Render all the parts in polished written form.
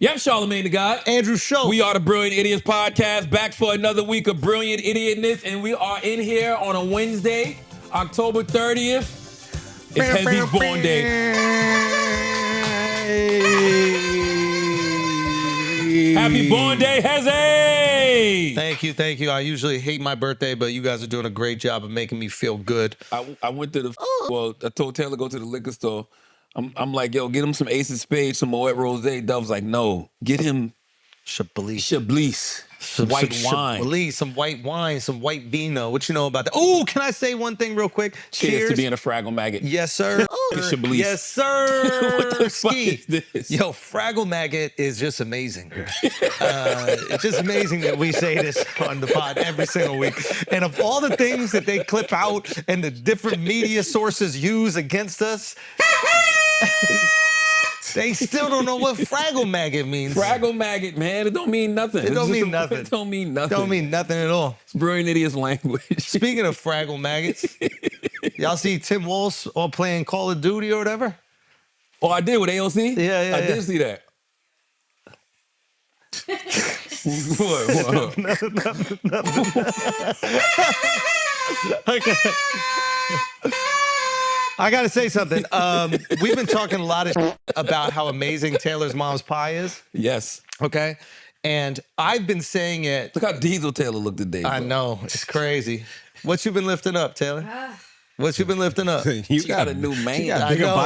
Yep, Charlamagne the God. Andrew Schulz. We are the Brilliant Idiots Podcast, back for another week of brilliant idiotness, and we are in here on a Wednesday, October 30th. It's Hezzy's born day. Happy born day, Hezzy! Thank you. I usually hate my birthday, but you guys are doing a great job of making me feel good. I went to I told Taylor to go to the liquor store. I'm like, yo, get him some Ace of Spades, some Moet Rosé. Dove's like, no, get him Chablis. Some white wine. Some white wine, some white vino. What you know about that? Oh, can I say one thing real quick? Cheers to being a Fraggle Maggot. Yes, sir. Chablis. Yes, sir. What the fuck is this? Yo, Fraggle Maggot is just amazing. It's just amazing that we say this on the pod every single week. And of all the things that they clip out and the different media sources use against us, they still don't know what Fraggle Maggot means. Fraggle Maggot, man, it don't mean nothing. It don't mean nothing. It don't mean nothing. Don't mean nothing at all. It's brilliant idiots language. Speaking of Fraggle Maggots, y'all see Tim Walsh all playing Call of Duty or whatever? Oh, I did with AOC? Yeah. I did see that. What? Okay. I gotta say something. We've been talking a lot of about how amazing Taylor's mom's pie is. Yes. Okay. And I've been saying it. Look how Diesel Taylor looked today. I know. It's crazy. What you been lifting up, Taylor? What you been lifting up? You got a new man. I know.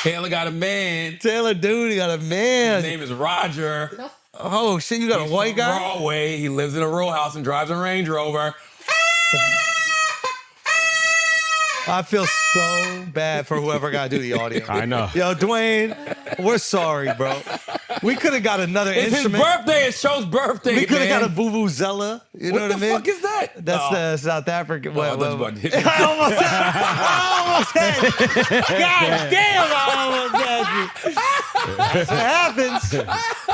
Taylor got a man. Taylor, dude, he got a man. His name is Roger. Oh, shit, you got a white guy? Broadway. He lives in a row house and drives a Range Rover. I feel so bad for whoever got to do the audio. I know. Yo, Dwyane, we're sorry, bro. We could have got another It's instrument. his birthday. It's Show's birthday, We could have man. got a vuvuzela. You know what I mean? What the fuck is that? That's the South African. I thought you about to hit me. I almost had you. God damn, I almost had you. That's what happens.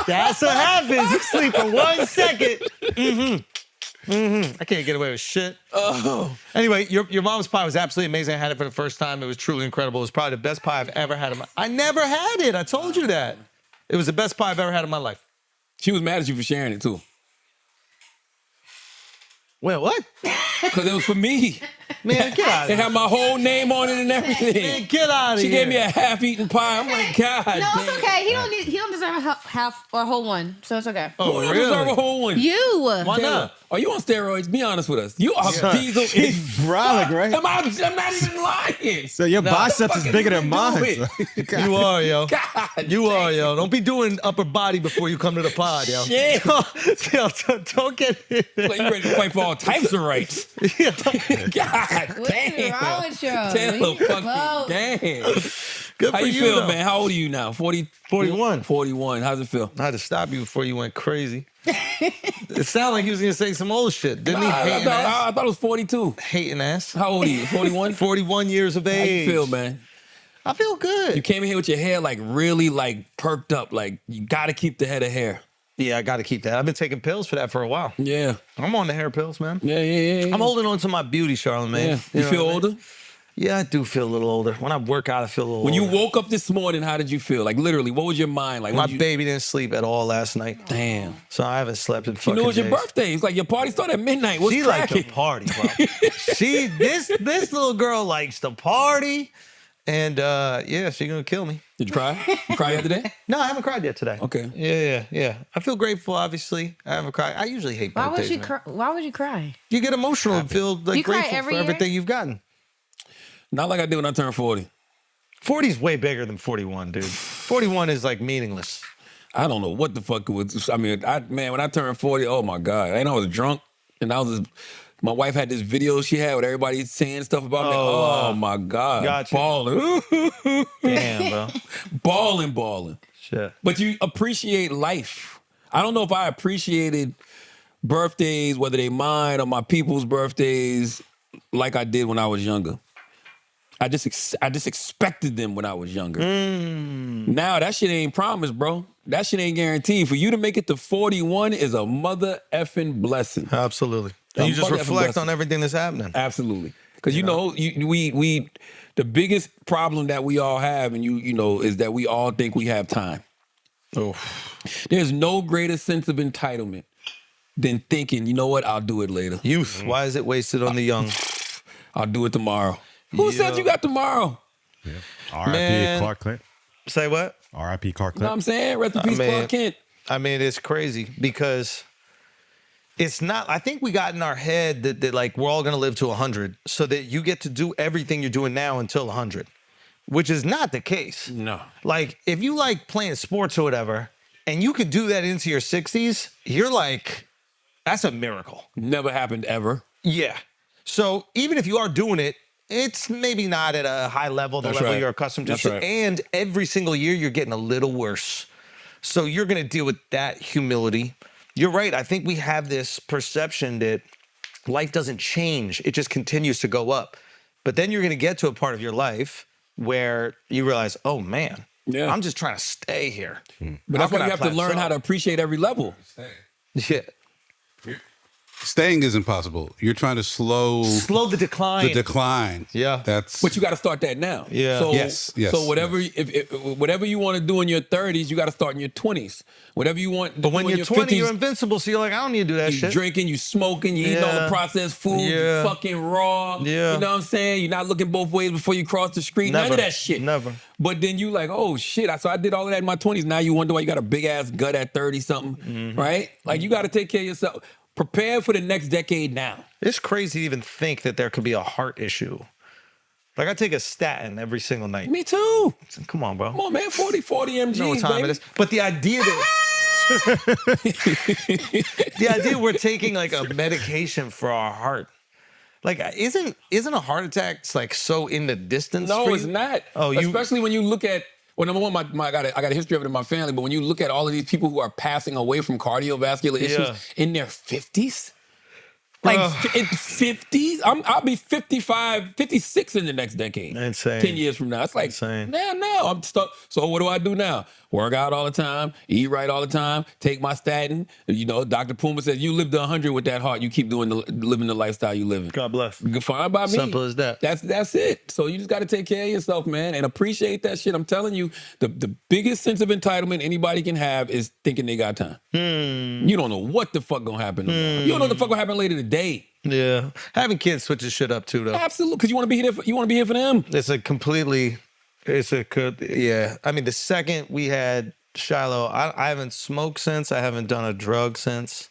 That's what happens. You sleep for 1 second. I can't get away with shit. Oh. Anyway, your mom's pie was absolutely amazing. I had it for the first time. It was truly incredible. It was probably the best pie I've ever had in my... I never had it. I told you that. It was the best pie I've ever had in my life. She was mad at you for sharing it, too. Well, what? Because it was for me. Man, get out of It here. had my whole name on it and everything. Man, get out of She here. gave me a half-eaten pie. I'm like, God No, damn. it's okay. He don't deserve a half or a whole one, so it's okay. Oh, You really? deserve a whole one. You. Why Taylor, not? are you on steroids? Be honest with us. You are Diesel. He's brolic, right? I'm not even lying. So your biceps is bigger than mine. Do it. You are, yo. God You are, yo. Don't be doing upper body before you come to the pod, yo. Shit. Yo, don't get it. Like you ready to fight for all types of rights. God What's damn. wrong with you? Taylor fucking Whoa. damn. Good How for you feel, though. man? How old are you now? 41. 41. How's it feel? I had to stop you before you went crazy. It sounded like he was going to say some old shit. Didn't he? I Hating ass. thought it was 42. Hating ass. How old are you? 41? 41 years of How age. you feel, man? I feel good. You came in here with your hair like really like perked up. Like you got to keep the head of hair. Yeah, I got to keep that. I've been taking pills for that for a while. Yeah. I'm on the hair pills, man. Yeah. I'm holding on to my beauty, Charlamagne. Yeah. You know feel what I mean? older? Yeah, I do feel a little older. When I work out, I feel a little When you older. woke up this morning, how did you feel? Like literally, what was your mind? Like My what you, baby didn't sleep at all last night. damn. So I haven't slept in You fucking knew it was your days. birthday. It's like your party started at midnight. What's She liked to cracking? party, bro. This little girl likes to party. And yeah, she's gonna kill me. Did you cry? You cried yesterday? No, I haven't cried yet today. Okay. Yeah. I feel grateful, obviously. I haven't cried. I usually hate Why birthdays, would you man. cry? Why would you cry? You get emotional and feel like You cry grateful every for year? everything you've gotten. Not like I did when I turned 40. 40 is way bigger than 41, dude. 41 is like meaningless. I don't know what the fuck it was. I mean, when I turned 40, oh my God. I was drunk and my wife had this video she had with everybody saying stuff about me. Oh my God. Gotcha. Balling. Damn, bro. Balling. Shit. But you appreciate life. I don't know if I appreciated birthdays, whether they mine or my people's birthdays, like I did when I was younger. I just expected them when I was younger. Now that shit ain't promised, bro. That shit ain't guaranteed. For you to make it to 41 is a mother effing blessing. Absolutely. And you just reflect on everything that's happening. Absolutely. Because we the biggest problem that we all have, and you know, is that we all think we have time. Oh, There's no greater sense of entitlement than thinking, you know what, I'll do it later. youth. Why is it wasted on the young? I'll do it tomorrow. Who said you got tomorrow? R.I.P. Man. Clark Kent. Say what? R.I.P. Clark You know what Kent. I'm saying? Rest in peace, mean- Clark Kent. I mean, it's crazy because it's not. I think we got in our head that like we're all gonna live to 100, so that you get to do everything you're doing now until 100, which is not the case. No. Like if you like playing sports or whatever, and you could do that into your 60s, you're like, that's a miracle. Never happened ever. Yeah. So even if you are doing it, it's maybe not at a high level, the That's level right. you're accustomed to. That's right. And every single year, you're getting a little worse. So you're going to deal with that humility. You're right. I think we have this perception that life doesn't change. It just continues to go up. But then you're going to get to a part of your life where you realize, oh, man, Yeah. I'm just trying to stay here. But How that's why could you I have to learn plateau? how to appreciate every level. Yeah. Staying isn't possible. You're trying to slow Slow the decline. the decline. Yeah. That's But you got to start that now. Yeah. So, Yes, So whatever, if whatever you want to do in your 30s, you got to start in your 20s. Whatever you want. But when to do in you're your 20, 50s, you're invincible. So you're like, I don't need to do that you shit. drinking, you smoking, you eating all the Yeah. processed food, you Yeah. fucking raw. Yeah. You know what I'm saying? You're not looking both ways before you cross the street. None Never. of that shit. Never. But then you like, oh shit, so I did all of that in my 20s. Now you wonder why you got a big ass gut at 30 something, Mm-hmm. right? Like you got to take care of yourself. Prepare for the next decade now. It's crazy to even think that there could be a heart issue. Like I take a statin every single night. Me too. Come on, bro. Come on, man. 40 mgs, You know what time baby. it is. But the idea that the idea we're taking like a medication for our heart. Like isn't a heart attack like so in the distance? No, for it's you? not. Oh, you Especially when you look at, well, number one, I got a history of it in my family, but when you look at all of these people who are passing away from cardiovascular issues Yeah. in their 50s, like in 50s, I'll be 55, 56 in the next decade. Insane. 10 years from now. It's like, Insane. no, I'm stuck. So what do I do now? Work out all the time, eat right all the time, take my statin. You know, Dr. Puma says, you live to 100 with that heart. You keep living the lifestyle you living. God bless. Fine by me. Simple as that. That's it. So you just got to take care of yourself, man, and appreciate that shit. I'm telling you, the biggest sense of entitlement anybody can have is thinking they got time. You don't know what the fuck gonna happen tomorrow. You don't know what the fuck gonna happen later today. Yeah. Having kids switches shit up too, though. Absolutely, because you want to be here. You want to be here for them. Yeah. I mean, the second we had Shiloh, I haven't smoked since. I haven't done a drug since.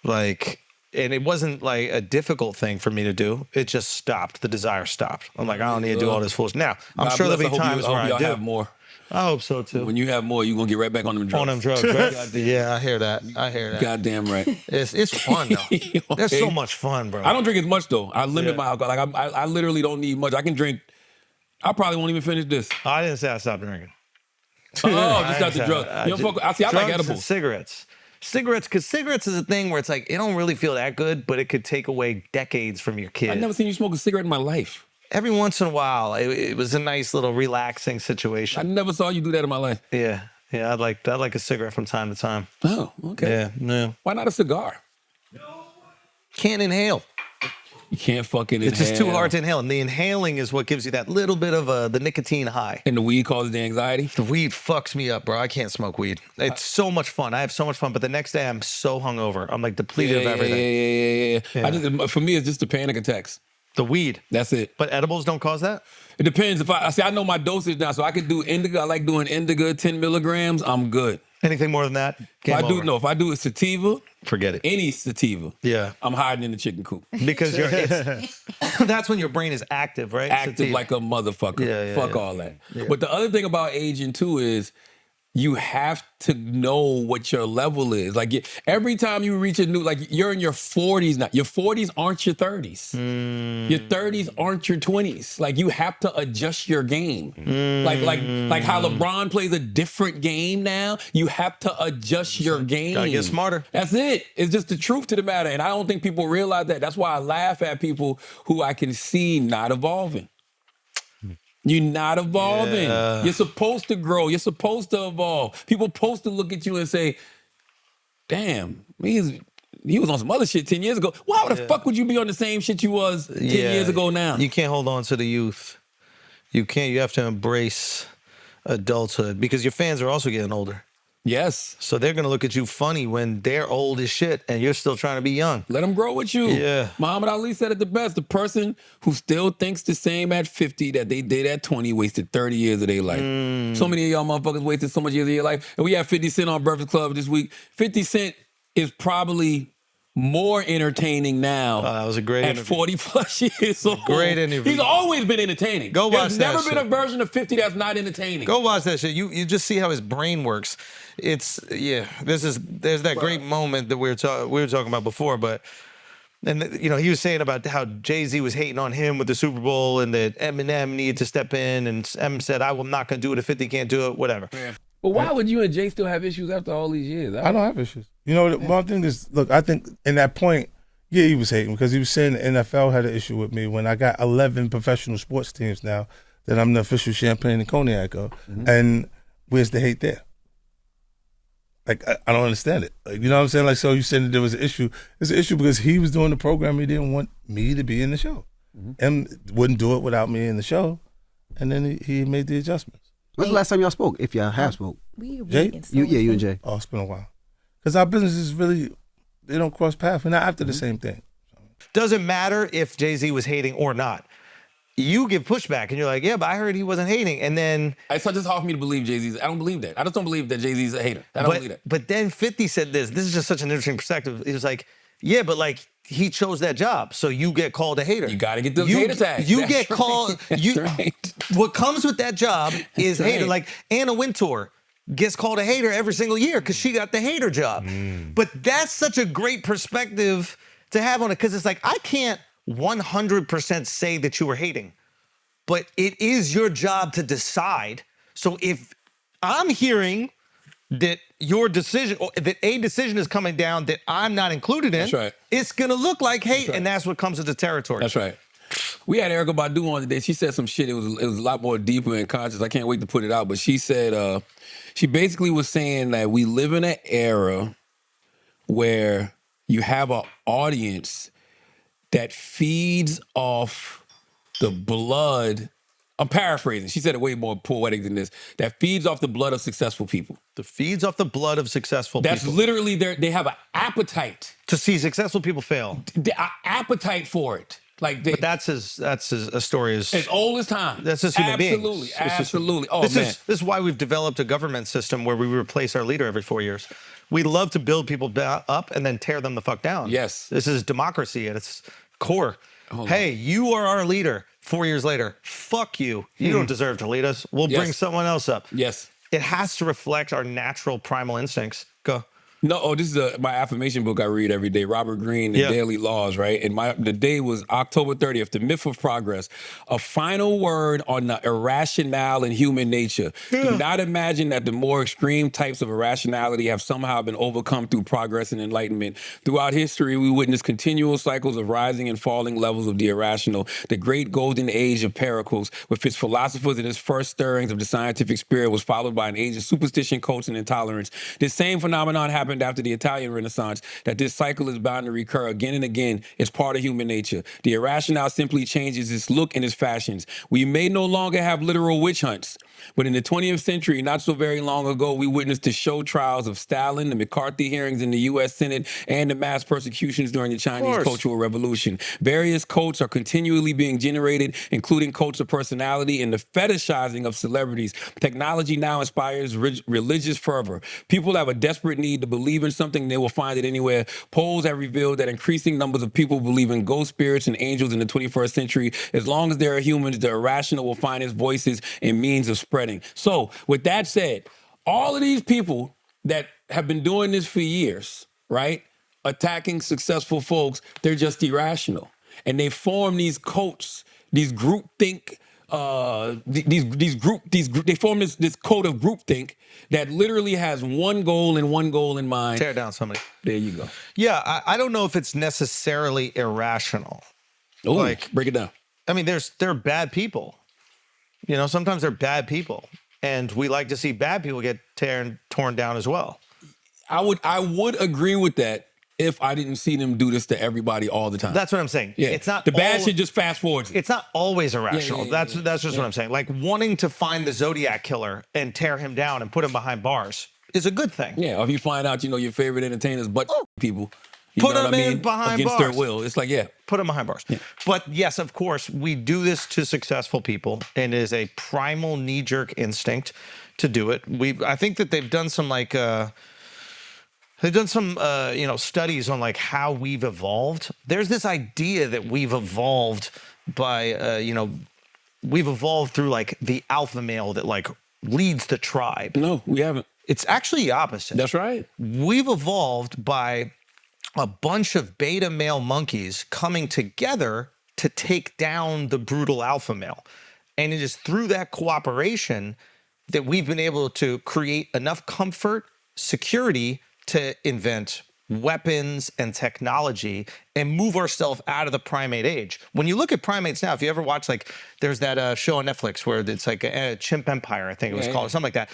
Like, and it wasn't like a difficult thing for me to do. It just stopped. The desire stopped. I'm like, I don't need to do all this foolishness. Now, I'm God sure bless. there'll be times where I y'all do. have more. I hope so too. When you have more, you gonna get right back on them drugs. On them drugs, right? Yeah, I hear that. Goddamn right. It's fun though. There's so much fun, bro. I don't drink as much though. I limit my alcohol. Like I literally don't need much. I can drink. I probably won't even finish this. I didn't say I stopped drinking. Oh, just got the drug. You don't fuck. I like drugs and edibles. cigarettes. Because cigarettes is a thing where it's like, it don't really feel that good, but it could take away decades from your kid. I've never seen you smoke a cigarette in my life. Every once in a while, it was a nice little relaxing I situation. never saw you do that in my life. Yeah, I'd like a cigarette from time to time. Oh, okay. Yeah, no. Why not a cigar? Can't inhale. You can't fucking inhale. It's just too hard to inhale. And the inhaling is what gives you that little bit of the nicotine high. And the weed causes the anxiety. The weed fucks me up, bro. I can't smoke weed. It's so much fun. I have so much fun, but the next day I'm so hungover. I'm like depleted of everything. Yeah. For me, it's just the panic attacks. The weed. That's it. But edibles don't cause that? It depends. If I know my dosage now, so I can do indica. I like doing indica 10 milligrams. I'm good. Anything more than that? If I do a sativa, forget it. any sativa, Yeah. I'm hiding in the chicken coop. Because that's when your brain is active, right? Active Sativa. like a motherfucker. Yeah, Fuck yeah. all that. But the other thing about aging too is you have to know what your level is. Like every time you reach a new, like you're in your 40s now. Your 40s aren't your 30s. Your 30s aren't your 20s. Like you have to adjust your game. Like how LeBron plays a different game now. You have to adjust your game. Gotta get smarter. That's it. It's just the truth to the matter. And I don't think people realize that. That's why I laugh at people who I can see not evolving. You're not evolving. Yeah. You're supposed to grow. You're supposed to evolve. People supposed to look at you and say, damn, he was on some other shit 10 years ago. Why the fuck would you be on the same shit you was 10 years ago now? You can't hold on to the youth. You can't. You have to embrace adulthood because your fans are also getting older. Yes. So they're going to look at you funny when they're old as shit and you're still trying to be young. Let them grow with you. Yeah. Muhammad Ali said it the best. The person who still thinks the same at 50 that they did at 20 wasted 30 years of their life. So many of y'all motherfuckers wasted so much years of your life. And we have 50 Cent on Breakfast Club this week. 50 Cent is probably more entertaining now That was a great at interview. 40 plus years old. Great interview. He's always been entertaining. Go watch There's that never been shit. a version of 50 that's not entertaining. Go watch that shit. You just see how his brain works. There's that great moment that we were talking about before, but he was saying about how Jay-Z was hating on him with the Super Bowl and that Eminem needed to step in and M said, I'm not going to do it if 50 can't do it, whatever. Yeah. But why would you and Jay still have issues after all these years? I don't have issues. You know, one thing is, look, I think in that point, yeah, he was hating because he was saying the NFL had an issue with me when I got 11 professional sports teams now that I'm the official champagne and cognac of. And where's the hate there? Like, I don't understand it. Like, you know what I'm saying? Like, so you said that there was an issue. It's an issue because he was doing the program. He didn't want me to be in the show. And wouldn't do it without me in the show. And then he made the adjustments. When's the last time y'all spoke, if y'all have spoke? Jay? You and Jay. Oh, it's been a while. Because our businesses really, they don't cross paths. We're not after the same thing. Doesn't matter if Jay-Z was hating or not. You give pushback and you're like, yeah, but I heard he wasn't hating. And then... It's just hard for me to believe Jay-Z's. I don't believe that. I just don't believe that Jay-Z's a hater. I don't believe that. But then 50 said this. This is just such an interesting perspective. He was like, yeah, but like, he chose that job, so you get called a hater. You got to get the hater tag. You That's get right. called... That's right. What comes with that job is That's hater. right. Like, Anna Wintour gets called a hater every single year because she got the hater job. But that's such a great perspective to have on it because it's like, I can't 100% say that you were hating, but it is your job to decide. So if I'm hearing that your decision, or that a decision is coming down that I'm not included in, That's right. it's going to look like hate, right. and that's what comes with the territory. That's right. We had Erykah Badu on today. She said some shit. It was a lot more deeper and conscious. I can't wait to put it out. But she said, she basically was saying that we live in an era where you have an audience that feeds off the blood. I'm paraphrasing. She said it way more poetic than this. That feeds off the blood of successful people. The feeds off the blood of successful That's people. literally they have an appetite. To see successful people fail. An appetite for it. Like But that's a story as old as time. That's just human beings. Absolutely, It's just- absolutely. Oh this man, is why we've developed a government system where we replace our leader every 4 years. We love to build people up and then tear them the fuck down. Yes. This is democracy at its core. Hey, you are our leader. 4 years later, fuck you. You don't deserve to lead us. We'll bring Yes. someone else up. yes. It has to reflect our natural primal instincts. Go. No, this is my affirmation book I read every day. Robert Greene, The Yeah. Daily Laws, right? And the day was October 30th, the myth of progress. A final word on the irrationale in human nature. Do not imagine that the more extreme types of irrationality have somehow been overcome through progress and enlightenment. Throughout history, we witness continual cycles of rising and falling levels of the irrational. The great golden age of Pericles, with its philosophers and its first stirrings of the scientific spirit, was followed by an age of superstition, cults, and intolerance. This same phenomenon happened after the Italian Renaissance. That this cycle is bound to recur again and again is part of human nature. The irrational simply changes its look and its fashions. We may no longer have literal witch hunts, but in the 20th century, not so very long ago, we witnessed the show trials of Stalin, the McCarthy hearings in the U.S. Senate, and the mass persecutions during the Chinese Cultural Revolution. Various cults are continually being generated, including cults of personality and the fetishizing of celebrities. Technology now inspires religious fervor. People have a desperate need to believe in something, they will find it anywhere. Polls have revealed that increasing numbers of people believe in ghost spirits and angels in the 21st century. As long as there are humans, the irrational will find its voices and means of spreading. So, with that said, all of these people that have been doing this for years, right, attacking successful folks, they're just irrational. And they form these cults, these groupthink, they form this code of groupthink that literally has one goal and one goal in mind. Tear down somebody. There you go. Yeah, I don't know if it's necessarily irrational. Oh, Like- break it down. I mean, they're bad people. You know, sometimes they're bad people. And we like to see bad people get torn down as well. I would agree with that if I didn't see them do this to everybody all the time. That's what I'm saying. Yeah. It's not the bad all- shit just fast forwards. It's not always irrational. Yeah. That's just what I'm saying. Like wanting to find the Zodiac killer and tear him down and put him behind bars is a good thing. Yeah, or if you find out, your favorite entertainers, but people, you Put know them what I in mean? behind against bars. their will. It's like, yeah. Put them behind bars. But yes, of course, we do this to successful people, and it is a primal knee-jerk instinct to do it. I think that they've done some studies on like how we've evolved. There's this idea that we've evolved by we've evolved through like the alpha male that like leads the tribe. No, we haven't. It's actually the opposite. That's right. We've evolved by a bunch of beta male monkeys coming together to take down the brutal alpha male. And it is through that cooperation that we've been able to create enough comfort, security to invent weapons and technology and move ourselves out of the primate age. When you look at primates now, if you ever watch, like, there's that show on Netflix where it's like a chimp empire, I think it was called, or something like that.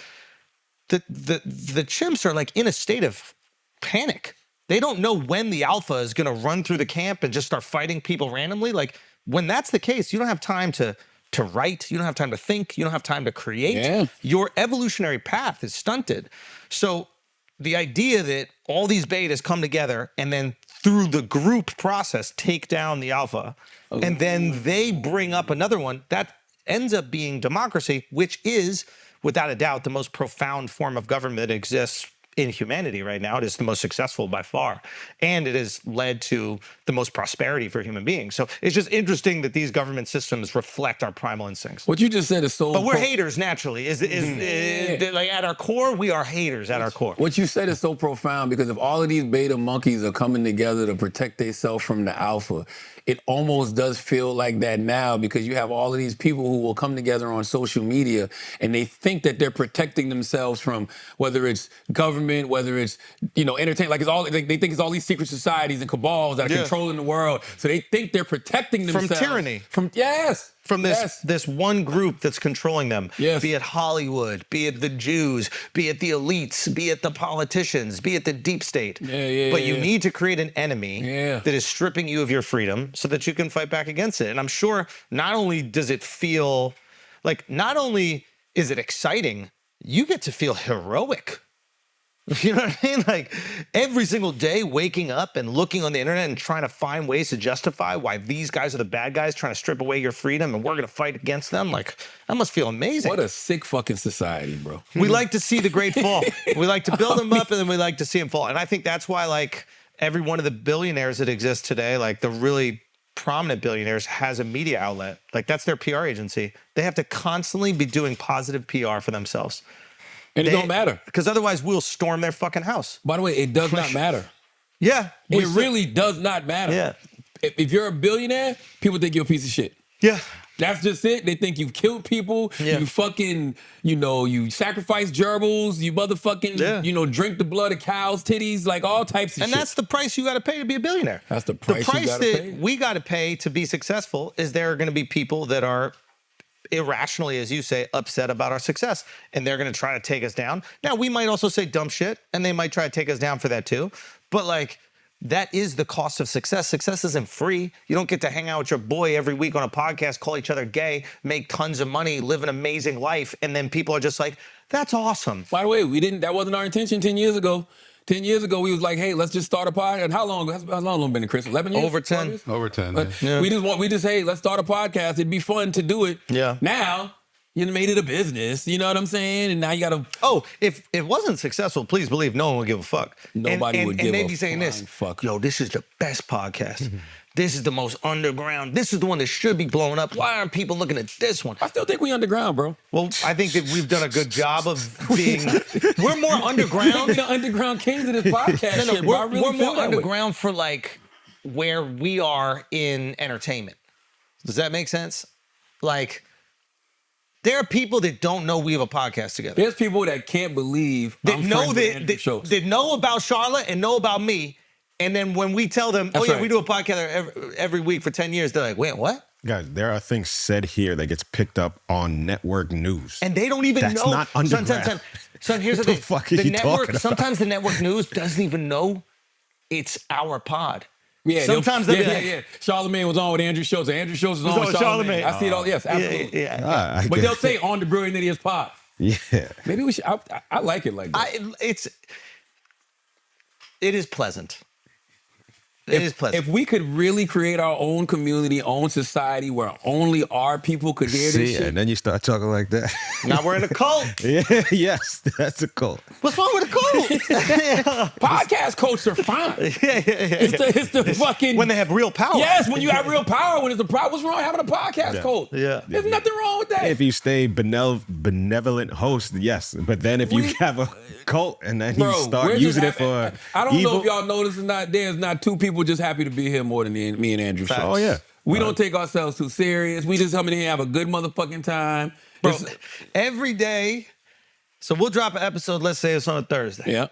The chimps are like in a state of panic. They don't know when the alpha is going to run through the camp and just start fighting people randomly. Like, when that's the case, you don't have time to write. You don't have time to think. You don't have time to create. Yeah. Your evolutionary path is stunted. So the idea that all these betas come together and then through the group process take down the alpha, and then they bring up another one, that ends up being democracy, which is, without a doubt, the most profound form of government that exists in humanity right now. It is the most successful by far, and it has led to the most prosperity for human beings. So it's just interesting that these government systems reflect our primal instincts. What you just said is so. But we're haters naturally. Like at our core, we are haters at our core. What you said is so profound, because if all of these beta monkeys are coming together to protect themselves from the alpha, it almost does feel like that now, because you have all of these people who will come together on social media and they think that they're protecting themselves from, whether it's government, whether it's, entertainment, like it's all, they think it's all these secret societies and cabals that are controlling the world. So they think they're protecting themselves. From tyranny. From this one group that's controlling them. Yes. Be it Hollywood, be it the Jews, be it the elites, be it the politicians, be it the deep state. But you need to create an enemy that is stripping you of your freedom so that you can fight back against it. And I'm sure not only does it feel like, not only is it exciting, you get to feel heroic. You know what I mean? Like every single day waking up and looking on the internet and trying to find ways to justify why these guys are the bad guys trying to strip away your freedom and we're going to fight against them. Like, that must feel amazing. What a sick fucking society, bro. We like to see the great fall. We like to build them up and then we like to see them fall. And I think that's why, like, every one of the billionaires that exist today, like the really prominent billionaires, has a media outlet. Like, that's their PR agency. They have to constantly be doing positive PR for themselves. And it don't matter. Because otherwise we'll storm their fucking house. By the way, it does not matter. Yeah. It really does not matter. Yeah. If you're a billionaire, people think you're a piece of shit. Yeah. That's just it. They think you've killed people. Yeah. You fucking, you sacrifice gerbils. You motherfucking, drink the blood of cows' titties, like all types of shit. And that's the price you got to pay to be a billionaire. That's the price you gotta that pay. we got to pay to be successful is there are going to be people that are irrationally, as you say, upset about our success. And they're going to try to take us down. Now, we might also say dumb shit, and they might try to take us down for that too. But like, that is the cost of success. Success isn't free. You don't get to hang out with your boy every week on a podcast, call each other gay, make tons of money, live an amazing life, and then people are just like, that's awesome. By the way, that wasn't our intention 10 years ago. 10 years ago, we was like, hey, let's just start a podcast. And how long been in Chris? 11 years? Over 10. Over 10. Yeah. We just, hey, let's start a podcast. It'd be fun to do it. Yeah. Now, you made it a business. You know what I'm saying? And now you got to... Oh, if it wasn't successful, please believe no one would give a fuck. Nobody would give a And they'd be saying this, fuck. yo, this is the best podcast. This is the most underground. This is the one that should be blowing up. Why aren't people looking at this one? I still think we underground, bro. Well, I think that we've done a good job of being... We're more underground. We're the underground kings of this podcast. No, shit, bro. I really we're feel more that way. underground for like where we are in entertainment. Does that make sense? Like, there are people that don't know we have a podcast together. There's people that can't believe That I'm know friends with Andrew Schulz. that know about Charla and know about me. And then when we tell them, That's oh yeah, right. we do a podcast every week for 10 years, they're like, wait, what? Guys, there are things said here that gets picked up on network news. And they don't even That's know. not underground. Son, here's the What the thing. fuck are The you network, talking about? sometimes the network news doesn't even know it's our pod. Yeah, Sometimes they'll be like, yeah. Charlamagne was on with Andrew Schulz. Andrew Schulz is on with Charlamagne. I see it all. Yes, absolutely. Yeah. But they'll say on the Brilliant Idiots pod. Yeah. Maybe we should. I like it like that. It is pleasant. It is pleasant. If we could really create our own community, own society where only our people could hear this shit. And then you start talking like that. Now we're in a cult. Yeah, yes, that's a cult. What's wrong with a cult? Podcast cults are fine. It's the fucking when they have real power. Yes, when you have real power, when it's a problem. What's wrong with having a podcast cult? Yeah. There's nothing wrong with that. If you stay benevolent host, yes. But then if you have a cult and then you start using it for I don't evil, know if y'all notice or not, there's not two people just happy to be here more than me and Andrew Schulz. Oh, yeah. We don't take ourselves too serious. We just come in here and have a good motherfucking time. Bro, every day, so we'll drop an episode, let's say it's on a Thursday. Yeah.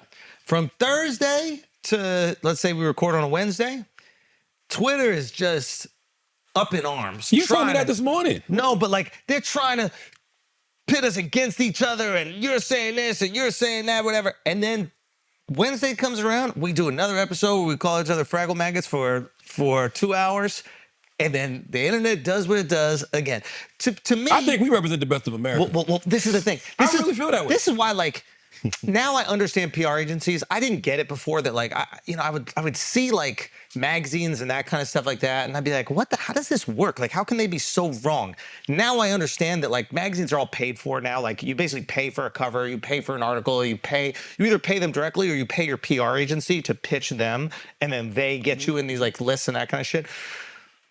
From Thursday to, let's say we record on a Wednesday, Twitter is just up in arms. You told me that this morning. No, but like they're trying to pit us against each other and you're saying this and you're saying that, whatever. And then Wednesday comes around, we do another episode where we call each other Fraggle Maggots for 2 hours, and then the internet does what it does again. To me, I think we represent the best of America. Well, this is the thing. I really feel that way. This is why, like, now I understand PR agencies. I didn't get it before that. Like, I would see like magazines and that kind of stuff like that, and I'd be like, how does this work? Like, how can they be so wrong? Now I understand that like magazines are all paid for now. Like, you basically pay for a cover, you pay for an article, you either pay them directly or you pay your PR agency to pitch them, and then they get you in these like lists and that kind of shit.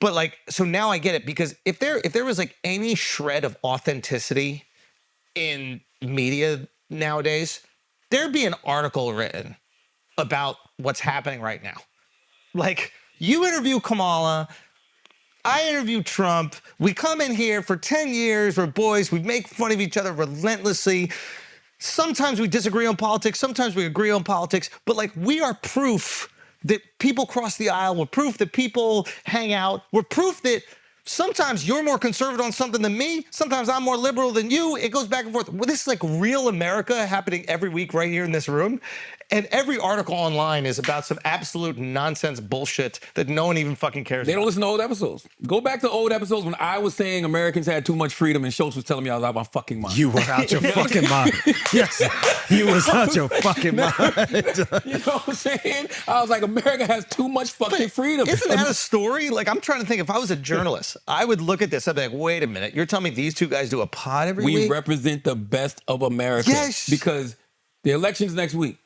But like, so now I get it, because if there was like any shred of authenticity in media nowadays, there'd be an article written about what's happening right now. Like, you interview Kamala, I interview Trump, we come in here for 10 years, we're boys, we make fun of each other relentlessly. Sometimes we disagree on politics, sometimes we agree on politics, but like, we are proof that people cross the aisle, we're proof that people hang out, we're proof that sometimes you're more conservative on something than me. Sometimes I'm more liberal than you. It goes back and forth. Well, this is like real America happening every week right here in this room. And every article online is about some absolute nonsense bullshit that no one even fucking cares They about. don't listen to old episodes. Go back to old episodes when I was saying Americans had too much freedom and Schulz was telling me I was out of my fucking mind. you were out your fucking mind. Yes, you was out your fucking mind. You know what I'm saying? I was like, America has too much fucking freedom. Isn't that a story? Like, I'm trying to think, if I was a journalist, I would look at this, I'd be like, wait a minute, you're telling me these two guys do a pod every We week? represent the best of America. Yes. Because the election's next week.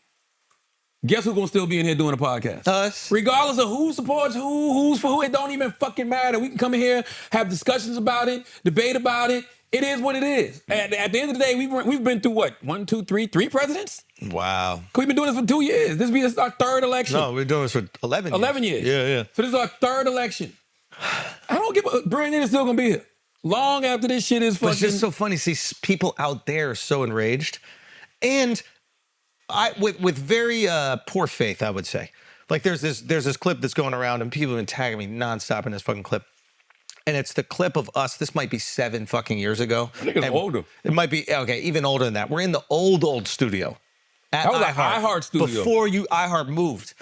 Guess who's gonna still be in here doing a podcast? Us. Regardless of who supports who's for who, it don't even fucking matter. We can come in here, have discussions about it, debate about it. It is what it is. At the end of the day, we've been through what? 1, 2, 3 presidents? Wow. We've been doing this for 2 years. This is our third election. No, we're doing this for 11 years. 11 years. Yeah. So this is our third election. I don't give a Brilliant is still gonna be here. Long after this shit is fucking. But it's just so funny to see people out there are so enraged. And with very poor faith, I would say. Like, there's this clip that's going around and people have been tagging me nonstop in this fucking clip. And it's the clip of us. This might be 7 fucking years ago. I think it's older. It might be, okay, even older than that. We're in the old studio. At That was like iHeart studio. Before iHeart moved.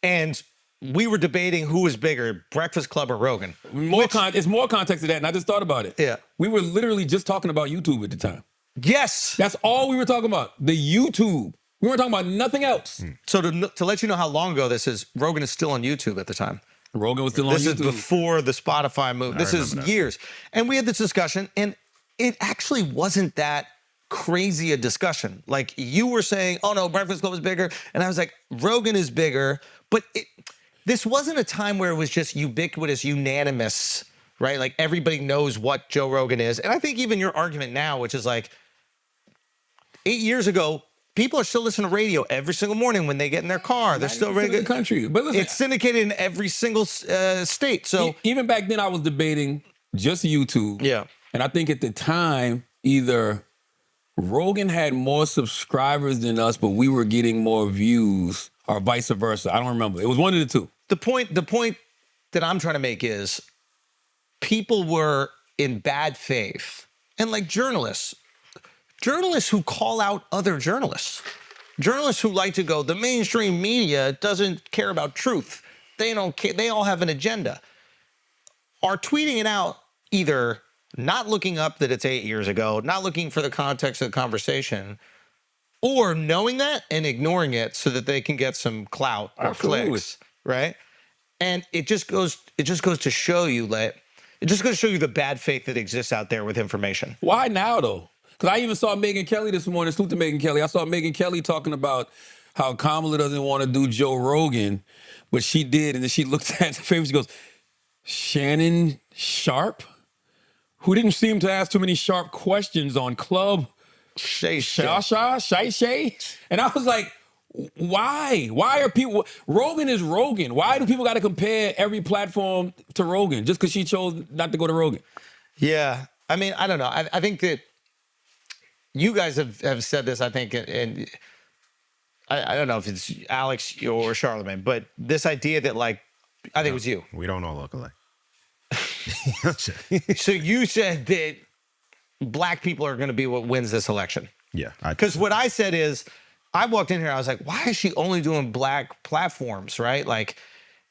And we were debating who was bigger, Breakfast Club or Rogan. It's more context to that, and I just thought about it. Yeah. We were literally just talking about YouTube at the time. Yes. That's all we were talking about. The YouTube. We weren't talking about nothing else. So to let you know how long ago this is, Rogan is still on YouTube at the time. Rogan was still on YouTube. This is before the Spotify move. This is years. And we had this discussion, and it actually wasn't that crazy a discussion. Like, you were saying, oh no, Breakfast Club is bigger. And I was like, Rogan is bigger. But this wasn't a time where it was just ubiquitous, unanimous, right? Like, everybody knows what Joe Rogan is. And I think even your argument now, which is like, 8 years ago, people are still listening to radio every single morning when they get in their car. They're still ready. the country. But listen, It's syndicated in every single state. So even back then, I was debating just YouTube. Yeah. And I think at the time, either Rogan had more subscribers than us, but we were getting more views, or vice versa. I don't remember. It was one of the two. the point that I'm trying to make is people were in bad faith, and like journalists who call out other journalists. journalists who like to go, the mainstream media doesn't care about truth. They don't care. They all have an agenda. Are tweeting it out either not looking up that it's 8 years ago, not looking for the context of the conversation, or knowing that and ignoring it so that they can get some clout or clicks, right? And it just goes to show you that the bad faith that exists out there with information. Why now though? Because I even saw Megyn Kelly this morning. Salute to Megyn Kelly. I saw Megyn Kelly talking about how Kamala doesn't want to do Joe Rogan, but she did, and then she looked at the favor. She goes, Shannon Sharp, who didn't seem to ask too many sharp questions on Club Shay. And I was like, why? Why are people, Rogan is Rogan. Why do people got to compare every platform to Rogan just because she chose not to go to Rogan? Yeah. I mean, I don't know. I think that you guys have said this, I think, and I don't know if it's Alexx or Charlamagne, but this idea that, like, I think it was you. We don't all look alike. So you said that black people are going to be what wins this election. Yeah. Because what I said is, I walked in here, I was like, why is she only doing black platforms, right? Like,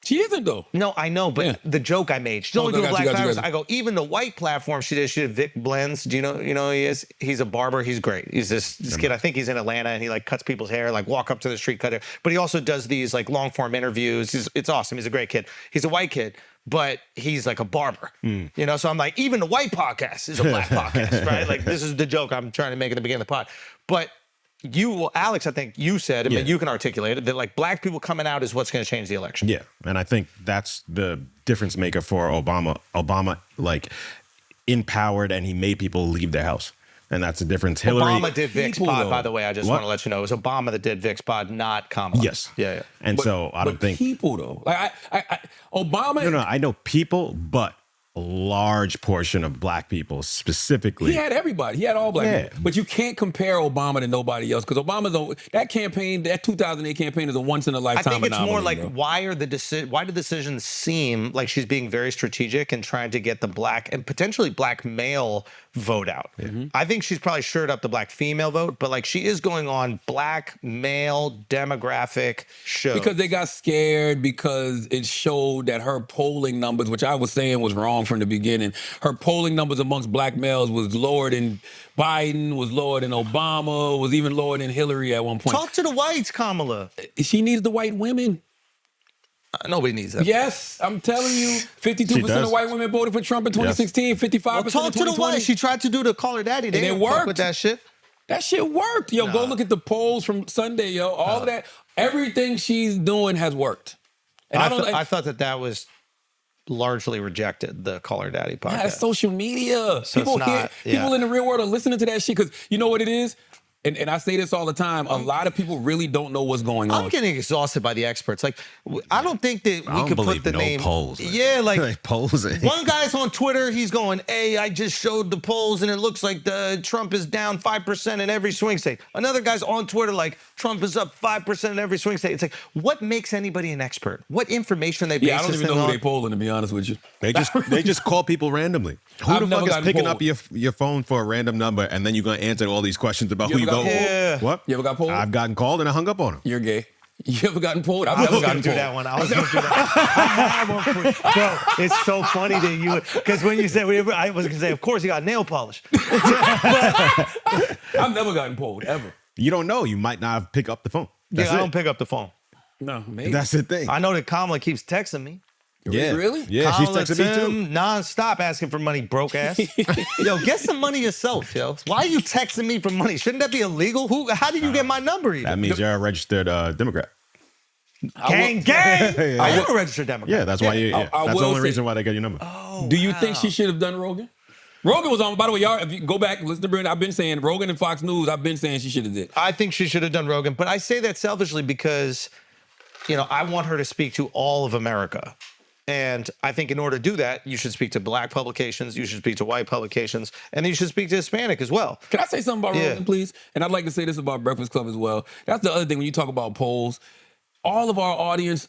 she isn't though. No, I know, but the joke I made, she's only doing black platforms. I go, even the white platform she did Vic Blends. Do you know who he is? He's a barber. He's great. He's this kid, I think he's in Atlanta, and he like cuts people's hair, like walk up to the street, cut it. But he also does these like long form interviews. It's awesome. He's a great kid. He's a white kid, but he's like a barber. You know, so I'm like, even the white podcast is a black podcast, right? Like, this is the joke I'm trying to make at the beginning of the pod. But you, Alexx, I think you said, but you can articulate it, that like black people coming out is what's going to change the election. Yeah, and I think that's the difference maker for Obama. Obama, like, empowered, and he made people leave their house. And that's the difference. Hillary, Obama did Vic's pod, by the way. I just want to let you know. It was Obama that did Vic's pod, not Kamala. Yes. Yeah. And so I don't think people though. Like Obama. No, I know people, but a large portion of black people specifically. He had everybody. He had all black people. But you can't compare Obama to nobody else because that campaign, that 2008 campaign is a once in a lifetime I think it's anomaly, more like, bro. why do the decisions seem like she's being very strategic and trying to get the black and potentially black male vote out? I think she's probably shored up the black female vote, but like she is going on black male demographic shows. Because they got scared because it showed that her polling numbers, which I was saying was wrong from the beginning, her polling numbers amongst black males was lower than Biden, was lower than Obama, was even lower than Hillary at one point. Talk to the whites, Kamala. She needs the white women. Nobody needs that. Yes, I'm telling you, 52% of white women voted for Trump in 2016, 55% in 2020. Talk to the white. She tried to do the call her daddy. They didn't work with that shit. That shit worked. Yo, go look at the polls from Sunday, yo. All of that, everything she's doing has worked. And I thought that was largely rejected, the Call Her Daddy podcast. That's social media. So people in the real world are listening to that shit because you know what it is? And I say this all the time, a lot of people really don't know what's going on. I'm getting exhausted by the experts. Like, I don't think that we could put the name. Polls. Yeah, like polls. One guy's on Twitter, he's going, hey, I just showed the polls and it looks like Trump is down 5% in every swing state. Another guy's on Twitter like, Trump is up 5% in every swing state. It's like, what makes anybody an expert? What information they base I don't even know who they polling, to be honest with you. They just call people randomly. Who the fuck is picking up your phone for a random number and then you're going to answer all these questions about who you vote for? What? You ever got polled? I've gotten called and I hung up on him. You're gay. You ever gotten polled? I've I never was gotten going to do polled. that one. I was going to do that. I had one for, bro, it's so funny that you, because when you said, I was going to say, of course, you got nail polish. I've never gotten polled, ever. You don't know. You might not pick up the phone. That's I don't pick up the phone. No, maybe. That's the thing. I know that Kamala keeps texting me. Yeah. Really? Yeah, Kamala, she's texting me too. Non-stop asking for money, broke ass. Yo, get some money yourself, yo. Why are you texting me for money? Shouldn't that be illegal? How did you get my number even? That means you're a registered Democrat. Gang. I am a registered Democrat. Yeah, that's why that's the only reason why they got your number. Oh, do you think she should have done Rogan? Rogan was on, by the way, y'all, if you go back and listen to Brandon, I've been saying Rogan and Fox News, I've been saying she should have did. I think she should have done Rogan, but I say that selfishly because, I want her to speak to all of America. And I think in order to do that, you should speak to black publications, you should speak to white publications, and then you should speak to Hispanic as well. Can I say something about Rogan, please? And I'd like to say this about Breakfast Club as well. That's the other thing when you talk about polls. All of our audience,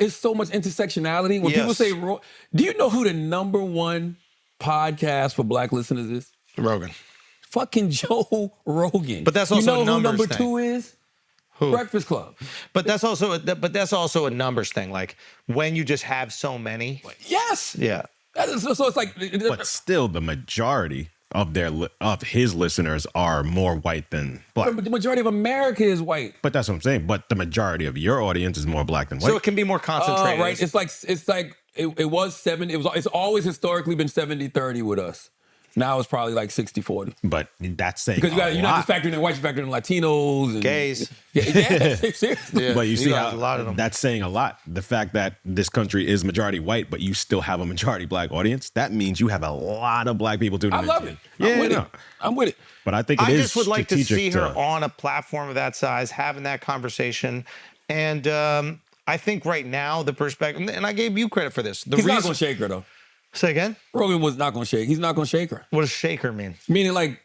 it's so much intersectionality. When people say, do you know who the #1 podcast for black listeners is? Rogan. Fucking Joe Rogan. But that's also you know a numbers who number thing. 2 is? Breakfast Club. But that's also a numbers thing. Like when you just have so many. Yes. Yeah. So it's like, But still, the majority of his listeners are more white than black. the majority of America is white. But that's what I'm saying. But the majority of your audience is more black than white. So it can be more concentrated. Right. It's like it was 70. It's always historically been 70-30 with us. Now it's probably like 60-40. But that's saying Because you're not just factoring in whites, you're factoring in Latinos and Gays. Yeah, seriously. Yeah. But you see got how a lot of them. that's saying a lot. The fact that this country is majority white, but you still have a majority black audience, that means you have a lot of black people tuning I in. love it. Yeah, I'm with no. it. I'm with it. But I think it I is just would like to strategic see her on a platform of that size, having that conversation. And I think right now the perspective, and I gave you credit for this. He's not going to shake her, though. Say again? Rogan was not going to shake. He's not going to shake her. What does shaker mean? Meaning like,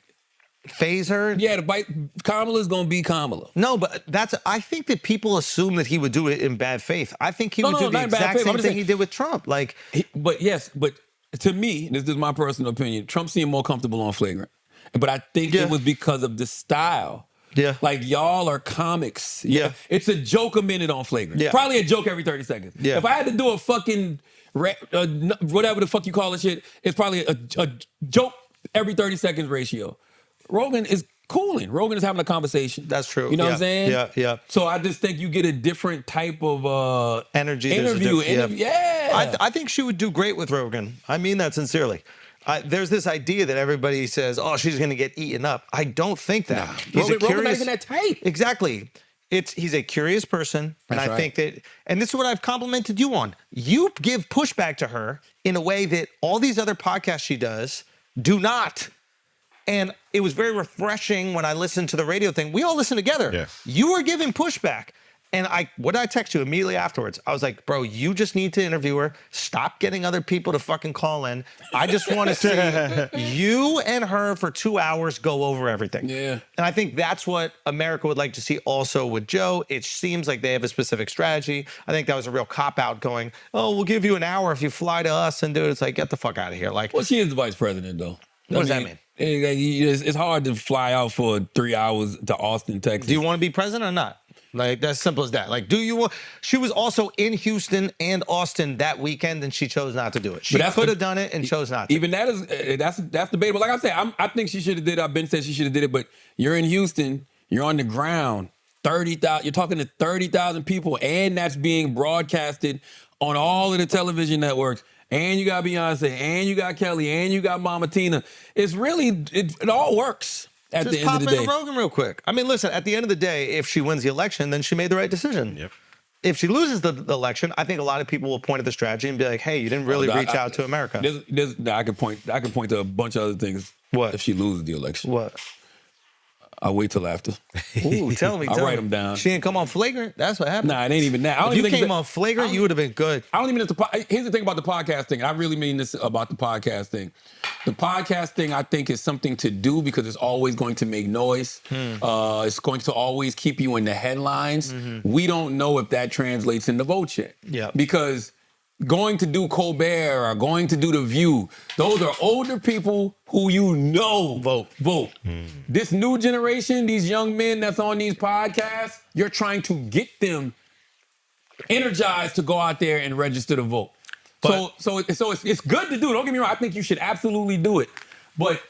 Phase her? yeah, Kamala's going to be Kamala. No, but I think that people assume that he would do it in bad faith. I think he would do the not in bad exact faith. I'm same just thing saying- he did with Trump. Like, But to me, this is my personal opinion, Trump seemed more comfortable on Flagrant. But I think Yeah. it was because of the style. Yeah. Like y'all are comics. Yeah. It's a joke a minute on Flagrant. Yeah. Probably a joke every 30 seconds. Yeah. If I had to do a fucking, whatever the fuck you call it shit, it's probably a joke every 30 seconds ratio. Rogan is cooling. Rogan is having a conversation. That's true. You know what Yeah. I'm saying? Yeah, yeah. So I just think you get a different type of energy. There's a interview. yeah. I think she would do great with Rogan. I mean that sincerely. There's this idea that everybody says, "Oh, she's going to get eaten up." I don't think that. Rogan not even that tight. Exactly. He's a curious person, and That's I right. think that, and this is what I've complimented you on. You give pushback to her in a way that all these other podcasts she does do not. And it was very refreshing when I listened to the radio thing. We all listened together. Yeah. You were giving pushback. And I text you immediately afterwards? I was like, bro, you just need to interview her. Stop getting other people to fucking call in. I just want to see you and her for 2 hours go over everything. Yeah. And I think that's what America would like to see also with Joe. It seems like they have a specific strategy. I think that was a real cop-out going, oh, we'll give you an hour if you fly to us and do it. It's like, get the fuck out of here. Like, Well, she is the vice president, though. What does that mean? It's hard to fly out for 3 hours to Austin, Texas. do you want to be president or not? Like, that's simple as that. Like, do you want... She was also in Houston and Austin that weekend, and she chose not to do it. She could have done it and chose not to. Even that is that's debatable. Like I said, I think she should have did it. I've been said she should have did it, but you're in Houston, you're on the ground, 30,000. You're talking to 30,000 people, and that's being broadcasted on all of the television networks. And you got Beyonce, and you got Kelly, and you got Mama Tina. It's really it all works. At Just the end pop of the day, into Rogan real quick. I mean, listen, at the end of the day, if she wins the election, then she made the right decision. Yep. If she loses the election, I think a lot of people will point at the strategy and be like, hey, you didn't really reach out to America. I can point to a bunch of other things. What? If she loses the election? What? I'll wait till after. Ooh, tell me. I'll tell write me. them down. She didn't come on Flagrant. That's what happened. Nah, it ain't even that. I don't If you even think came it's- on Flagrant, you would have been good. I don't even. Here's the thing about the podcast thing. I really mean this about the podcast thing. The podcast thing, I think, is something to do because it's always going to make noise. It's going to always keep you in the headlines. We don't know if that translates into votes yet. Yeah. Because going to do Colbert or going to do The View, those are older people who you know vote. This new generation, these young men that's on these podcasts, you're trying to get them energized to go out there and register to vote. So it's good to do. Don't get me wrong. I think you should absolutely do it. But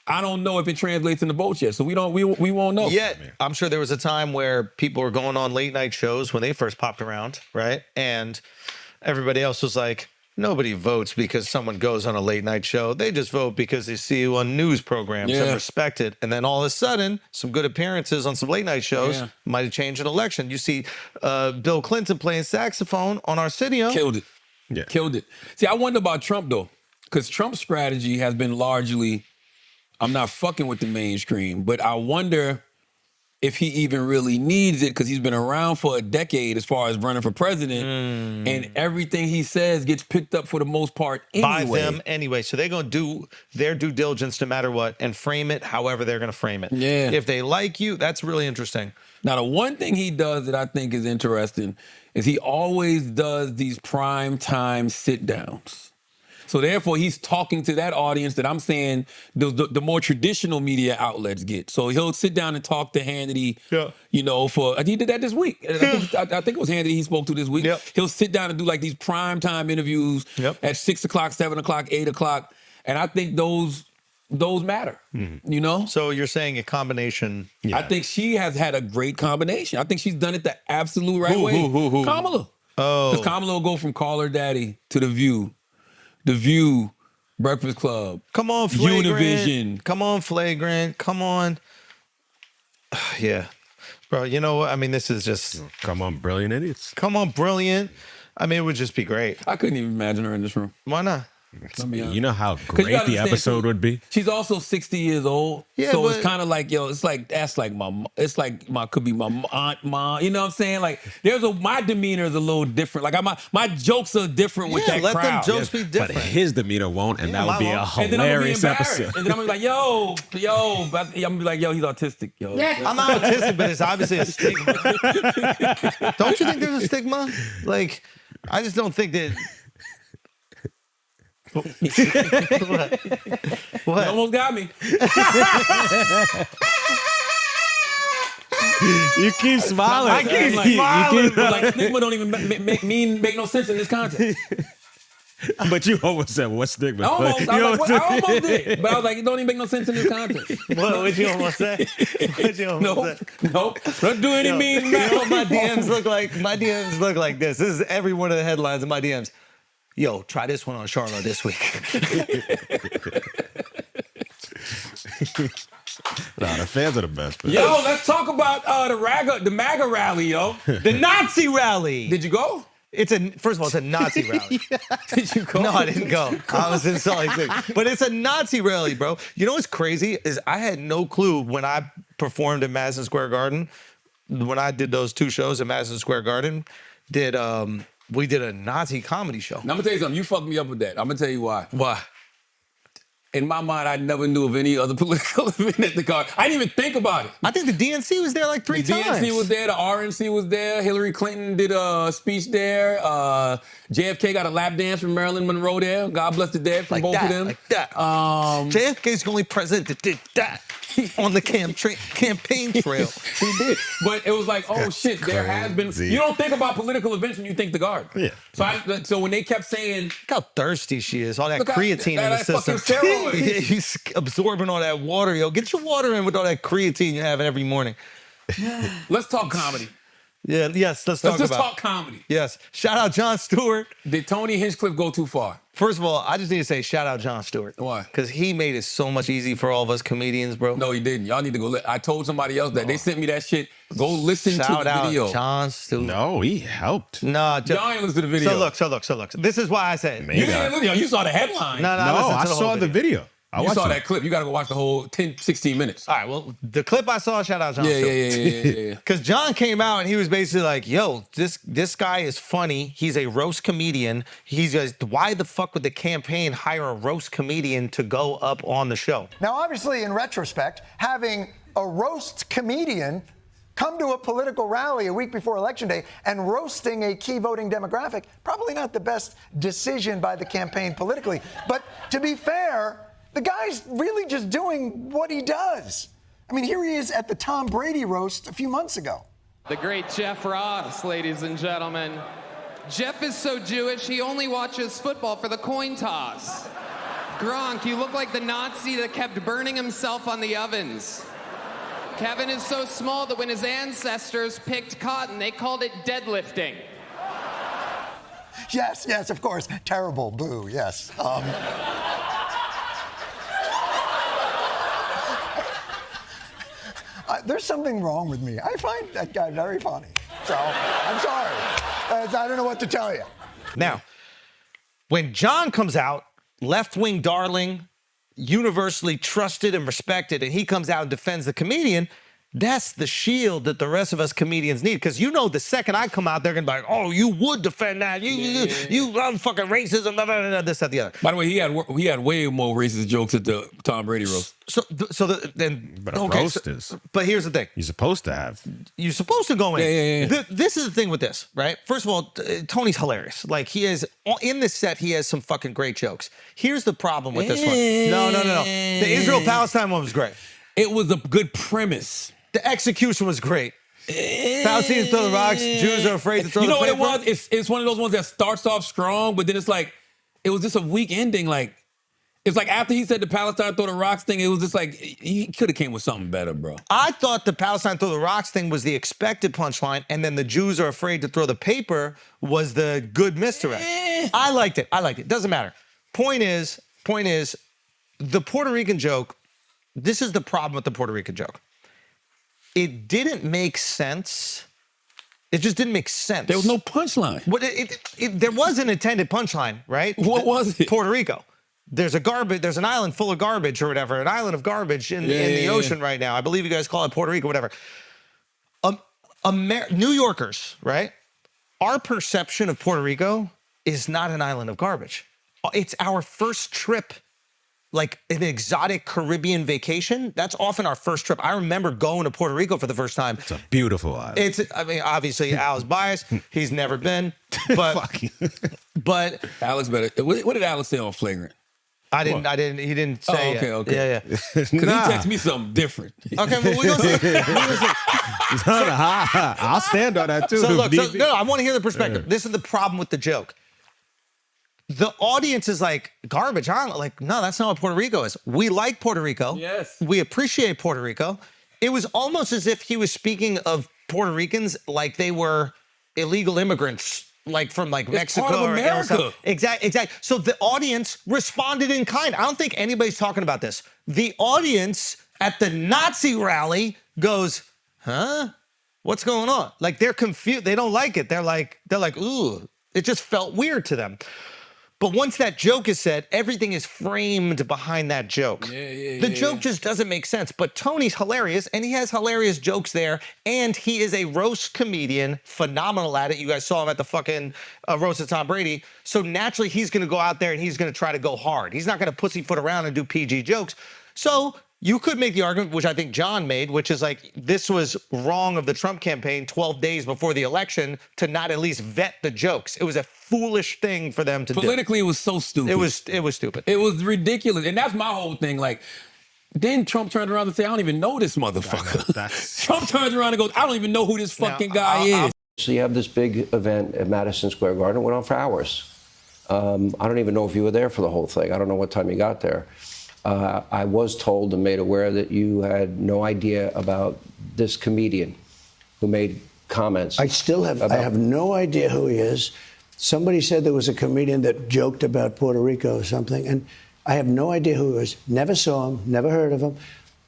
I don't know if it translates into votes yet. So we won't know. Yet, I'm sure there was a time where people were going on late night shows when they first popped around, right? And everybody else was like, nobody votes because someone goes on a late night show. They just vote because they see you on news programs and respect it. And then all of a sudden, some good appearances on some late night shows might have changed an election. You see Bill Clinton playing saxophone on Arsenio. Killed it. Yeah. Killed it. See, I wonder about Trump, though, because Trump's strategy has been largely, I'm not fucking with the mainstream, but I wonder if he even really needs it because he's been around for a decade as far as running for president, and everything he says gets picked up for the most part anyway. By them anyway. So they're going to do their due diligence no matter what and frame it however they're going to frame it. Yeah. If they like you, that's really interesting. Now, the one thing he does that I think is interesting is he always does these prime time sit downs. So therefore, he's talking to that audience that I'm saying the more traditional media outlets get. So he'll sit down and talk to Hannity, you know, he did that this week. I think it was Hannity he spoke to this week. Yep. He'll sit down and do like these prime time interviews at 6 o'clock, 7 o'clock, 8 o'clock. And I think those matter, you know? So you're saying a combination. I think she has had a great combination. I think she's done it the absolute right way. Who? Kamala. Oh. Because Kamala will go from Call Her Daddy to The View, Breakfast Club. Come on, Flagrant. Univision. Come on, Flagrant. Come on. Yeah. Bro, you know what? I mean, this is just... Come on, Brilliant Idiots. Come on, Brilliant. I mean, it would just be great. I couldn't even imagine her in this room. Why not? You know how 'Cause you great gotta the understand, episode would be? She's also 60 years old. Yeah, so it's but- kind of like, it's like, that's like could be my aunt, mom. You know what I'm saying? Like, my demeanor is a little different. Like, my jokes are different with that let crowd. them jokes be But different. his demeanor won't, and that would be a And then I'm gonna be hilarious embarrassed. episode. And then I'm gonna be like, yo, but I'm gonna be like, yo, he's autistic, yo. I'm not autistic, but it's obviously a stigma. Don't you think there's a stigma? Like, I just don't think that... What? You almost got me. You keep smiling. I keep Like, smiling. but like stigma don't even make no sense in this context. But you almost said, what stigma? I almost did, but I was like, it don't even make no sense in this context. What would you almost say? What'd you almost say? Nope. Don't do any mean. You know what my DMs look like? My DMs look like this. This is every one of the headlines of my DMs. Yo, try this one on Charla this week. Nah, the fans are the best. Man. Yo, let's talk about the MAGA rally, yo. The Nazi rally. Did you go? First of all, it's a Nazi rally. Did you go? No, I didn't go. I was in Salt Lake City. But it's a Nazi rally, bro. You know what's crazy is I had no clue when I performed in Madison Square Garden, when I did those 2 shows in Madison Square Garden, we did a Nazi comedy show. Now, I'm gonna tell you something. You fucked me up with that. I'm gonna tell you why. Why? In my mind, I never knew of any other political event at the garden. I didn't even think about it. I think the DNC was there like 3 The times. DNC was there, the RNC was there, Hillary Clinton did a speech there, JFK got a lap dance from Marilyn Monroe there. God bless the dead from Like both that, of them. like that. JFK's the only president that did that on the campaign trail. He did. But it was like, oh shit, there has been. Crazy. You don't think about political events when you think the garden. Yeah. So when they kept saying, Look how thirsty she is. All that Look how- creatine in the that system. fucking steroid. Yeah, he's absorbing all that water, yo. Get your water in with all that creatine you're having every morning. let's talk comedy. Yeah, yes, let's Let's talk just about talk comedy. Yes. Shout out Jon Stewart. Did Tony Hinchcliffe go too far? First of all, I just need to say shout out Jon Stewart. Why? Because he made it so much easy for all of us comedians, bro. No, he didn't. Y'all need to go. I told somebody else that. They sent me that shit. Go listen Shout to the out video. Jon Stewart. No, he helped. No, Y'all ain't listen to the video. So look. This is why I said. Man. You didn't listen. You saw the headline. No, No, listen I to the saw whole the video. I You watched saw it. that clip. You got to go watch the whole 10, 16 minutes. All right, well, the clip I saw, shout out Jon Stewart. Yeah. Because John came out and he was basically like, yo, this guy is funny. He's a roast comedian. He's just, why the fuck would the campaign hire a roast comedian to go up on the show? Now, obviously, in retrospect, having a roast comedian come to a political rally a week before Election Day and roasting a key voting demographic, probably not the best decision by the campaign politically. But to be fair, the guy's really just doing what he does. I mean, here he is at the Tom Brady roast a few months ago. The great Jeff Ross, ladies and gentlemen. Jeff is so Jewish, he only watches football for the coin toss. Gronk, you look like the Nazi that kept burning himself on the ovens. Kevin is so small that when his ancestors picked cotton, they called it deadlifting. Yes, of course. Terrible, boo, yes. There's something wrong with me. I find that guy very funny. So, I'm sorry. I don't know what to tell you. Now, when John comes out, left-wing darling, universally trusted and respected, and he comes out and defends the comedian, That's the shield that the rest of us comedians need. Because you know, the second I come out, they're gonna be like, "Oh, you would defend that? You love fucking racism, blah, blah, blah, this, that, the other." By the way, he had way more racist jokes at the Tom Brady roast. But here's the thing: You're supposed to have. you're supposed to go in. Yeah. This is the thing with this, right? First of all, Tony's hilarious. Like, he is in this set, he has some fucking great jokes. Here's the problem with this one. No. The Israel-Palestine one was great. It was a good premise. The execution was great. Palestinians throw the rocks. Jews are afraid to throw the paper. paper. You know what it was? It's one of those ones that starts off strong, but then it's like, it was just a weak ending. Like, it's like after he said the Palestine throw the rocks thing, it was just like, he could have came with something better, bro. I thought the Palestine throw the rocks thing was the expected punchline, and then the Jews are afraid to throw the paper was the good misdirect. I liked it. Doesn't matter. Point is, the Puerto Rican joke, this is the problem with the Puerto Rican joke. It didn't make sense. It just didn't make sense. There was no punchline. There was an intended punchline, right? What was it? Puerto Rico. There's an island full of garbage or whatever, an island of garbage in the ocean right now. I believe you guys call it Puerto Rico, whatever. New Yorkers, right? Our perception of Puerto Rico is not an island of garbage. It's our first trip, like an exotic Caribbean vacation. That's often our first trip. I remember going to Puerto Rico for the first time. It's a beautiful island. Obviously, Al's biased. He's never been. But Alex better. What did Alex say on Flagrant? I didn't. He didn't say it. Okay. Yeah. Because he texted me something different. Okay, well, we're going to see. I'll stand on that too. So look, I want to hear the perspective. This is the problem with the joke. The audience is like, garbage, huh? Like, no, that's not what Puerto Rico is. We like Puerto Rico. Yes. We appreciate Puerto Rico. It was almost as if he was speaking of Puerto Ricans like they were illegal immigrants, like from Mexico part of or America. Exactly. So the audience responded in kind. I don't think anybody's talking about this. The audience at the Nazi rally goes, huh? What's going on? Like, they're confused. They don't like it. They're like, ooh. It just felt weird to them. But once that joke is said, everything is framed behind that joke. The joke just doesn't make sense. But Tony's hilarious, and he has hilarious jokes there, and he is a roast comedian, phenomenal at it. You guys saw him at the fucking roast of Tom Brady. So naturally, he's going to go out there and he's going to try to go hard. He's not going to pussyfoot around and do PG jokes. So you could make the argument, which I think John made, which is like, this was wrong of the Trump campaign 12 days before the election to not at least vet the jokes. It was a foolish thing for them to do. Politically, it was so stupid. It was stupid. It was ridiculous. And that's my whole thing. Like, then Trump turned around and said, I don't even know this motherfucker. Trump turns around and goes, I don't even know who this fucking guy is. So you have this big event at Madison Square Garden. It went on for hours. I don't even know if you were there for the whole thing. I don't know what time you got there. I was told and made aware that you had no idea about this comedian who made comments. I have no idea who he is. Somebody said there was a comedian that joked about Puerto Rico or something, and I have no idea who he was. Never saw him, never heard of him,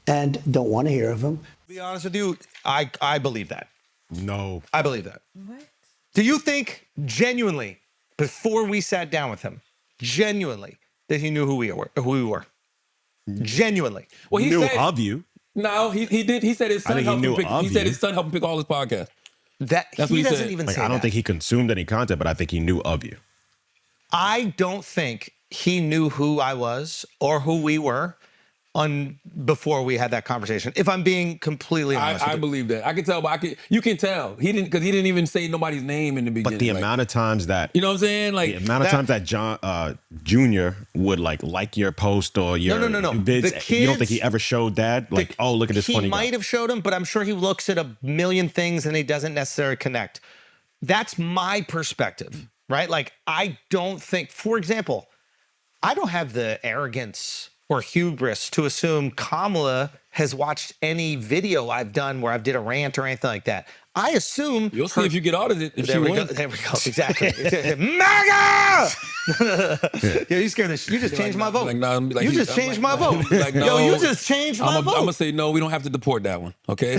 and don't want to hear of him. To be honest with you, I believe that. No. I believe that. What? Do you think genuinely, before we sat down with him, genuinely, that he knew who we were? Genuinely. Well, he knew said, of you. No, he did. He said his son helped him pick. He said his son helped him pick all his podcasts. That's what he he doesn't said. even Like, say I don't that. think he consumed any content, but I think he knew of you. I don't think he knew who I was or who we were before we had that conversation. If I'm being completely honest, I believe that. I can tell, but you can tell he didn't, because he didn't even say nobody's name in the beginning. But the amount of times that, you know what I'm saying, like the amount of times that John Jr. would like your post or your no. vids, The kids, you don't think he ever showed Dad? Like, oh, look at this funny He guy. might have showed him, but I'm sure he looks at a million things and he doesn't necessarily connect. That's my perspective, right? Like, I don't think, for example, I don't have the arrogance or hubris to assume Kamala has watched any video I've done where I've did a rant or anything like that. I assume you'll see if you get audited. If there we go. There we go. Exactly. MAGA! Yeah, you scared the. You just changed my vote. You just changed my vote. Yo, you just changed my vote. I'm gonna say no. We don't have to deport that one. Okay.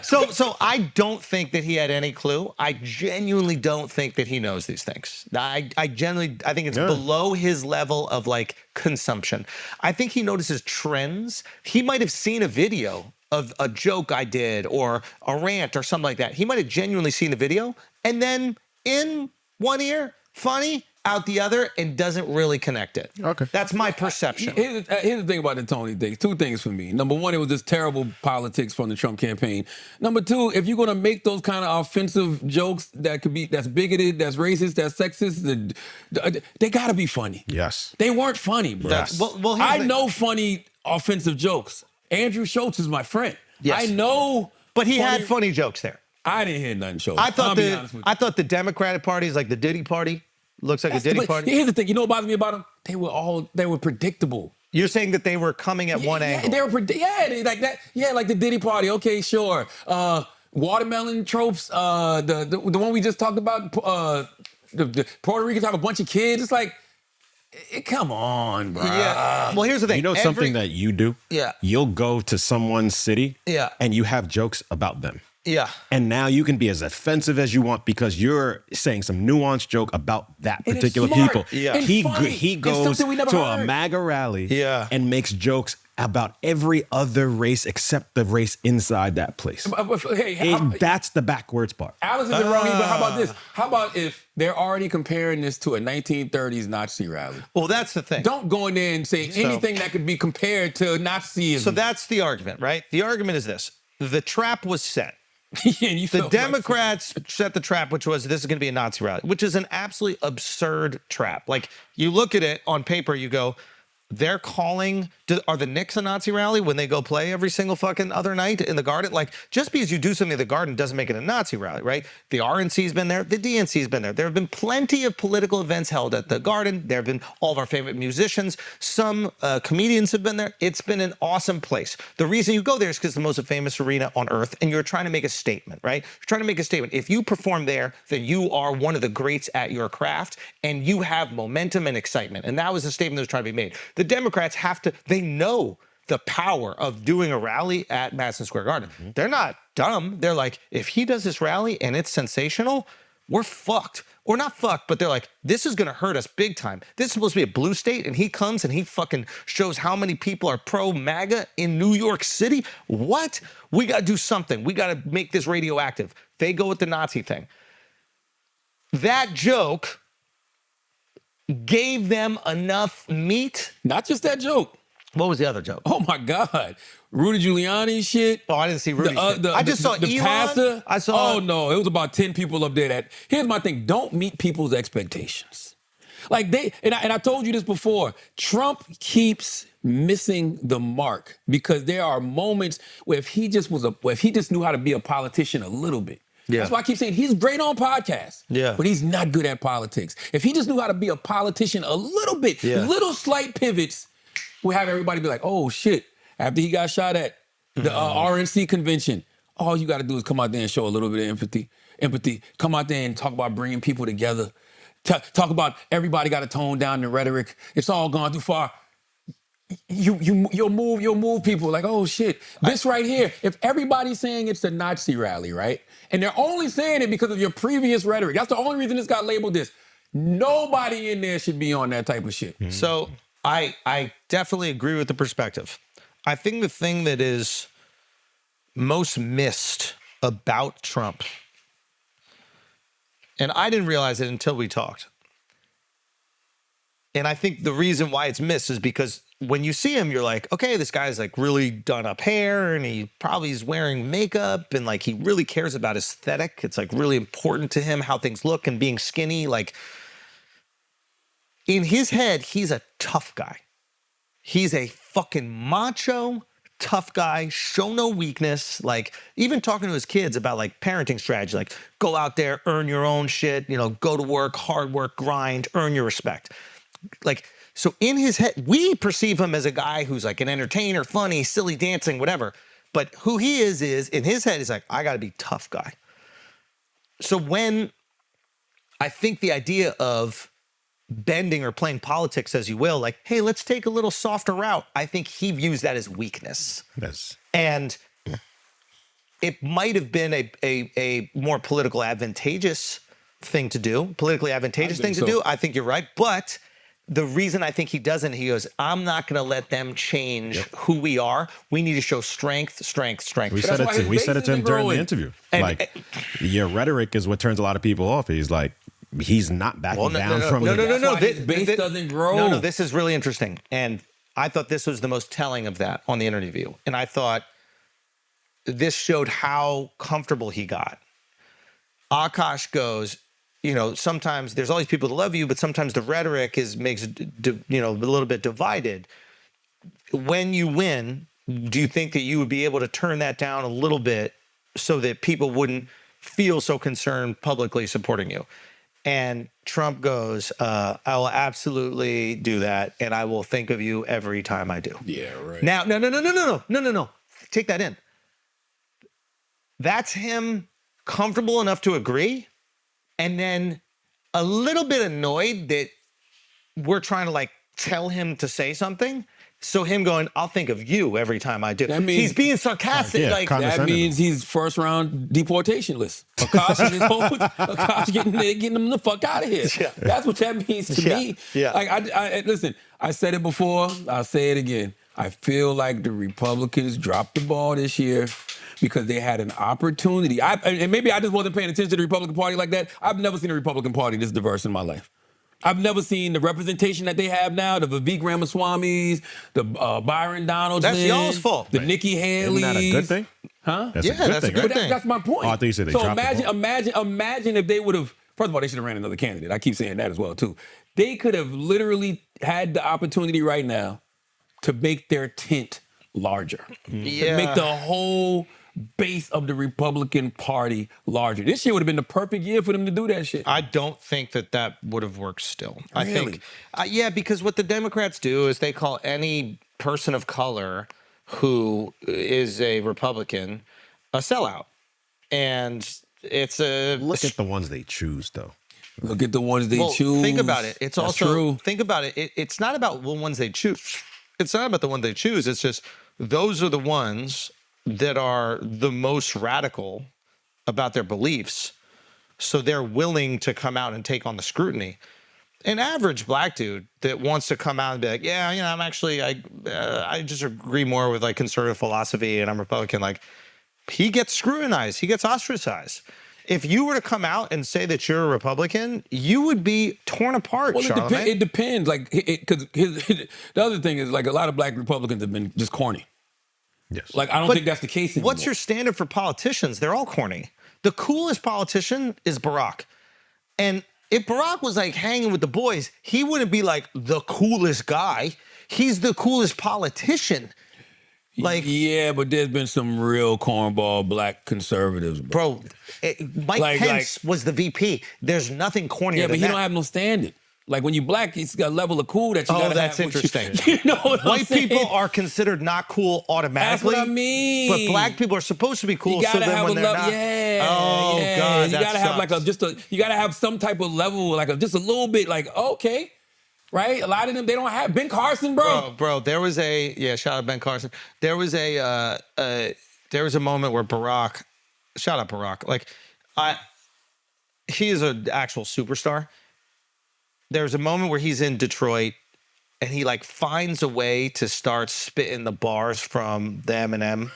So I don't think that he had any clue. I genuinely don't think that he knows these things. I think it's below his level of like consumption. I think he notices trends. He might have seen a video of a joke I did or a rant or something like that. He might have genuinely seen the video and then in one ear, funny, out the other, and doesn't really connect it. Okay. That's my perception. Here's the thing about the Tony thing. Two things for me. Number one, it was just terrible politics from the Trump campaign. Number two, if you're gonna make those kind of offensive jokes that's bigoted, that's racist, that's sexist, they gotta be funny. Yes. They weren't funny, bro. Yes. Well, I know funny offensive jokes. Andrew Schulz is my friend. Yes. I know. But he had funny jokes there. I didn't hear nothing Schulz. I thought I'll be honest with you. the Democratic Party is like the Diddy Party. Looks like a Diddy But Party. here's the thing. You know what bothers me about them? They were predictable. You're saying that they were coming at one angle. They were they like that. Yeah, like the Diddy Party. Okay, sure. Watermelon tropes. The one we just talked about. The Puerto Rican talk a bunch of kids. It's like, come on, bro. Yeah. Well, here's the thing. You know something that you do? Yeah. You'll go to someone's city. Yeah. And you have jokes about them. Yeah. And now you can be as offensive as you want because you're saying some nuanced joke about that And it's particular smart people. Yeah. and funny. He It's goes something we never to a heard. MAGA rally Yeah. and makes jokes about every other race except the race inside that place. Hey, That's the backwards part. Alex isn't wrong, but how about this? How about if they're already comparing this to a 1930s Nazi rally? Well, that's the thing. Don't go in there and say anything that could be compared to Nazism. So that's the argument, right? The argument is this. The trap was set. And the Democrats set the trap, which was this is going to be a Nazi rally, which is an absolutely absurd trap. Like, you look at it on paper, you go, they're calling, are the Knicks a Nazi rally when they go play every single fucking other night in the Garden? Like, just because you do something in the Garden doesn't make it a Nazi rally, right? The RNC's been there, the DNC's been there. There have been plenty of political events held at the Garden. There have been all of our favorite musicians. Some comedians have been there. It's been an awesome place. The reason you go there is because it's the most famous arena on earth, and you're trying to make a statement, right? You're trying to make a statement. If you perform there, then you are one of the greats at your craft, and you have momentum and excitement. And that was the statement that was trying to be made. The Democrats they know the power of doing a rally at Madison Square Garden. Mm-hmm. They're not dumb. They're like, if he does this rally and it's sensational, we're fucked. Or not fucked, but they're like, this is going to hurt us big time. This is supposed to be a blue state, and he comes and he fucking shows how many people are pro-MAGA in New York City. What? We got to do something. We got to make this radioactive. They go with the Nazi thing. That joke gave them enough meat. Not just that joke. What was the other joke? Oh my God. Rudy Giuliani shit. Oh, I didn't see Rudy shit. I just saw the Elon. pastor. I saw. Oh no, it was about 10 people up there. Here's my thing. Don't meet people's expectations. Like I told you this before. Trump keeps missing the mark because there are moments where if he just knew how to be a politician a little bit. Yeah. That's why I keep saying he's great on podcasts, but he's not good at politics. If he just knew how to be a politician a little bit, little slight pivots, we'll have everybody be like, oh shit, after he got shot at the RNC convention, all you got to do is come out there and show a little bit of empathy. Come out there and talk about bringing people together. Talk about everybody got to tone down the rhetoric. It's all gone too far. You'll move people like, oh shit, this right here. If everybody's saying it's a Nazi rally, right? And they're only saying it because of your previous rhetoric. That's the only reason this got labeled this. Nobody in there should be on that type of shit. Mm-hmm. So I definitely agree with the perspective. I think the thing that is most missed about Trump, and I didn't realize it until we talked, and I think the reason why it's missed is because when you see him, you're like, okay, this guy's like really done up hair and he probably is wearing makeup and like he really cares about aesthetic. It's like really important to him how things look and being skinny. Like in his head, he's a tough guy. He's a fucking macho, tough guy, show no weakness. Like even talking to his kids about like parenting strategy, like go out there, earn your own shit, go to work, hard work, grind, earn your respect. Like, so in his head, we perceive him as a guy who's like an entertainer, funny, silly dancing, whatever. But who he is in his head, is like, I got to be tough guy. So when I think the idea of bending or playing politics, as you will, like, hey, let's take a little softer route, I think he views that as weakness. Yes. And it might have been a more politically advantageous thing to do. I think you're right. But the reason I think he doesn't, he goes, I'm not going to let them change who we are. We need to show strength. We said it to him during the interview. Your rhetoric is what turns a lot of people off. He's like, he's not backing down from No. His base doesn't grow. No, this is really interesting. And I thought this was the most telling of that on the interview. And I thought this showed how comfortable he got. Akash goes, sometimes there's all these people that love you, but sometimes the rhetoric makes a little bit divided. When you win, do you think that you would be able to turn that down a little bit so that people wouldn't feel so concerned publicly supporting you? And Trump goes, I will absolutely do that, and I will think of you every time I do. Yeah, right. Now, no. Take that in. That's him comfortable enough to agree, and then a little bit annoyed that we're trying to tell him to say something. So him going, I'll think of you every time I do. That means he's being sarcastic. That means he's first round deportation list. Akash getting him the fuck out of here. Yeah. That's what that means to me. Yeah. Listen, I said it before. I'll say it again. I feel like the Republicans dropped the ball this year because they had an opportunity. And maybe I just wasn't paying attention to the Republican Party like that. I've never seen a Republican Party this diverse in my life. I've never seen the representation that they have now, the Vivek Ramaswamys, the Byron Donaldson. That's y'all's fault. The Nikki Haley's. Isn't that a good thing? Huh? That's a good thing. That's my point. Oh, I thought you said they so dropped the ball. imagine if they would have, first of all, they should have ran another candidate. I keep saying that as well, too. They could have literally had the opportunity right now to make their tent larger. Yeah. To make the whole base of the Republican Party larger. This year would have been the perfect year for them to do that shit. I don't think that would have worked still. I Really? think, because what the Democrats do is they call any person of color who is a Republican a sellout. And it's a... Look at the ones they choose, though. Look at the ones they choose. Think about it. It's That's also... true. Think about it. It's not about the ones they choose. It's not about the ones they choose. It's just those are the ones that are the most radical about their beliefs. So they're willing to come out and take on the scrutiny. An average black dude that wants to come out and be like, I'm actually, I just agree more with conservative philosophy and I'm Republican. He gets scrutinized. He gets ostracized. If you were to come out and say that you're a Republican, you would be torn apart, Well, Charlamagne. it depends. Because the other thing is, a lot of black Republicans have been just corny. Yes. I don't think that's the case anymore. What's your standard for politicians? They're all corny. The coolest politician is Barack. And if Barack was hanging with the boys, he wouldn't be the coolest guy. He's the coolest politician. Yeah, but there's been some real cornball black conservatives, bro. Mike Pence was the VP. There's nothing cornier Yeah, but than he that. don't have no standard. When you black, it's got a level of cool that you gotta that's have. interesting. You know what I'm White saying? people are considered not cool automatically. That's what I mean. But black people are supposed to be cool. You gotta so then have when a they're level. not, Yeah. Oh yeah. God, You that gotta have sucks. you gotta have some type of level, just a little bit. Okay, right? A lot of them they don't have. Ben Carson, bro. There was shout out Ben Carson. There was a moment where Barack, shout out Barack. He is an actual superstar. There's a moment where he's in Detroit and he finds a way to start spitting the bars from the Eminem.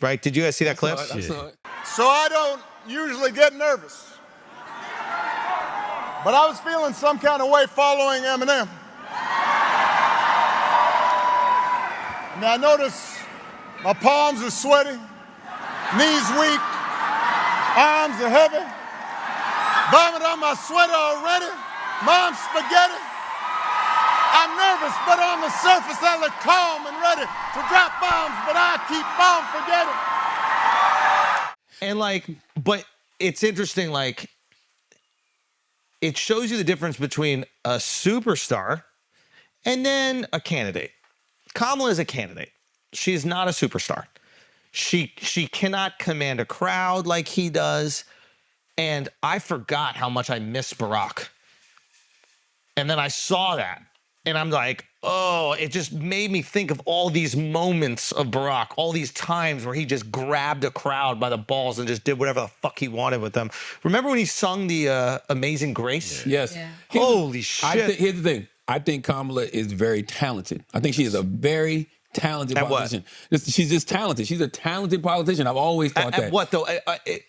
Right? Did you guys see that clip? So I don't usually get nervous. But I was feeling some kind of way following Eminem. And I notice my palms are sweaty, knees weak, arms are heavy, vomit on my sweater already. Mom's spaghetti. I'm nervous, but on the surface I look calm and ready to drop bombs, but I keep on forgetting. And but it's interesting, it shows you the difference between a superstar and then a candidate. Kamala is a candidate. She's not a superstar. She cannot command a crowd like he does. And I forgot how much I miss Barack. And then I saw that. And I'm like, it just made me think of all these moments of Barack, all these times where he just grabbed a crowd by the balls and just did whatever the fuck he wanted with them. Remember when he sung the Amazing Grace? Yes. Yeah. Holy shit. Here's the thing. I think Kamala is very talented. I think she is a very talented At what? politician. She's just talented. She's a talented politician. I've always thought that. At what though?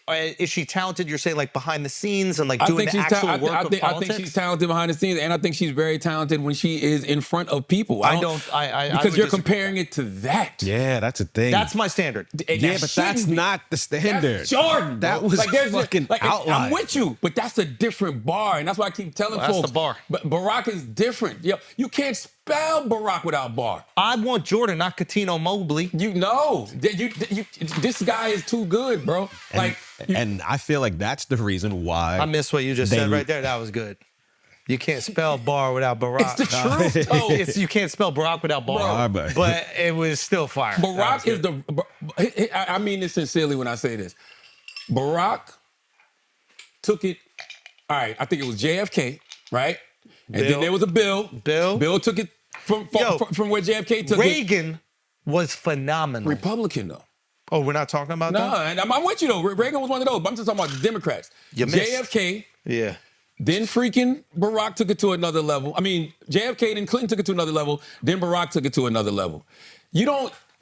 Is she talented? You're saying like behind the scenes and like doing the actual work of politics? I think she's talented behind the scenes, and I think she's very talented when she is in front of people. Because you're comparing it to that. Yeah, that's a thing. That's my standard. Yeah, but that's not the standard. That's Jordan. That bro. was there's fucking outlier. I'm with you, but that's a different bar, and that's why I keep telling Well, folks. that's the bar. But Barack is different. You can't spell Barack without bar. I want Jordan, not Catino Mobley. You know, this guy is too good, bro. And I feel like that's the reason why. I miss what you just said right there. That was good. You can't spell bar without Barack. It's the truth, though. You can't spell Barack without bar. But it was still fire. Barack is I mean this sincerely when I say this. Barack took it. All right, I think it was JFK, right? And then there was a Bill. Bill took it from where JFK took it. Reagan was phenomenal. Republican, though. Oh, we're not talking about No, that? and I'm with you, though. Reagan was one of those, but I'm just talking about the Democrats. You missed. JFK. Yeah. Then freaking Barack took it to another level. I mean, JFK, then Clinton took it to another level. Then Barack took it to another level.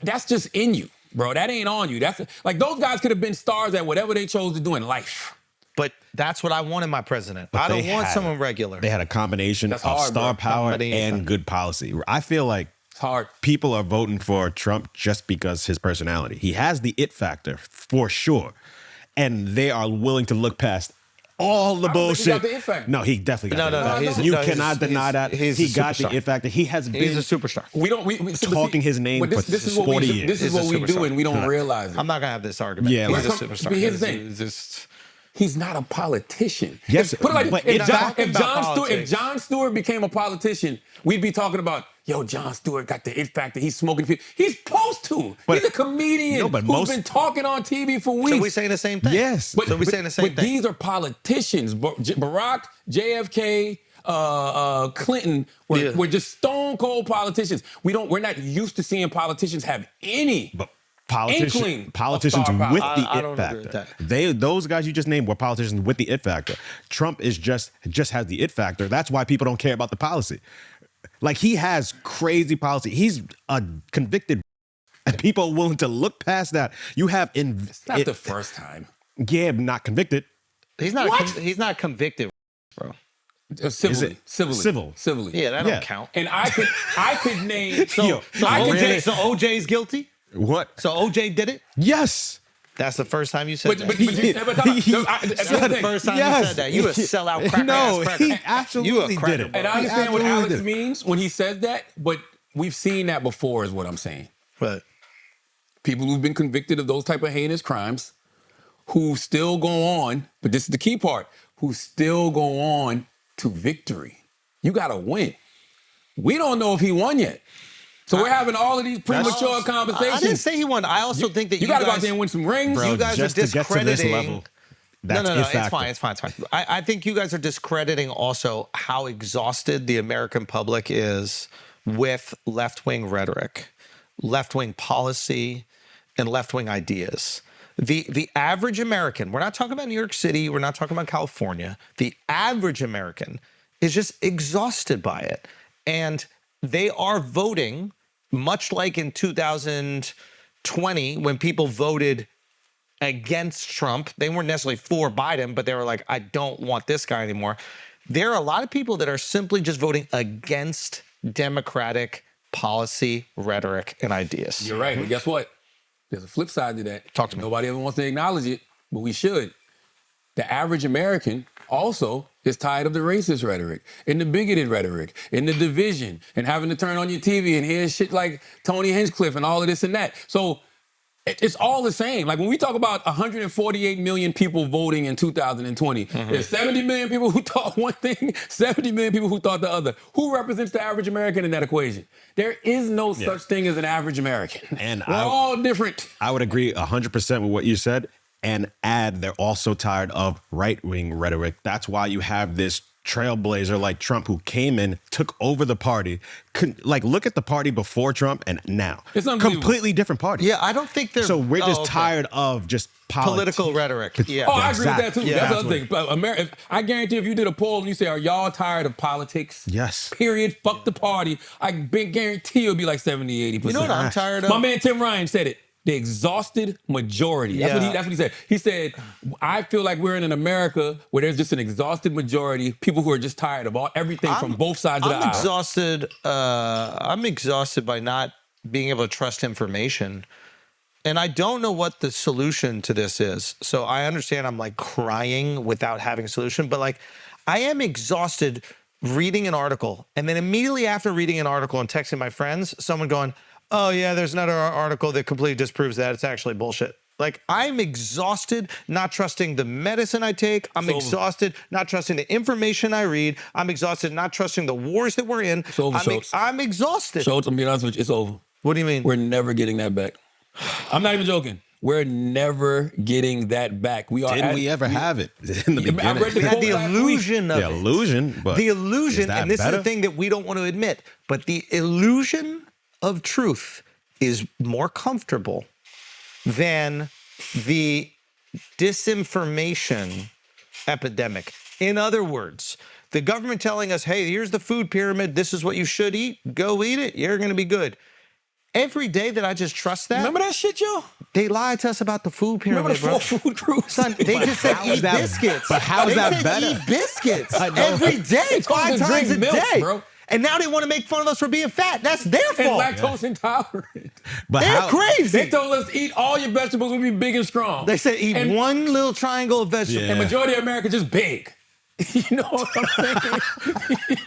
That's just in you, bro. That ain't on you. That's like those guys could have been stars at whatever they chose to do in life. But that's what I want in my president. But I don't they want had- someone regular. They had a combination That's of hard, star bro. power Combination. and good policy. I feel like It's hard. people are voting for Trump just because his personality. He has the it factor for sure. And they are willing to look past all the I don't think he bullshit. got the it factor. No, he definitely got No, the no, it no, factor. he's- You no, cannot deny that. he's He a got the superstar. it factor. He has He's been a superstar. We don't talking his name but for this is what 40 we years. this is He's a what we do, superstar. and we don't realize it. I'm not going to have this argument. Yeah, He's a like- superstar. But here's the thing. It's just- He's not a politician. Yes, Put it like but this. it's not If about politics. John Stewart became a politician, we'd be talking about, yo, John Stewart got the it factor. He's smoking people. He's supposed to. But- He's a comedian No, but who's most- been talking on TV for weeks. So we saying the same thing? Yes. So we saying the same but thing? these are politicians. Barack, JFK, Clinton were just stone cold politicians. We're not used to seeing politicians have any. But inkling politicians of star with power. the I it don't agree with factor. Those guys you just named were politicians with the it factor. Trump is just has the it factor. That's why people don't care about the policy. Like he has crazy policy. He's a convicted, and people are willing to look past that. You have It's not the first time. Yeah, not convicted. He's not convicted, bro. Civilly. Yeah, that don't count. And I could name. So OJ's guilty? What? So OJ did it? Yes. That's the first time you said that. But That's the first time you said that. You a sellout cracker ass cracker. he absolutely did it. And I understand what Alex means when he says that, but we've seen that before, is what I'm saying. But People who've been convicted of those type of heinous crimes, who still go on, but this is the key part, who still go on to victory. You gotta win. We don't know if he won yet. So we're having all of these premature conversations. I didn't say he won. I also think that you gotta go out there and win some rings. Bro, you guys just are to get to this discrediting. level, that's No. it factor. It's fine. I think you guys are discrediting also how exhausted the American public is with left-wing rhetoric, left-wing policy, and left-wing ideas. The average American, we're not talking about New York City, we're not talking about California. The average American is just exhausted by it. And they are voting, much like in 2020 when people voted against Trump. They weren't necessarily for Biden, but they were like, I don't want this guy anymore. There are a lot of people that are simply just voting against Democratic policy, rhetoric, and ideas. You're right, but guess what? There's a flip side to that. Talk to me. Nobody ever wants to acknowledge it, but we should. The average American also is tired of the racist rhetoric and the bigoted rhetoric and the division and having to turn on your TV and hear shit like Tony Hinchcliffe and all of this and that. So it's all the same. Like when we talk about 148 million people voting in 2020, there's 70 million people who thought one thing, 70 million people who thought the other. Who represents the average American in that equation? There is no such thing as an average American. And we're all different. I would agree 100% with what you said, and add they're also tired of right-wing rhetoric. That's why you have this trailblazer like Trump who came in, took over the party. Like, look at the party before Trump and now. It's unbelievable. Completely different party. Yeah, I don't think they're. So we're just tired of just political rhetoric. Yeah. Oh, I agree with that too. Yeah, That's the other thing. But I guarantee if you did a poll and you say, "Are y'all tired of politics?" Yes. Period. Fuck the party. I guarantee it'll be like 70, 80%. You know what I'm tired of? My man Tim Ryan said it. The exhausted majority. That's what he said. He said, I feel like we're in an America where there's just an exhausted majority, people who are just tired of everything from both sides of the aisle. I'm exhausted by not being able to trust information. And I don't know what the solution to this is. So I understand I'm like crying without having a solution, but like I am exhausted reading an article and then immediately after reading an article and texting my friends, someone going, oh yeah, there's another article that completely disproves that. It's actually bullshit. Like, I'm exhausted not trusting the medicine I take. I'm exhausted not trusting the information I read. I'm exhausted not trusting the wars that we're in. It's over, Schulz. I'm exhausted. Schulz, I'm being honest with you, it's over. What do you mean? We're never getting that back. I'm not even joking. We're never getting that back. Didn't we ever have it in the beginning? I read the we had quote the last illusion week. of it. Illusion, but the illusion, and this better? is the thing that we don't want to admit, but the illusion of truth is more comfortable than the disinformation epidemic. In other words, the government telling us, hey, here's the food pyramid. This is what you should eat. Go eat it. You're going to be good. Every day that I just trust that. Remember that shit, yo? They lied to us about the food pyramid, Remember the bro. 4 food groups? Son, they just said eat biscuits. But how is that They said better? eat biscuits I know. every day, They told 5 us to times a drink milk, day. bro. And now they want to make fun of us for being fat. That's their And fault. lactose intolerant. But They're how, crazy. They told us eat all your vegetables, we'll be big and strong. They said eat And- one little triangle of vegetables. And majority of America just big. You know what I'm saying?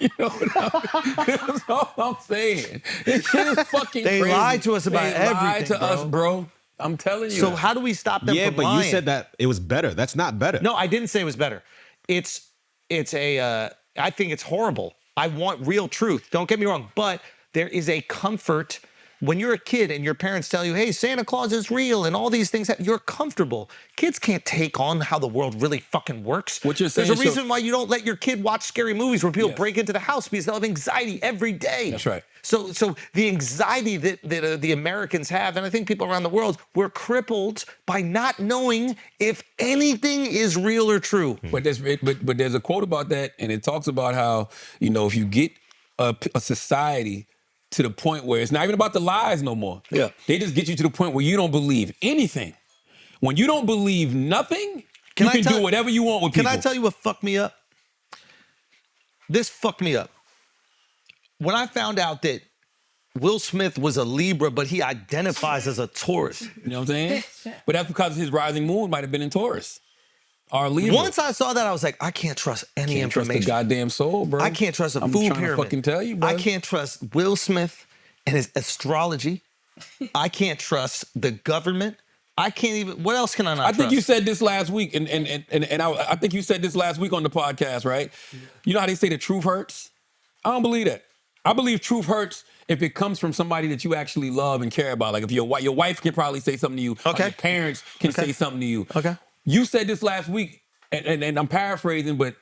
You know that's all I'm saying. This shit is fucking They crazy. lied to us about They everything, lied to bro. us, bro. I'm telling you. So how do we stop them Yeah, from but lying? you said that it was better. That's not better. No, I didn't say it was better. It's a, I think it's horrible. I want real truth. Don't get me wrong. But there is a comfort when you're a kid and your parents tell you, hey, Santa Claus is real and all these things, you're comfortable. Kids can't take on how the world really fucking works. What you're There's saying, a reason why you don't let your kid watch scary movies where people break into the house because they'll have anxiety every day. That's right. So the anxiety that the Americans have, and I think people around the world, we're crippled by not knowing if anything is real or true. But there's a quote about that, and it talks about how, you know, if you get a society to the point where it's not even about the lies no more. Yeah. They just get you to the point where you don't believe anything. When you don't believe nothing, you can do whatever you want with people. Can I tell you what fucked me up? This fucked me up. When I found out that Will Smith was a Libra, but he identifies as a Taurus. You know what I'm saying? But that's because his rising moon might have been in Taurus. Or Libra. Once I saw that, I was like, I can't trust any Can't trust information. the goddamn soul, bro. I can't trust a I'm food trying pyramid. to fucking tell you, bro. I can't trust Will Smith and his astrology. I can't trust the government. I can't even. What else can I not I trust? think you said this last week, and I think you said this last week on the podcast, right? You know how they say the truth hurts? I don't believe that. I believe truth hurts if it comes from somebody that you actually love and care about. Like if your wife can probably say something to you. Okay. Or your parents can say something to you. Okay. You said this last week, and I'm paraphrasing, but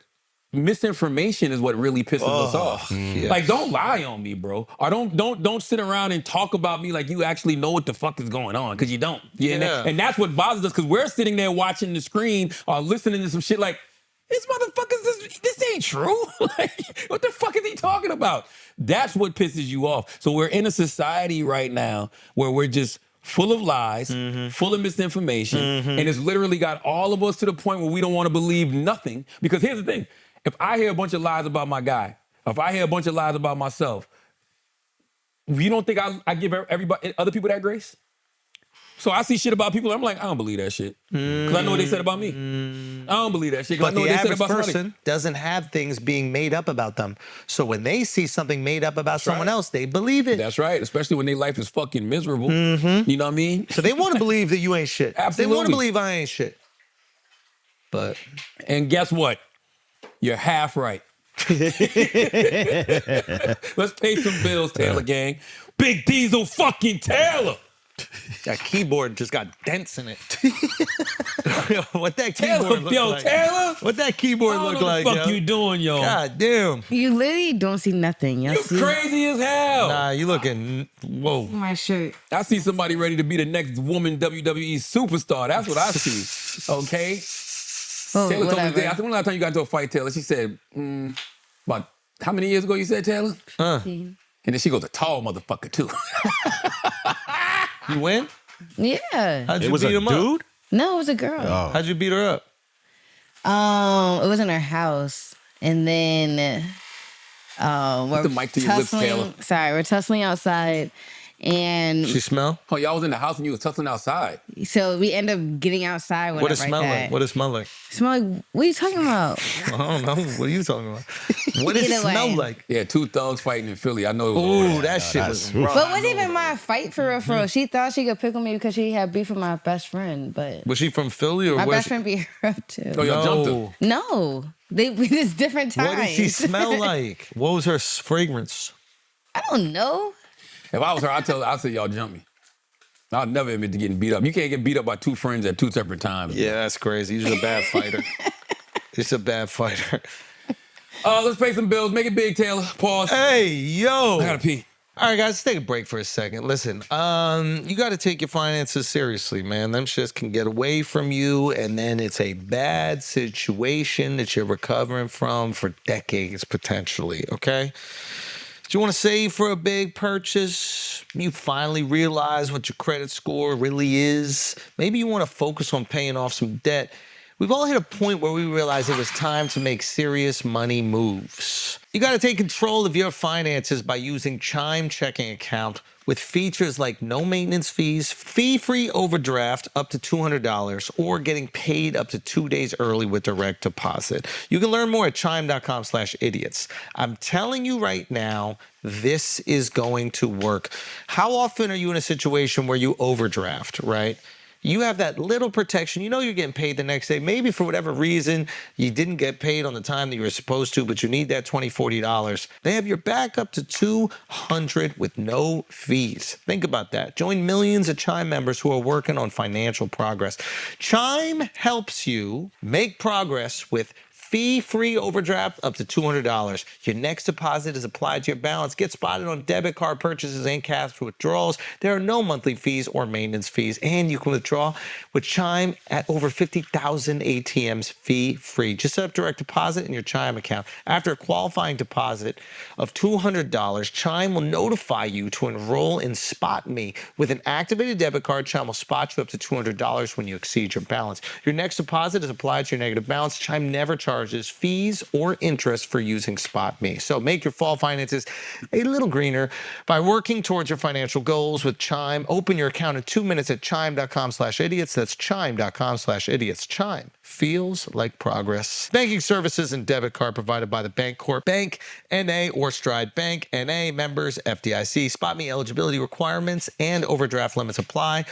misinformation is what really pisses us off. yes. Like, don't lie on me, bro. Or don't sit around and talk about me like you actually know what the fuck is going on, because you don't. Yeah. And that's what bothers us, because we're sitting there watching the screen or listening to some shit like, this motherfucker, this ain't true. Like, what the fuck is he talking about? That's what pisses you off. So we're in a society right now where we're just full of lies, full of misinformation, and it's literally got all of us to the point where we don't want to believe nothing. Because here's the thing. If I hear a bunch of lies about my guy, if I hear a bunch of lies about myself, you don't think I give everybody, other people that grace? So I see shit about people, I'm like, I don't believe that shit. Because I know what they said about me. I don't believe that shit, because I But know what the they said average about somebody. person doesn't have things being made up about them. So when they see something made up about someone else, they believe it. That's right, especially when their life is fucking miserable. You know what I mean? So they want to believe that you ain't shit. Absolutely. They want to believe I ain't shit. But And guess what? You're half right. Let's pay some bills, Taylor gang. Big Diesel fucking Taylor. that keyboard just got dents in it. What that Taylor, keyboard look yo, like? Taylor? What that keyboard I don't look know like, what the fuck yo? you doing, yo? God damn. You literally don't see nothing. You crazy as hell. Nah, you looking, whoa. My shirt. I see somebody ready to be the next woman WWE superstar. That's what I see. Okay? Oh, Taylor told me whatever. today, I said, when the last time you got into a fight, Taylor? She said, about how many years ago you said, Taylor? And then she goes, a tall motherfucker, too. You win? Yeah. How'd It you was beat a him dude? up? No, it was a girl. Oh. How'd you beat her up? It was in her house, and then we're the mic to your lips, tussling. Taylor. Sorry, we're tussling outside, and She smell? Oh, y'all was in the house and you was tussling outside. so we end up getting outside. What does it smell like? What does it smell like? Smell like? What are you talking about? I don't know. What are you talking about? What does it Either smell way. like? Yeah, two thugs fighting in Philly. I know it was. Ooh, that shit was that's- rough. But it wasn't even my fight for real. For real. She thought she could pick on me because she had beef with my best friend, but Was she from Philly or my was best she? friend beat her up too. Oh, y'all jumped her. No, it's different times. What did she smell like? What was her fragrance? I don't know. If I was her, I'd say y'all jump me. I'd never admit to getting beat up. You can't get beat up by two friends at two separate times. Yeah, that's crazy. He's a bad fighter. He's a bad fighter. Let's pay some bills. Make it big, Taylor. Pause. Hey, yo. I gotta pee. All right, guys, let's take a break for a second. Listen, you got to take your finances seriously, man. Them shits can get away from you, and then it's a bad situation that you're recovering from for decades, potentially, okay? Do you want to save for a big purchase? You finally realize what your credit score really is. Maybe you want to focus on paying off some debt. We've all hit a point where we realize it was time to make serious money moves. You got to take control of your finances by using Chime checking account with features like no maintenance fees, fee-free overdraft up to $200, or getting paid up to 2 days early with direct deposit. You can learn more at chime.com/idiots. I'm telling you right now, this is going to work. How often are you in a situation where you overdraft, right? You have that little protection. You know you're getting paid the next day. Maybe for whatever reason, you didn't get paid on the time that you were supposed to, but you need that $20, $40. They have your back up to $200 with no fees. Think about that. Join millions of Chime members who are working on financial progress. Chime helps you make progress with fee-free overdraft up to $200. Your next deposit is applied to your balance. Get spotted on debit card purchases and cash withdrawals. There are no monthly fees or maintenance fees, and you can withdraw with Chime at over 50,000 ATMs fee-free. Just set up direct deposit in your Chime account. After a qualifying deposit of $200, Chime will notify you to enroll in Spot Me. With an activated debit card, Chime will spot you up to $200 when you exceed your balance. Your next deposit is applied to your negative balance. Chime never charges fees or interest for using Spot Me. So make your fall finances a little greener by working towards your financial goals with Chime. Open your account in 2 minutes at chime.com/idiots. That's chime.com/idiots. Chime feels like progress. Banking services and debit card provided by the Bancorp Bank NA or Stride Bank NA, members FDIC. Spot Me eligibility requirements and overdraft limits apply.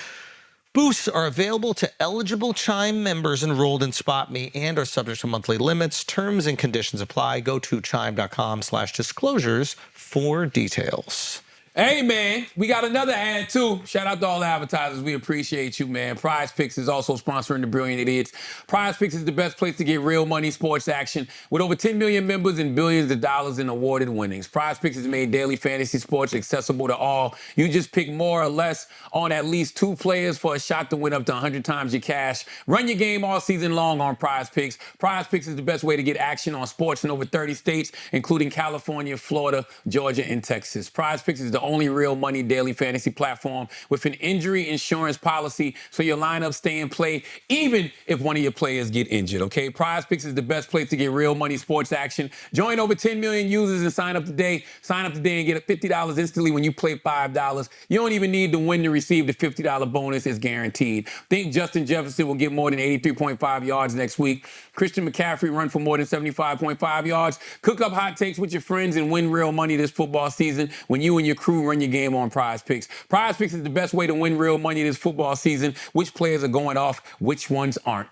Boosts are available to eligible Chime members enrolled in Spot Me and are subject to monthly limits. Terms and conditions apply. Go to chime.com/disclosures for details. Hey, man, we got another ad, too. Shout out to all the advertisers. We appreciate you, man. Prize Picks is also sponsoring the Brilliant Idiots. Prize Picks is the best place to get real money sports action with over 10 million members and billions of dollars in awarded winnings. Prize Picks has made daily fantasy sports accessible to all. You just pick more or less on at least 2 players for a shot to win up to 100 times your cash. Run your game all season long on Prize Picks. Prize Picks is the best way to get action on sports in over 30 states, including California, Florida, Georgia, and Texas. Prize Picks is the only real money daily fantasy platform with an injury insurance policy, so your lineups stay in play even if one of your players get injured, okay? Prize Picks is the best place to get real money sports action. Join over 10 million users and sign up today. Sign up today and get $50 instantly when you play $5. You don't even need to win to receive the $50 bonus. It's guaranteed. Think Justin Jefferson will get more than 83.5 yards next week. Christian McCaffrey run for more than 75.5 yards. Cook up hot takes with your friends and win real money this football season when you and your crew run your game on Prize Picks. Prize Picks is the best way to win real money this football season. Which players are going off, which ones aren't.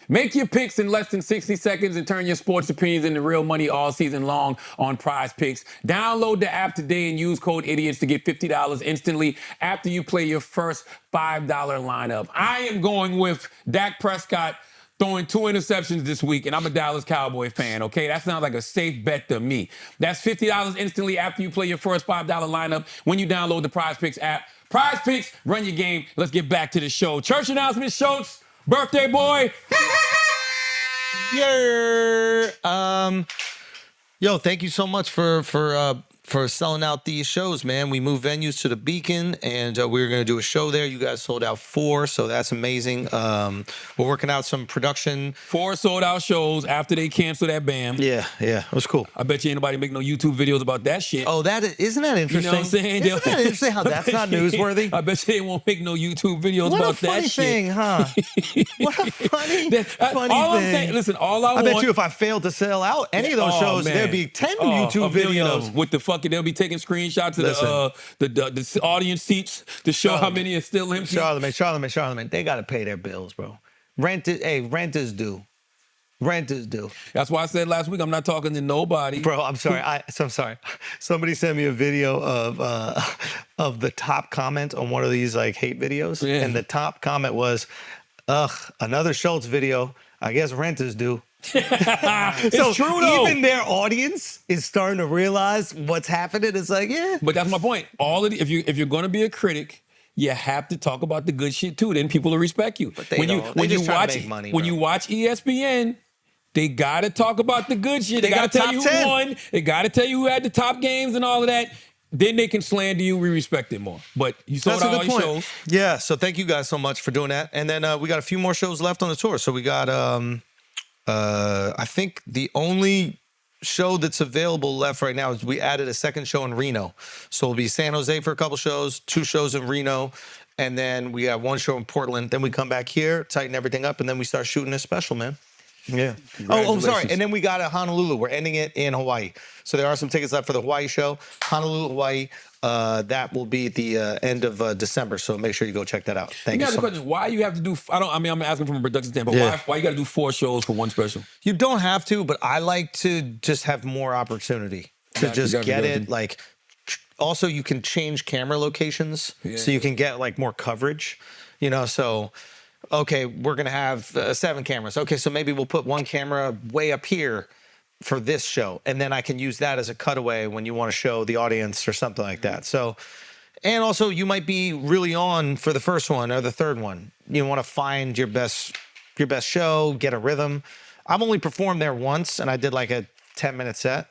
Make your picks in less than 60 seconds and turn your sports opinions into real money all season long on Prize Picks. Download the app today and use code IDIOTS to get $50 instantly after you play your first $5 lineup. I am going with Dak Prescott throwing 2 interceptions this week, and I'm a Dallas Cowboy fan, okay? That sounds like a safe bet to me. That's $50 instantly after you play your first $5 lineup when you download the Prize Picks app. Prize Picks, run your game. Let's get back to the show. Church announcement, Schulz, birthday boy. Yo, thank you so much for selling out these shows, man. We moved venues to the Beacon, and we were going to do a show there. You guys sold out 4, so that's amazing. We're working out some production. 4 sold out shows after they canceled that BAM. Yeah, it was cool. I bet you ain't nobody make no YouTube videos about that shit. Oh, isn't that interesting? You know what I'm saying? Isn't that interesting how that's not newsworthy? I bet you they won't make no YouTube videos What about a funny that thing, shit. huh? What a funny all I'm thing. saying, listen, all I want. bet you if I failed to sell out any of those shows, man. there'd be 10 a YouTube million of videos. them with the fucking. They'll be taking screenshots of the audience seats to show how many are still empty. Charlamagne. They got to pay their bills, bro. Rent is due. Rent is due. That's why I said last week I'm not talking to nobody. Bro, I'm sorry. I'm sorry. Somebody sent me a video of the top comment on one of these like hate videos, and the top comment was, "Ugh, another Schulz video. I guess rent is due." It's so true though. Even their audience is starting to realize what's happening. It's like, yeah. But that's my point. If you're going to be a critic, you have to talk about the good shit too. Then people will respect you. But when you watch money, when you watch ESPN, they got to talk about the good shit. They got to tell you who won. They got to tell you who had the top games and all of that. Then they can slander you. We respect it more. But you sold out all your shows. Yeah. So thank you guys so much for doing that. And then we got a few more shows left on the tour. So we got I think the only show that's available left right now is we added a second show in Reno. So it'll be San Jose for a couple shows, 2 shows in Reno, and then we got 1 show in Portland. Then we come back here, tighten everything up, and then we start shooting a special, man. Yeah. Oh, sorry. And then we got a Honolulu. We're ending it in Hawaii. So there are some tickets left for the Hawaii show. Honolulu, Hawaii. That will be at the end of December. So make sure you go check that out. Thank you so much. Why you have to do? I'm asking from a production standpoint. Why you got to do 4 shows for 1 special? You don't have to, but I like to just have more opportunity to just get it. Like, also you can change camera locations, so you can get like more coverage. You know, so. Okay, we're going to have 7 cameras. Okay, so maybe we'll put 1 camera way up here for this show. And then I can use that as a cutaway when you want to show the audience or something like that. So, and also you might be really on for the first one or the third one. You want to find your best show, get a rhythm. I've only performed there once and I did like a 10-minute set.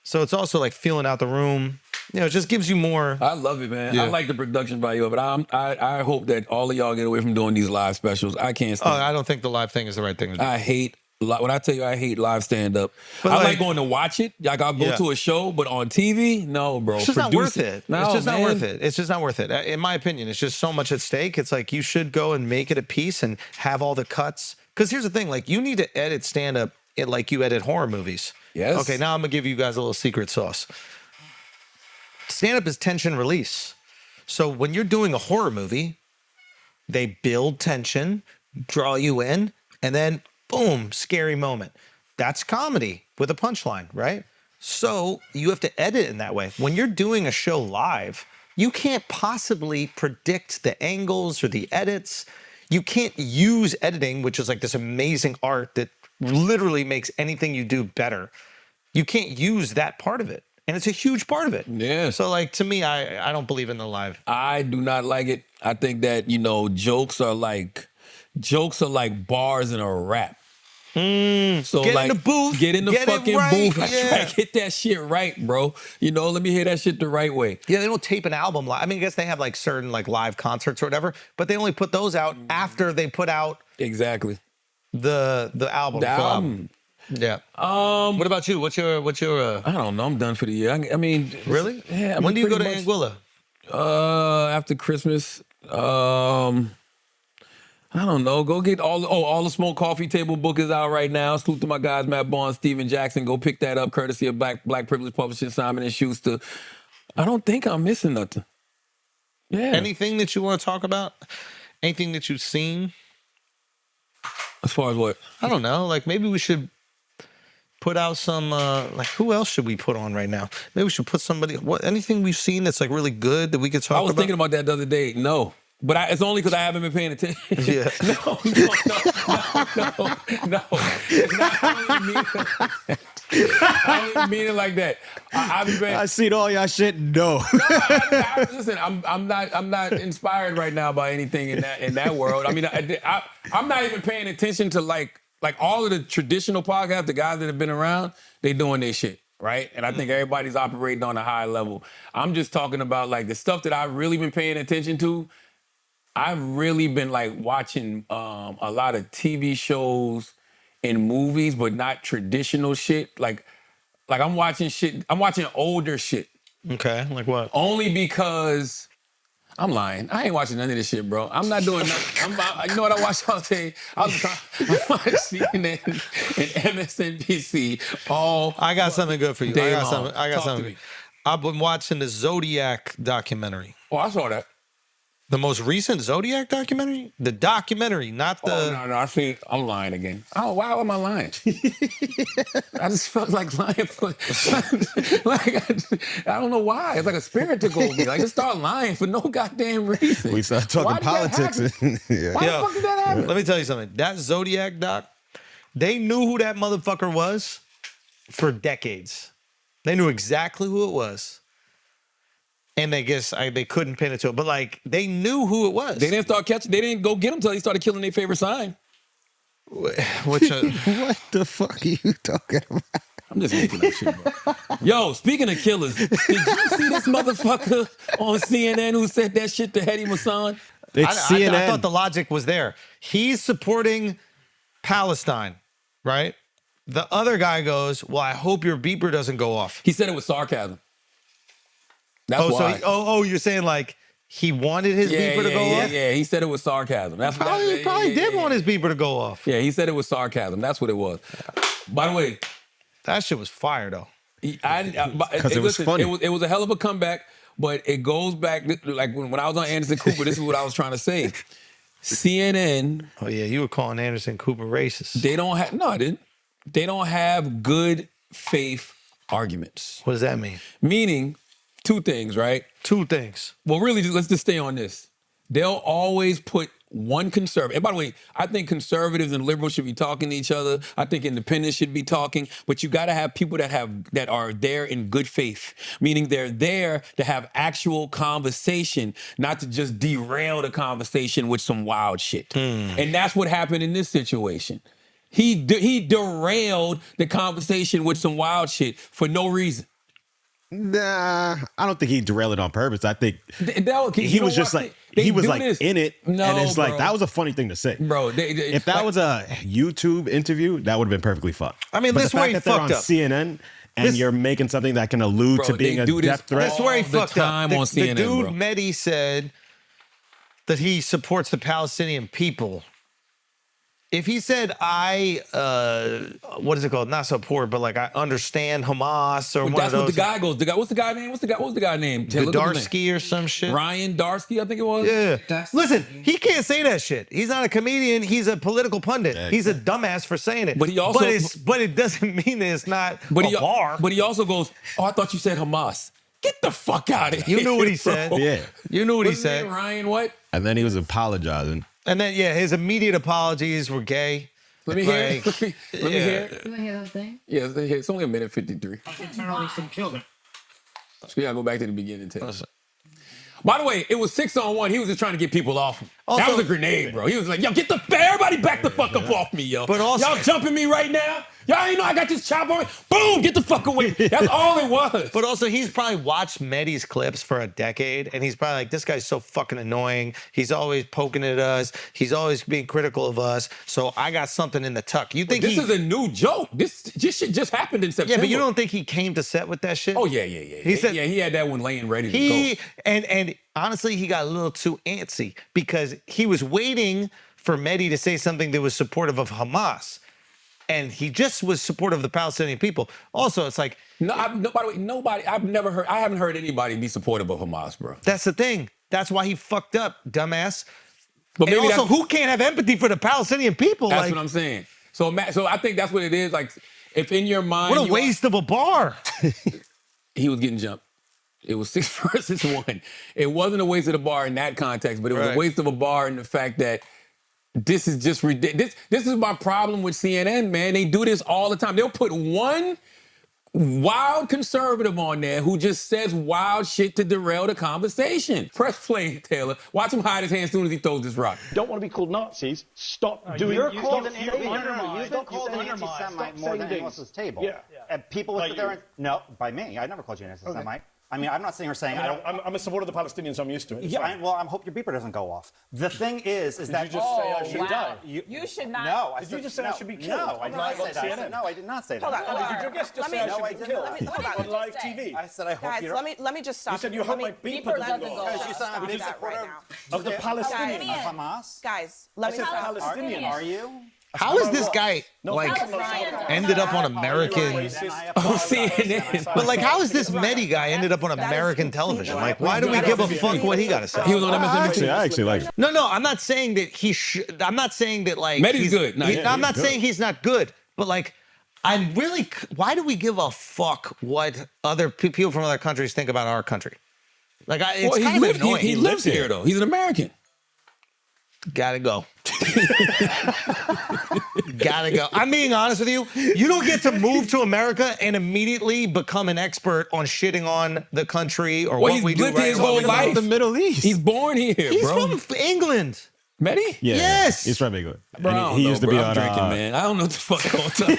So it's also like feeling out the room. You know, it just gives you more. I love it, man. Yeah. I like the production value of it. I hope that all of y'all get away from doing these live specials. I can't stand it. I don't think the live thing is the right thing to do. I hate, when I tell you I hate live stand-up. But I like going to watch it. Like I'll go Yeah. to a show, but on TV, no, bro. It's just not worth it. No, it's just man. not worth it. It's just not worth it. In my opinion, it's just so much at stake. It's like you should go and make it a piece and have all the cuts. Because here's the thing, like you need to edit stand-up like you edit horror movies. Yes. Okay, now I'm going to give you guys a little secret sauce. Stand-up is tension release. So when you're doing a horror movie, they build tension, draw you in, and then boom, scary moment. That's comedy with a punchline, right? So you have to edit in that way. When you're doing a show live, you can't possibly predict the angles or the edits. You can't use editing, which is like this amazing art that literally makes anything you do better. You can't use that part of it. And it's a huge part of it. Yeah. So like to me, I don't believe in the live. I do not like it. I think that, jokes are like bars in a rap. So Get like, in the booth. Get in the get it fucking right, booth. That's yeah. right. Get that shit right, bro. Let me hear that shit the right way. Yeah, they don't tape an album live. I mean, I guess they have like certain like live concerts or whatever, but they only put those out after they put out exactly the album. The album. Yeah. What about you? What's your? I don't know. I'm done for the year. I mean, really? Yeah. When do you go to Anguilla? After Christmas. I don't know. Go get all the Smoke Coffee Table book is out right now. Salute to my guys, Matt Barnes, Steven Jackson. Go pick that up, courtesy of Black Privilege Publishing, Simon & Schuster. I don't think I'm missing nothing. Yeah. Anything that you want to talk about? Anything that you've seen? As far as what? I don't know. Like maybe we should put out some. Like who else should we put on right now? Maybe we should put somebody. Anything we've seen that's like really good that we could talk about. I was thinking about that the other day. No. But it's only because I haven't been paying attention. Yeah. No. It's not, I don't mean it like that. I seen all y'all shit. No. Listen, I'm not inspired right now by anything in that world. I mean, I'm not even paying attention to like all of the traditional podcasts. The guys that have been around, they doing their shit. Right? And I think everybody's operating on a high level. I'm just talking about like the stuff that I've really been paying attention to. I've really been like watching a lot of TV shows and movies, but not traditional shit. Like I'm watching shit. I'm watching older shit. Okay, like what? Only because I'm lying. I ain't watching none of this shit, bro. I'm not doing nothing. You know what I watch all day? I watch CNN and MSNBC all. I got something good for you. Day I long. got Talk to something. me. I've been watching the Zodiac documentary. Oh, I saw that. The most recent Zodiac documentary? The documentary, not the... Oh, no, I see. I'm lying again. Oh, why am I lying? I just felt like lying for... I don't know why. It's like a spirit took over me. Like, just start lying for no goddamn reason. We start talking politics. Yeah. Why the fuck did that happen? Let me tell you something. That Zodiac doc, they knew who that motherfucker was for decades. They knew exactly who it was. And they couldn't pin it to it. But like, they knew who it was. They didn't start catching, they didn't go get him until he started killing their favorite sign. Which, what the fuck are you talking about? I'm just making up shit, bro. Yo, speaking of killers, did you see this motherfucker on CNN who said that shit to Hedy Masson? CNN. I thought the logic was there. He's supporting Palestine, right? The other guy goes, well, I hope your beeper doesn't go off. He said it was sarcasm. That's why. So you're saying like he wanted his beeper to go off? Yeah, he said it was sarcasm. That's He probably did want his beeper to go off. Yeah, he said it was sarcasm. That's what it was. By the way, that shit was fire though. Because it was funny. It was a hell of a comeback, but it goes back like when I was on Anderson Cooper. This is what I was trying to say. CNN. Oh yeah, you were calling Anderson Cooper racist. They don't have. No, I didn't. They don't have good faith arguments. What does that mean? Meaning. Two things, right? Two things. Well, really, let's just stay on this. They'll always put one conservative. And by the way, I think conservatives and liberals should be talking to each other. I think independents should be talking. But you got to have people that are there in good faith, meaning they're there to have actual conversation, not to just derail the conversation with some wild shit. And that's what happened in this situation. He derailed the conversation with some wild shit for no reason. Nah, I don't think he derailed it on purpose. I think he was just like he was like in it, no, and it's bro. like that was a funny thing to say, bro. If that was a YouTube interview, that would have been perfectly fun. I mean, but this the way fact he that they're fucked on up. CNN and you're making something that can allude to being a death threat. That's where he fucked up. On CNN, the dude bro. Mehdi said that he supports the Palestinian people. If he said what is it called? Not support, but like I understand Hamas or one that's of those. what the guy goes. What's the guy name? What was the guy name? Darsky or some shit. Ryan Darsky, I think it was. Yeah. Listen, he can't say that shit. He's not a comedian. He's a political pundit. He's a dumbass for saying it. But he also, but it doesn't mean that it's not a bar. But he also goes, "Oh, I thought you said Hamas. Get the fuck out of here." You knew what he said. Yeah. You knew what he What's his said. name, Ryan what? And then he was apologizing. And then his immediate apologies were gay. Let me hear it. Let me hear it. You want to hear the thing? Yeah, it's only a minute 53. So we gotta go back to the beginning, too. By the way, it was 6-on-1. He was just trying to get people off him. That was a grenade, bro. He was like, yo, get everybody back the fuck up off me, yo. But also, y'all jumping me right now? Y'all ain't know I got this chop on me? Boom, get the fuck away. That's all it was. But also, he's probably watched Mehdi's clips for a decade, and he's probably like, this guy's so fucking annoying. He's always poking at us. He's always being critical of us. So I got something in the tuck. You think this is a new joke? This shit just happened in September. Yeah, but you don't think he came to set with that shit? Oh, yeah. He said, he had that one laying ready to go. And honestly, he got a little too antsy because he was waiting for Mehdi to say something that was supportive of Hamas. And he just was supportive of the Palestinian people. Also, it's like... By the way, I haven't heard anybody be supportive of Hamas, bro. That's the thing. That's why he fucked up, dumbass. But And maybe also, who can't have empathy for the Palestinian people? That's Like, what I'm saying. So I think that's what it is. Like, if in your mind, what a waste of a bar. He was getting jumped. It was 6 versus 1. It wasn't a waste of the bar in that context, but it was a waste of a bar in the fact that this is just ridiculous. This is my problem with CNN, man. They do this all the time. They'll put one wild conservative on there who just says wild shit to derail the conversation. Press play, Taylor. Watch him hide his hand as soon as he throws this rock. Don't want to be called Nazis. Stop doing. You're you called stop, an you you've been called an anti-Semite more than anyone else at this table. Yeah. And people By look at their you. no, by me. I never called you an anti-Semite. I mean, I'm not sitting here saying I don't. I'm a supporter of the Palestinians. So I'm used to it. It's Yeah, fine. well, I hope your beeper doesn't go off. The thing is Did that you just say I should die? You should not. No, I Did said, you just say I should be killed? No, I did not say that. I said, no, I did not say that. Hold on. Did your guest just say I should be killed on live TV? I said I hope Guys, you. let me just stop. You said you hope my beeper doesn't go off. Because you said I'm a big supporter of the Palestinians. Of Hamas. Guys, let me I said stop. Palestinians. Are you? How is this guy ended up on American? CNN. But like, how is this Mehdi guy ended up on American television? Like, why do we give a fuck what he got to say? He was on MSNBC. I actually like it. No, I'm not saying that he should. I'm not saying that like Mehdi's good. I'm not saying he's not good, but like, I'm really. Why do we give a fuck what other people from other countries think about our country? Like, it's kind of annoying. He lives here though. He's an American. Gotta go. Gotta go. I'm being honest with you. You don't get to move to America and immediately become an expert on shitting on the country or what we do. He's lived his whole life. The Middle East. He's born here, He's bro. from England. Mehdi? Yeah, Yes. he's from England. Bro, And I don't he know, used to bro. be I'm on drinking, man. I don't know what the fuck going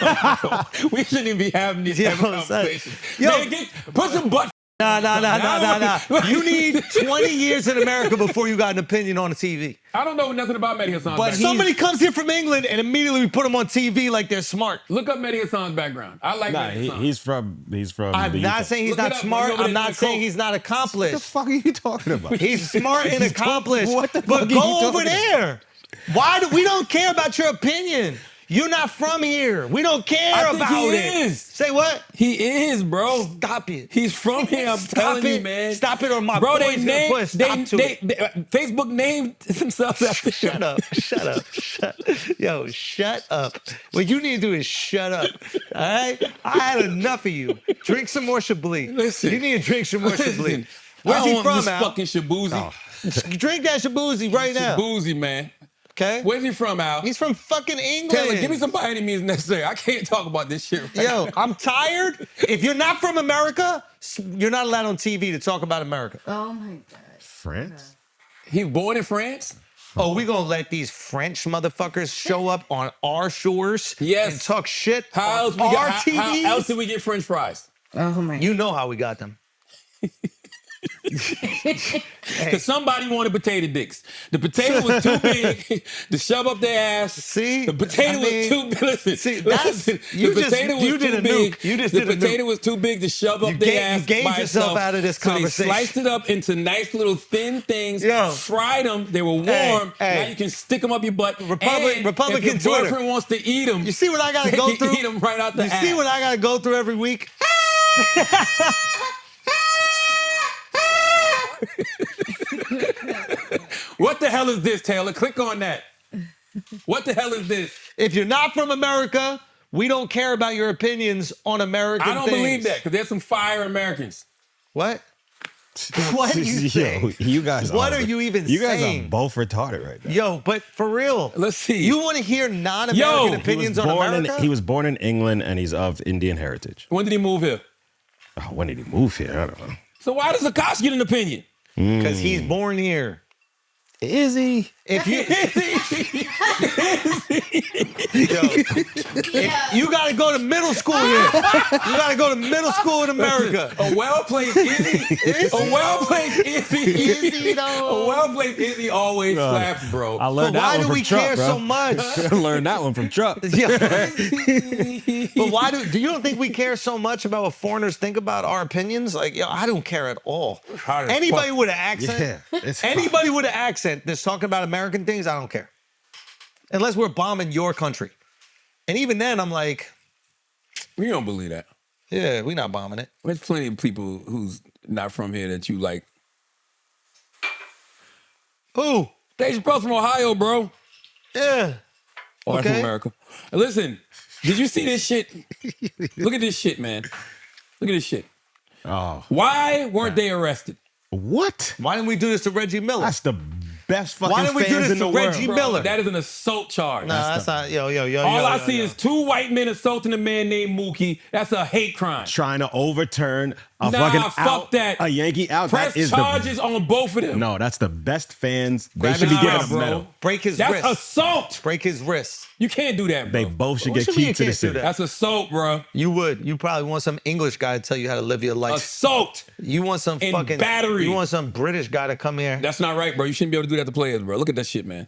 on. We shouldn't even be having these type of conversations. Man, put some butt. Nah. You need 20 years in America before you got an opinion on the TV. I don't know nothing about Mehdi Hassan's But background. somebody comes here from England and immediately we put them on TV like they're smart. Look up Mehdi Hassan's background. I like Nah, Mehdi Hassan. he's from. I'm the not UK. saying he's Look it not up, smart. man. I'm not saying he's not accomplished. What the fuck are you talking about? He's smart and accomplished. What the fuck But are you go over talking there. Why do we don't care about your opinion? You're not from here. We don't care I think about he it. is. Say what? He is, bro. Stop it. He's from here. I'm telling you, man. Stop it, or my bro, boy's gonna put a stop to it. Facebook named themselves after Shut up. Yo, shut up. What you need to do is shut up. All right? I had enough of you. Drink some more Chablis. Listen. You need to drink some more Chablis. Listen, Where's I don't he want from, this Al? fucking Shabuzi. Drink that Shabuzi right now. Shabuzi, man. Okay? Where's he from, Al? He's from fucking England. Taylor, give me some by any means necessary. I can't talk about this shit right Yo, now. I'm tired. If you're not from America, you're not allowed on TV to talk about America. Oh my God. France? He's born in France? Oh, we gonna let these French motherfuckers show up on our shores and talk shit How else, on our how TVs? else did we get French fries? Oh my. You know how we got them. Because somebody wanted potato dicks. The potato was too big to shove up their ass. See? The potato was too big. Listen, See, that's, listen, you the just, potato was you did too a big. nuke. You just the did a potato nuke. was too big to shove up You their gave- ass you gave by yourself itself. out of this So conversation. they sliced it up into nice little thin things, Yo. fried them. They were warm. Hey. Now you can stick them up your butt. Republican if your Twitter. boyfriend wants to eat them, You see what I gotta they go can through? eat them right out the You ass. see what I gotta go through every week? What the hell is this, Taylor? Click on that. What the hell is this? If you're not from America, we don't care about your opinions on American I don't things. believe that because there's some fire Americans. What? What are you saying? Yo, you guys What are you even You guys saying? are both retarded right now. Yo, but for real, let's see. You want to hear non-American Yo, opinions on America? He was born in England and he's of Indian heritage. When did he move here? Oh, when did he move here? I don't know. So why does Akash get an opinion? Because he's born here. Is he? If you, you got to go to middle school here. You got to go to middle school in America. A well-placed Izzy. A well-placed Izzy. though. A well-placed Izzy always slaps, bro. I learned But why that do one we from Trump, care bro. so much? I learned that one from Trump. Yeah. But why do you don't think we care so much about what foreigners think about our opinions? Like, yo, I don't care at all. Hard as Anybody fuck. with an accent, anybody with an accent that's talking about American things, I don't care. Unless we're bombing your country. And even then, I'm like, We don't believe that. yeah, we're not bombing it. There's plenty of people who's not from here that you like. Who? Dave Chappelle's from Ohio, bro. Yeah. Oh, that's from America. And listen, did you see this shit? Look at this shit, man. Look at this shit. Oh. Why weren't they arrested? What? Why didn't we do this to Reggie Miller? That's the best fucking Why didn't we do fans this in the to world. Reggie Bro, Miller? that is an assault charge. Nah, that's not. Yo. All I see is two white men assaulting a man named Mookie. That's a hate crime. Trying to overturn a Nah, fucking fuck out, that. a Yankee out. Press that is charges on both of them. No, that's the best fans. They Grab should be his getting wrist, a bro. medal. Break his That's wrist. assault. Break his wrist. You can't do that, bro. They both should What get you mean keyed you to the can't do city. that? That's assault, bro. You would. You probably want some English guy to tell you how to live your life. Assault. You want some and fucking battery. You want some British guy to come here. That's not right, bro. You shouldn't be able to do that to players, bro. Look at that shit, man.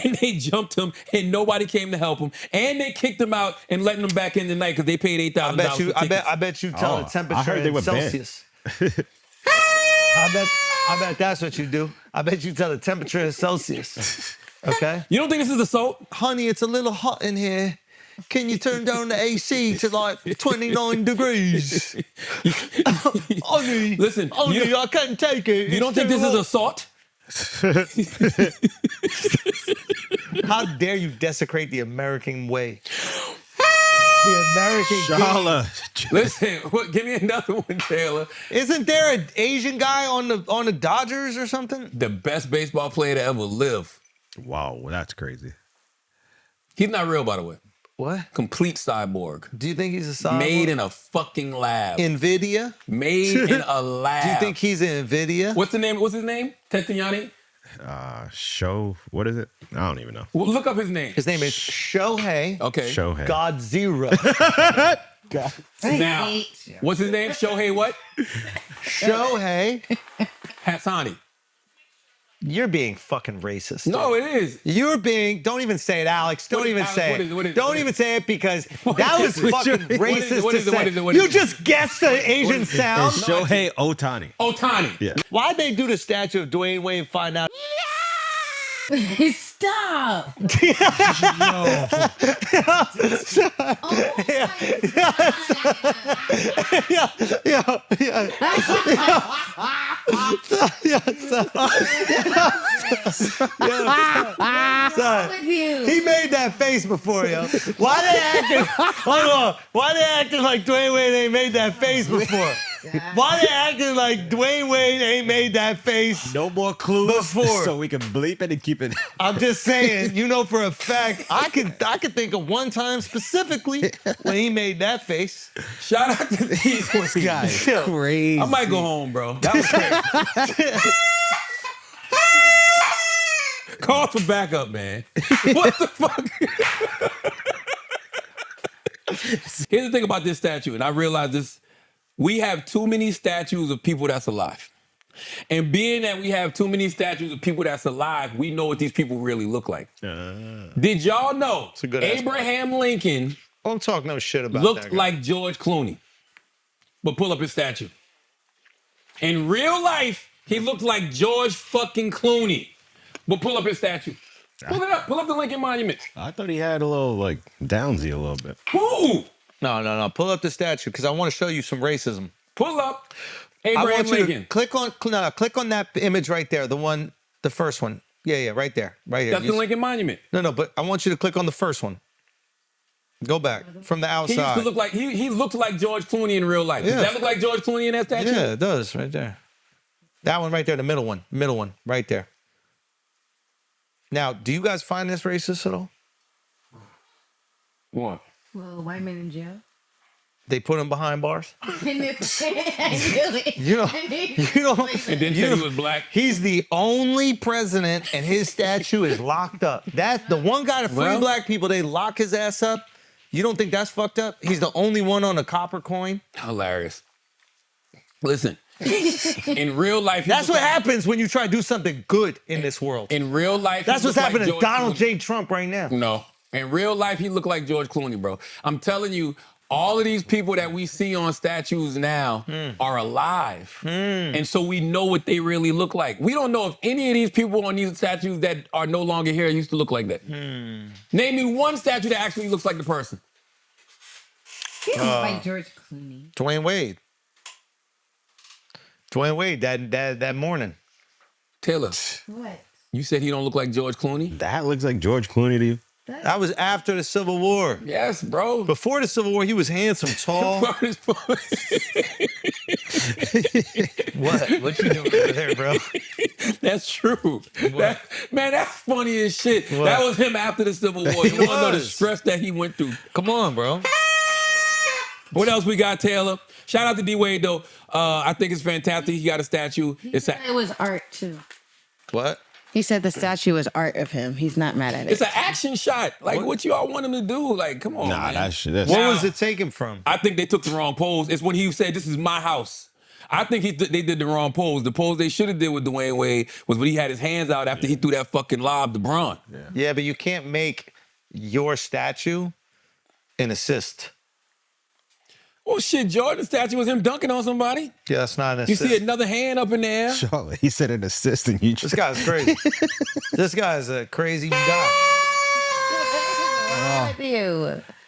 And they jumped him, and nobody came to help him. And they kicked him out and letting him back in tonight because they paid $8,000. I bet you tell the temperature I heard they in were banned. Celsius. I bet that's what you do. I bet you tell the temperature in Celsius. Okay? You don't think this is assault? Honey, it's a little hot in here. Can you turn down the AC to like 29 degrees? Honey, Listen, honey, I can't take it. You don't think this is assault? How dare you desecrate the American way? The American Charla. Listen, give me another one, Taylor. Isn't there an Asian guy on the Dodgers or something? The best baseball player to ever live. Wow, that's crazy. He's not real, by the way. What? Complete cyborg. Do you think he's a cyborg? Made in a fucking lab. NVIDIA? Made in a lab. Do you think he's in NVIDIA? What's the name? What's his name? Tetiani? Show. What is it? I don't even know. Well, look up his name. His name is Shohei. Okay. Shohei. Godzilla. Now, what's his name? Shohei what? Shohei Hassani. You're being fucking racist. Dude. No, it is. You're being. Don't even say it, Alex. Don't even say it. Don't even say it because that was fucking racist to say. You just guessed the Asian sound. It's Shohei Ohtani. Ohtani. Yeah. Why'd they do the statue of Dwyane Wade and find out? Stop. Son, he made that face before, yo. Why they acting? Hold on. Why they acting like Dwyane Wade ain't made that face before? Why they acting like Dwyane Wade ain't made that face? No more clues before, so we can bleep it and keep it. I'm just saying, you know for a fact, I could think of one time specifically when he made that face. Shout out to these This guy is crazy. I might go home, bro. That was crazy. Call for backup, man. What the fuck? Here's the thing about this statue, and I realize this. We have too many statues of people that's alive. And being that we have too many statues of people that's alive, we know what these people really look like. Did y'all know Abraham Lincoln don't talk no shit about looked like George Clooney? But pull up his statue. In real life, he looked like George fucking Clooney. But pull up his statue. Pull it up. Pull up the Lincoln Monument. I thought he had a little, like, downsy a little bit. Who? No. Pull up the statue because I want to show you some racism. Pull up I Abraham want you Lincoln. to click on that image right there. The first one. Yeah, right there. Right here. That's the Lincoln Monument. No, but I want you to click on the first one. Go back from the He outside. used to look like he looked like George Clooney in real life. Yeah. Does that look like George Clooney in that statue? Yeah, it does, right there. That one right there, the middle one, right there. Now, do you guys find this racist at all? What? Well, white men in jail. They put him behind bars? You know. And then say he was black. He's the only president and his statue is locked up. That's the one guy to free black people, they lock his ass up. You don't think that's fucked up? He's the only one on a copper coin? Hilarious. Listen, in real life, that's what happens when you try to do something good in this world. In real life, that's what's happening to Donald J. Trump right now. No, in real life, he looked like George Clooney, bro. I'm telling you, all of these people that we see on statues now are alive. And so we know what they really look like. We don't know if any of these people on these statues that are no longer here used to look like that. Name me one statue that actually looks like the person. He don't look like George Clooney. Dwyane Wade, that morning. Taylor. What? You said he don't look like George Clooney? That looks like George Clooney to you? That was after the Civil War. Yes, bro. Before the Civil War, he was handsome, tall. What you doing over there, bro? That's true. Man, that's funny as shit. What? That was him after the Civil War. You want to know the stress that he went through. Come on, bro. What else we got, Taylor? Shout out to D-Wade, though. I think it's fantastic. He got a statue. It was art, too. What? He said the statue was art of him. He's not mad at it. It's an action shot. Like, what y'all want him to do? Like, come on, Nah, man. that shit. What was it taken from? I think they took the wrong pose. It's when he said, "This is my house." I think they did the wrong pose. The pose they should have did with Dwyane Wade was when he had his hands out after he threw that fucking lob to Braun. Yeah, but you can't make your statue an assist. Well, shit, Jordan's statue was him dunking on somebody. Yeah, that's not an You assist. see another hand up in the air? Charla, he said an assistant. You This guy's crazy. This guy's a crazy guy.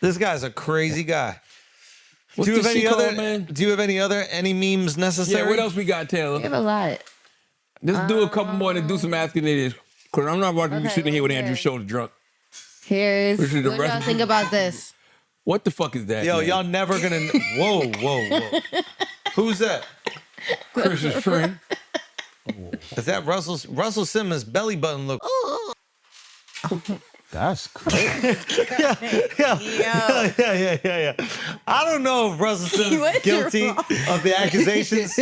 This guy's a crazy guy. What's Do you have this any shit other? called, man? Do you have any memes necessary? Yeah, what else we got, Taylor? We have a lot. Let's do a couple more to do some asking it is. Because I'm not about to be sitting here with Andrew Schulz drunk. Here's This is the what do y'all rest- think about this? What the fuck is that? Yo, man? y'all never gonna. Whoa. Who's that? Chris's friend. Is that Russell Simmons' belly button look? That's crazy. Yeah. I don't know if Russell Simmons is guilty of the accusations,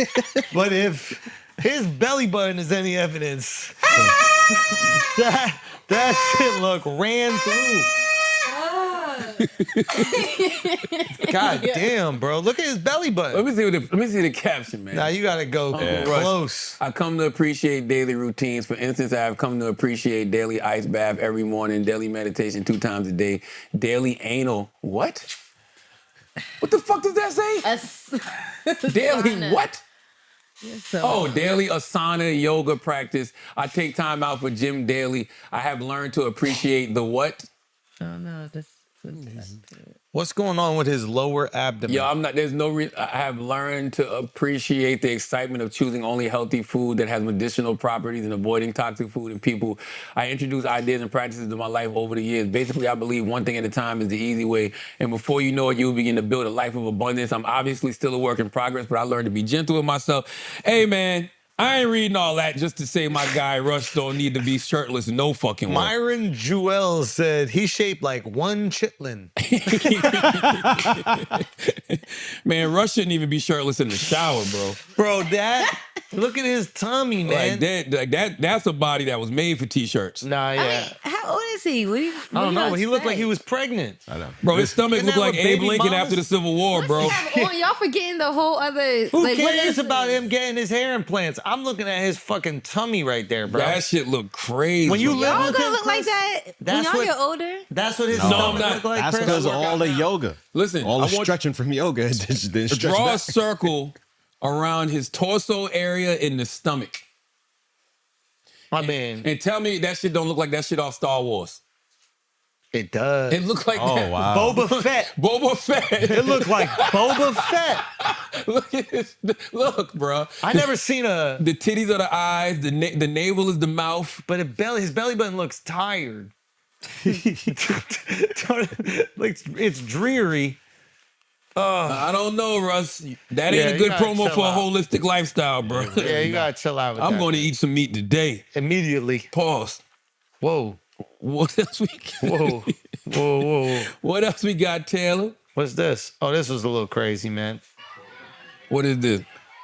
but if his belly button is any evidence, that shit look ran through. God damn, bro. Look at his belly button. Let me see the caption, man. Now you gotta go close. I come to appreciate daily routines. For instance, I have come to appreciate daily ice bath every morning, daily meditation 2 times a day, daily anal. What? What the fuck does that say? Daily what? Daily asana yoga practice. I take time out for gym daily. I have learned to appreciate the what? Oh no, this. What's going on with his lower abdomen? Yo, I'm not. There's no reason. I have learned to appreciate the excitement of choosing only healthy food that has medicinal properties and avoiding toxic food and people. I introduce ideas and practices to my life over the years. Basically, I believe one thing at a time is the easy way. And before you know it, you'll begin to build a life of abundance. I'm obviously still a work in progress, but I learned to be gentle with myself. Hey, man. I ain't reading all that just to say my guy Rush don't need to be shirtless no fucking way. Myron Jewell said he's shaped like one chitlin. Man, Rush shouldn't even be shirtless in the shower, bro. Bro, look at his tummy, man. That's a body that was made for t-shirts. Nah, yeah. I mean, how old is he? What I don't know. He looked like he was pregnant. I know. Bro, his stomach looked like Abe Lincoln after the Civil War, bro. Y'all forgetting the whole other. Who like, what cares is about it? him getting his hair implants? I'm looking at his fucking tummy right there, bro. That shit look crazy. When you live Y'all with gonna him, look like Chris, that when that's y'all what- get older? That's what his No, stomach I'm not. look like. That's Chris. because of all the yoga. Listen, all I the want- stretching from yoga. Draw a circle around his torso area in the stomach. My man. And tell me that shit don't look like that shit off Star Wars. It does. It looked like Oh, that. wow. Boba Fett. Boba Fett. It looked like Boba Fett. Look at this. Look, bro. I never seen a. The titties are the eyes. The navel is the mouth. But his belly button looks tired. Like it's dreary. I don't know, Russ. That Yeah, ain't a you good gotta promo chill for a out. holistic lifestyle, bro. Yeah, you gotta chill out with I'm that. going to eat some meat today. Immediately. Pause. Whoa. What else we got? Whoa. What else we got, Taylor? What's this? Oh, this was a little crazy, man. What is this?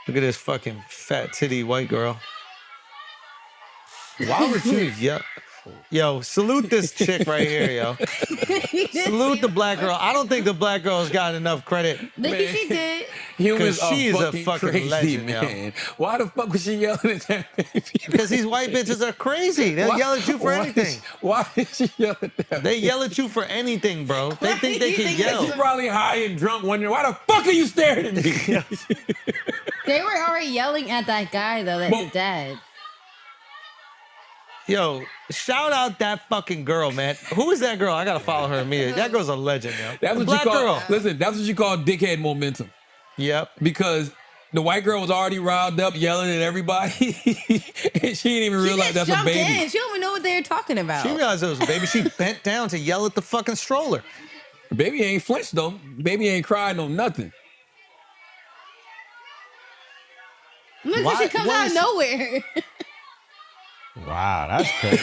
Look at this fucking fat titty white girl. Why would you? Yo, salute this chick right here, yo. Salute the black girl. I don't think the black girl's got enough credit. She did. Humans Because she is a fucking crazy, legend, man. Why the fuck was she yelling at that baby? Because these white bitches are crazy. They'll yell at you for anything. Why did she yell at that? They yell at you for anything, bro. They think they can yell. She's probably high and drunk, wondering why the fuck are you staring at me? They were already yelling at that guy though, the dad. Yo, shout out that fucking girl, man. Who is that girl? I gotta follow her immediately. That girl's a legend, yo. That's what Black you call. girl. Listen, that's what you call dickhead momentum. Yep. Because The white girl was already riled up, yelling at everybody, and she didn't even realize that's a jumped baby. in. She don't even know what they're talking about. She realized it was a baby. She bent down to yell at the fucking stroller. The baby ain't flinched though. Baby ain't cried no nothing. Look, Why- she comes what out of is- nowhere. Wow, that's crazy.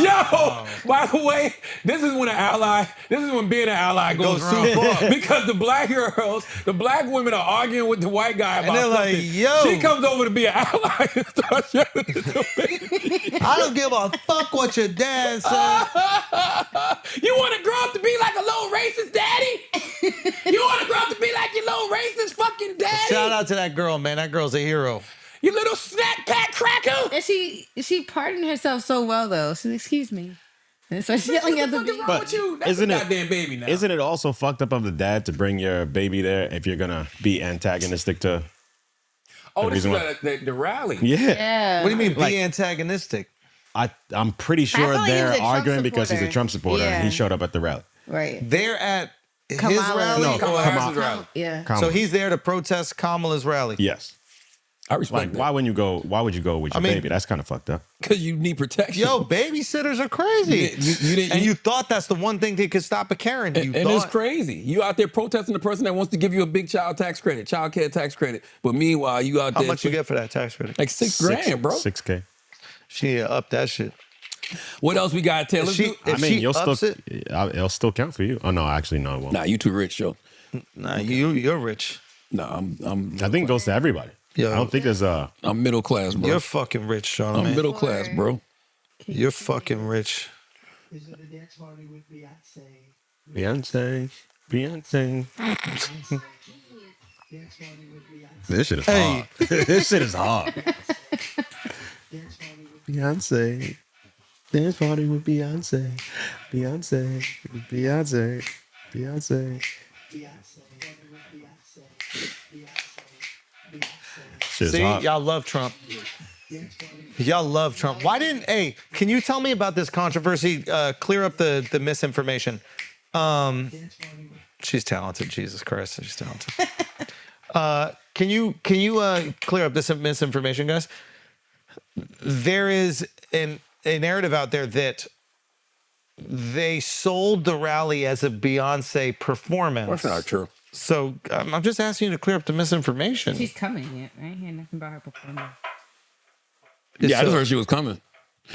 Yo, by the way, this is when being an ally goes Goes too wrong. far. Because the black girls, the black women are arguing with the white guy about they're like, something. yo. She comes over to be an ally and starts yelling at the baby. I don't give a fuck what your dad said. You want to grow up to be like a little racist daddy? You want to grow up to be like your little racist fucking daddy? Shout out to that girl, man. That girl's a hero. You little snack pack cracker. And she pardoned herself so well though. She said, excuse me. And so she's yelling at the baby. What's wrong with you? That's isn't a it- goddamn baby now. Isn't it also fucked up of the dad to bring your baby there if you're gonna be antagonistic to? Oh, this is reason why- the rally. Yeah. What do you mean, Like- be antagonistic? I'm pretty sure feel like he they're was a Trump arguing because he's a supporter. Trump supporter and he Yeah. showed up at the rally. Right. They're at his Kamala. rally? No, Kamala Kamala- Harris's rally. Yeah. Kamala. So he's there to protest Kamala's rally. Yes. I respect Like, that. why would you go with your mean- baby? That's kind of fucked up. Because you need protection. Yo, babysitters are crazy. You didn't- and you thought that's the one thing that could stop a Karen. And it's crazy. You out there protesting the person that wants to give you a big child tax credit, child care tax credit. But meanwhile, you out How there. much you get for that tax credit? Like $6 grand, bro. $6K. She up that shit. What else we got, Taylor? It'll still count for you. Oh no, actually no, it won't. Nah, you too rich, yo. Nah, you're rich. Nah, I think it goes to everybody. Yo. I don't think there's a. I'm middle class, bro. You're fucking rich, Charlamagne. I'm middle class, bro. You're fucking rich. Is it a dance party with Beyonce? Beyonce. Dance party with Beyonce. This shit is Hey. hard. This shit is hard. Dance party with Beyonce. Dance party with Beyonce. Beyonce. Beyonce. Beyonce. Beyonce. Party with Beyonce. Beyonce. Shit's See, hot. y'all love Trump. Y'all love Trump. Why didn't, hey, can you tell me about this controversy? Clear up the misinformation. She's talented. Jesus Christ, she's talented. Can you clear up this misinformation, guys? There is a narrative out there that they sold the rally as a Beyonce performance. That's not true. So I'm just asking you to clear up the misinformation. She's coming yet. I ain't hear nothing about her performing. Yeah, I So- just heard she was coming.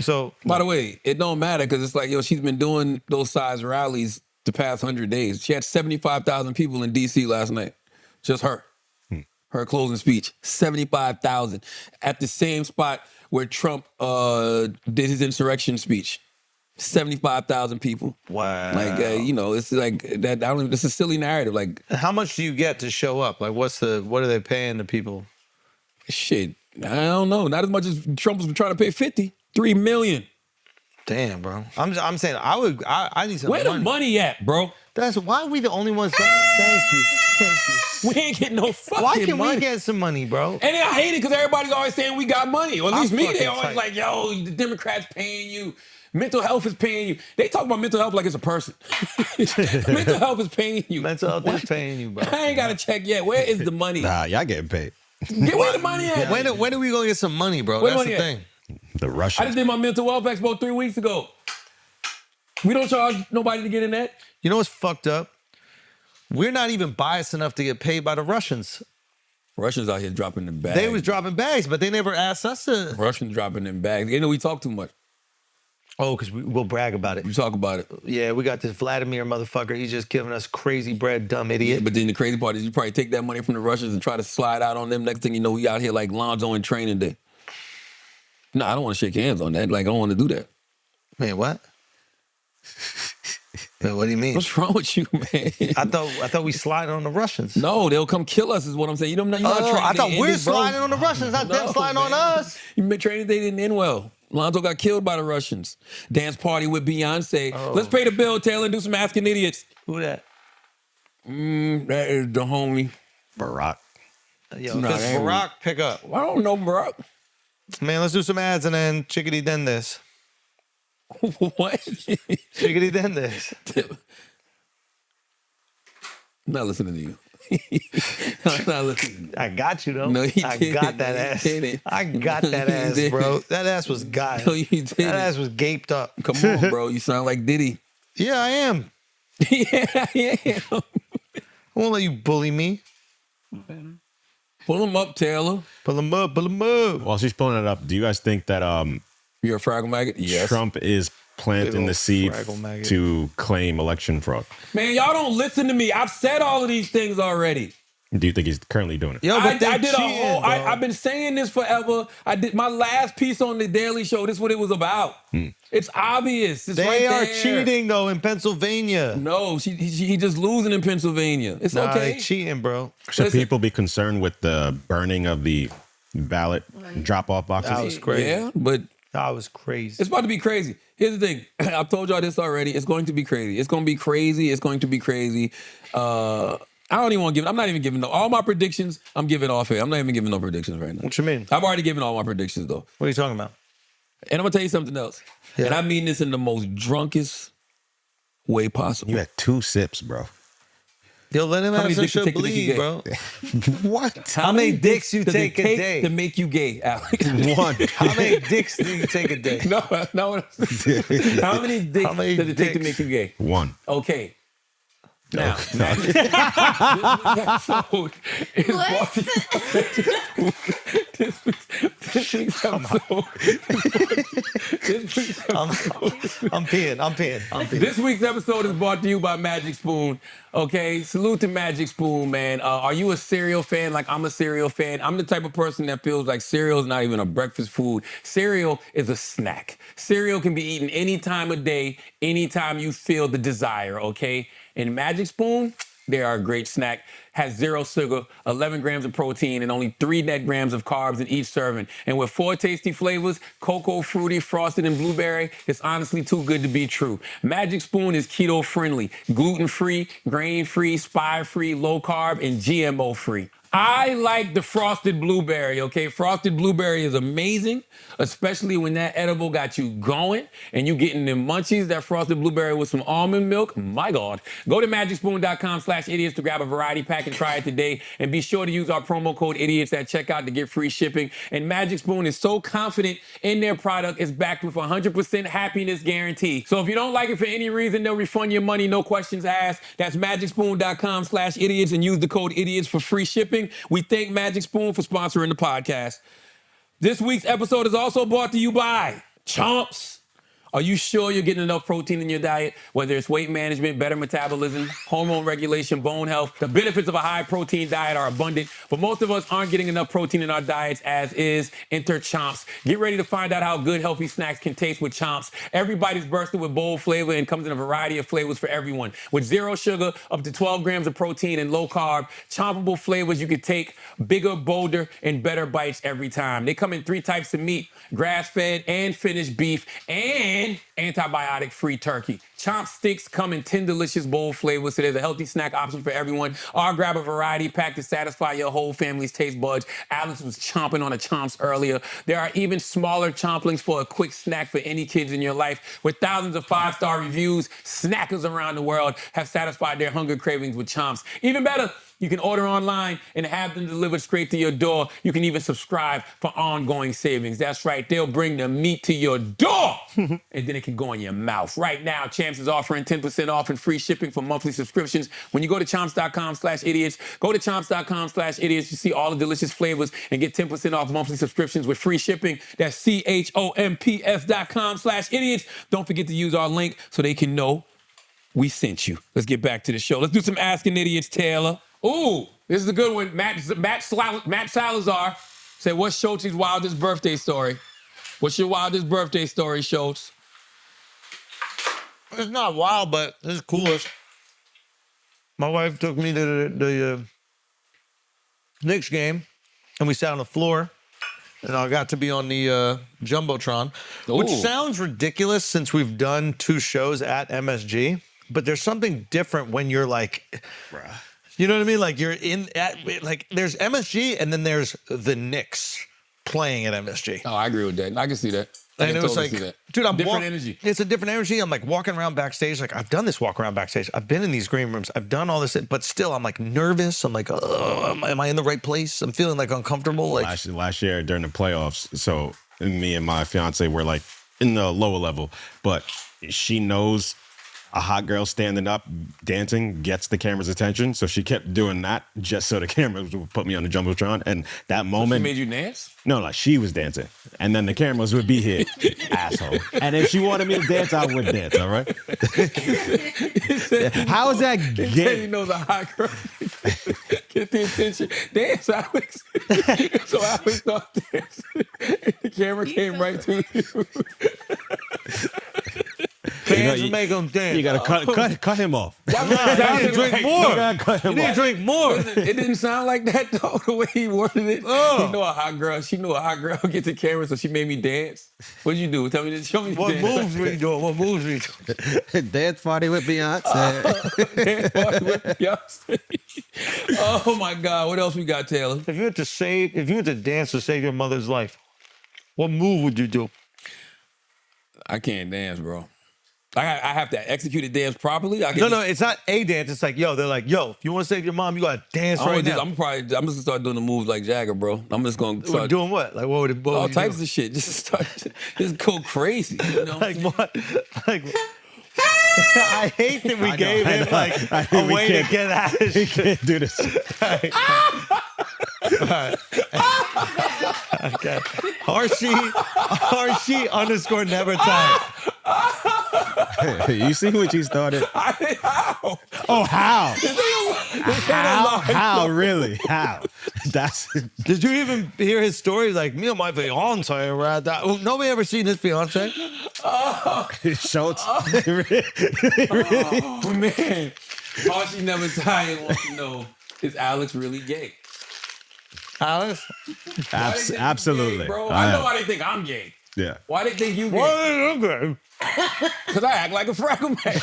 So, by the way, it don't matter because it's like, yo, she's been doing those size rallies the past 100 days. She had 75,000 people in D.C. last night. Just her. Her closing speech. 75,000. At the same spot where Trump did his insurrection speech. 75,000 people. Wow. Like, it's like that. It's a silly narrative. Like, how much do you get to show up? Like, what are they paying the people? shit, I don't know. Not as much as Trump was trying to pay 50. 3 million. Damn, bro. I'm saying I need some Where the money at, bro? That's why are we the only ones. Thank you. We ain't getting no fucking Why can money. we get some money, bro? And I hate it because everybody's always saying we got money. Or at least I'm me, they fucking always tight. like, yo, the Democrats paying you. Mental health is paying you. They talk about mental health like it's a person. Mental health is paying you. Mental health is paying you, bro. I ain't got a check yet. Where is the money? Nah, y'all getting paid. Get where the money at? When are we gonna get some money, bro? Where That's money the at? thing. The I Russians. just did my mental wealth expo 3 weeks ago. We don't charge nobody to get in that. You know what's fucked up? We're not even biased enough to get paid by the Russians. Russians out here dropping them bags. They was dropping bags, but they never asked us to. Russians dropping them bags. They know we talk too much. Oh, because we'll brag about it. We talk about it. Yeah, we got this Vladimir motherfucker. He's just giving us crazy bread, dumb idiot. But then the crazy part is you probably take that money from the Russians and try to slide out on them. Next thing you know, we out here like Lonzo in training day. No, I don't want to shake hands on that. Like, I don't want to do that. Man, what? Man, what do you mean? What's wrong with you, man? I thought we sliding on the Russians. No, they'll come kill us is what I'm saying. You're not Oh, I thought training we're day ended, bro. sliding on the Russians, not them sliding on us. You been training day didn't end well. Lonzo got killed by the Russians. Dance party with Beyonce. Oh. Let's pay the bill, Taylor, and do some asking idiots. Who that? That is the homie. Barack. Yo, Nah, if it's that ain't Barack, pick up. I don't know, Barack. Man, let's do some ads and then chickadee den this. What? Chickadee den this. I'm not listening to you. I'm not listening. I got you though. No, you I didn't. got that No, you ass. didn't. I got that No, you ass, didn't. bro. That ass was got. No, you didn't. That ass was gaped up. Come on, bro. You sound like Diddy. Yeah, I am. Yeah, yeah. I won't let you bully me. Pull him up, Taylor. Pull him up. Pull him up. While she's pulling it up, do you guys think that You're a fraggle maggot? Yes. Trump is planting the seed fraggle maggot. to claim election fraud? Man, y'all don't listen to me. I've said all of these things already. Do you think he's currently doing it? Yo, I but they did a cheating, whole. bro. I've been saying this forever. I did my last piece on the Daily Show. This is what it was about. It's obvious. It's They right are there. cheating though in Pennsylvania. No, he just losing in Pennsylvania. It's Nah, okay. they cheating, bro. Should Listen. people be concerned with the burning of the ballot drop-off boxes? That was crazy. Yeah, but That was crazy. it's about to be crazy. Here's the thing. I've told y'all this already. It's going to be crazy. It's going to be crazy. It's going to be crazy. I don't even want to give. I'm not even giving all my predictions. I'm giving off here. I'm not even giving no predictions right now. What you mean? I've already given all my predictions though. What are you talking about? And I'm gonna tell you something else. Yeah. And I mean this in the most drunkest way possible. You had 2 sips, bro. Yo, let him How have many some dicks you shit take to make you bleed, gay? bro. What? How many dicks you does it take a day? to make you gay, Alex? 1. How many dicks do you take a day? No, that's not what I'm saying. How many dicks How many does it take to dicks? make you gay? 1. Okay. Now, No. this episode is brought to you. This week's episode. This week's episode. I'm peeing. This week's episode is brought to you by Magic Spoon. Okay, salute to Magic Spoon, man. Are you a cereal fan? Like I'm a cereal fan. I'm the type of person that feels like cereal is not even a breakfast food. Cereal is a snack. Cereal can be eaten any time of day, anytime you feel the desire. Okay, and Magic Spoon, they are a great snack. Has 0 sugar, 11 grams of protein, and only 3 net grams of carbs in each serving. And with 4 tasty flavors, cocoa, fruity, frosted, and blueberry, it's honestly too good to be true. Magic Spoon is keto friendly, gluten-free, grain-free, spy-free, low-carb, and GMO-free. I like the frosted blueberry, okay? Frosted blueberry is amazing, especially when that edible got you going and you getting them munchies, that frosted blueberry with some almond milk. My God. Go to magicspoon.com/idiots to grab a variety pack and try it today. And be sure to use our promo code idiots at checkout to get free shipping. And Magic Spoon is so confident in their product, it's backed with 100% happiness guarantee. So if you don't like it for any reason, they'll refund your money, no questions asked. That's magicspoon.com/idiots and use the code idiots for free shipping. We thank Magic Spoon for sponsoring the podcast. This week's episode is also brought to you by Chomps. Are you sure you're getting enough protein in your diet? Whether it's weight management, better metabolism, hormone regulation, bone health, the benefits of a high protein diet are abundant, but most of us aren't getting enough protein in our diets as is. Enter Chomps. Get ready to find out how good healthy snacks can taste with Chomps. Everybody's bursting with bold flavor and comes in a variety of flavors for everyone. With 0 sugar, up to 12 grams of protein, and low carb, chompable flavors you can take bigger, bolder, and better bites every time. They come in 3 types of meat: grass-fed and finished beef, and antibiotic-free turkey. Chomp sticks come in 10 delicious bold flavors, so there's a healthy snack option for everyone. Or grab a variety pack to satisfy your whole family's taste buds. Alex was chomping on a Chomps earlier. There are even smaller chomplings for a quick snack for any kids in your life. With thousands of 5-star reviews, snackers around the world have satisfied their hunger cravings with Chomps. Even better, you can order online and have them delivered straight to your door. You can even subscribe for ongoing savings. That's right, they'll bring the meat to your door, and then it can go in your mouth. Right now, Champs is offering 10% off and free shipping for monthly subscriptions. When you go to chomps.com/idiots, go to chomps.com/idiots. You see all the delicious flavors and get 10% off monthly subscriptions with free shipping. That's chomps.com/idiots. Don't forget to use our link so they can know we sent you. Let's get back to the show. Let's do some Asking Idiots, Taylor. Ooh, this is a good one. Matt Salazar said, what's Schultz's wildest birthday story? What's your wildest birthday story, Schulz? It's not wild, but it's coolest. My wife took me to the Knicks game, and we sat on the floor, and I got to be on the Jumbotron, which sounds ridiculous since we've done 2 shows at MSG, but there's something different when you're like... Bruh. You know what I mean? Like you're there's MSG and then there's the Knicks playing at MSG. Oh, I agree with that. I can see that. And it was totally like, see that. dude, I'm different energy. It's a different energy. I'm like walking around backstage. Like I've done this walk around backstage. I've been in these green rooms. I've done all this, but still, I'm like nervous. I'm like, oh, am I in the right place? I'm feeling like uncomfortable. Like last year during the playoffs, so me and my fiance were like in the lower level, but she knows a hot girl standing up dancing gets the camera's attention, so she kept doing that just so the cameras would put me on the jumbotron. And that moment, She made you dance? no, like she was dancing, and then the cameras would be here, asshole. And if she wanted me to dance, I would dance. All right. How is that He gay? you know the hot girl. Get the attention. Dance, Alex. So Alex started dancing. The camera came right to you. fans make them dance. You gotta cut him off. You need to drink more. You gotta cut him You need to off. drink more. Listen, it didn't sound like that though, the way he worded it. Oh. You know a hot girl. She knew a hot girl get the camera, so she made me dance. What'd you do? Tell me this. Show me the What dance. moves were you doing? What moves were you doing? Dance party with Beyonce. Dance party with Beyonce. Oh my God. What else we got, Taylor? If you had to dance to save your mother's life, what move would you do? I can't dance, bro. I have to execute a dance properly. No, it's not a dance. It's like, they're like, if you want to save your mom, you gotta dance right now. I'm just gonna start doing the moves like Jagger, bro. I'm just gonna start doing what? Like what would all you types do? of shit. Just go crazy. You know? Like what? Like I hate that we gave him like a way to get at his He shit. can't do this. Okay. Harshie _never tired. You see what you started? How? Oh, how? How? How? Really? How? That's. Did you even hear his story? Like, me and my fiance were at that. Well, nobody ever seen his fiance? Schulz. Oh man. All she never tired wants to know is Alex really gay? Alex? Absolutely. Gay, bro. I know why they think I'm gay. Yeah. Why they think you gay? Why are you gay? Because I act like a Fraggle Man.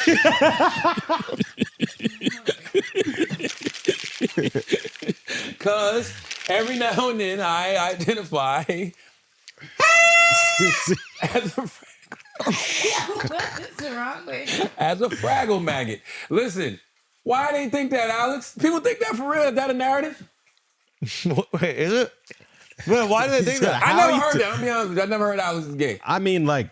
Because every now and then I identify as a Fraggle maggot. Listen, why they think that, Alex? People think that for real? Is that a narrative? Wait, is it? Man, why do they think that? I never heard that. I'll be honest with you. I never heard Alex is gay. I mean, like,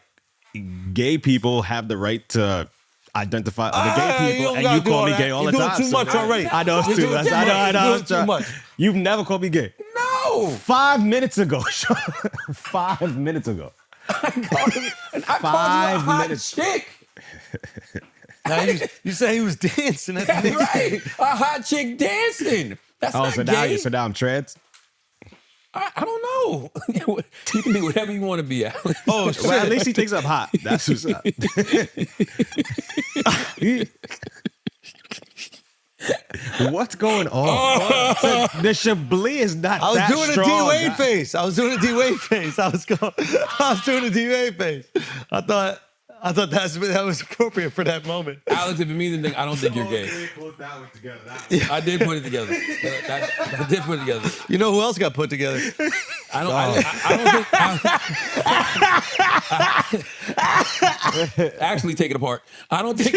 gay people have the right to identify other gay people, and you call me gay all the time. You're doing too much already. I know it's too much. I know. Too much. You've never called me gay. No. 5 minutes ago. 5 minutes ago. I called you a hot chick. Now you say he was dancing at the That's right. A hot chick dancing. That's not gay. So now I'm trans? I don't know. You can be whatever you want to be, Alex. Oh, shit. Well, at least he thinks I'm hot. That's what's up. What's going on? So the Chablis is not I was that doing strong. a D-Wade face. I was doing a D-Wade face. I was doing a D-Wade face. I thought that was appropriate for that moment. Alex, if it means anything, I don't think you're gay. I did put it together. I did put it together. You know who else got put together? I don't think. Actually, take it apart. I don't think.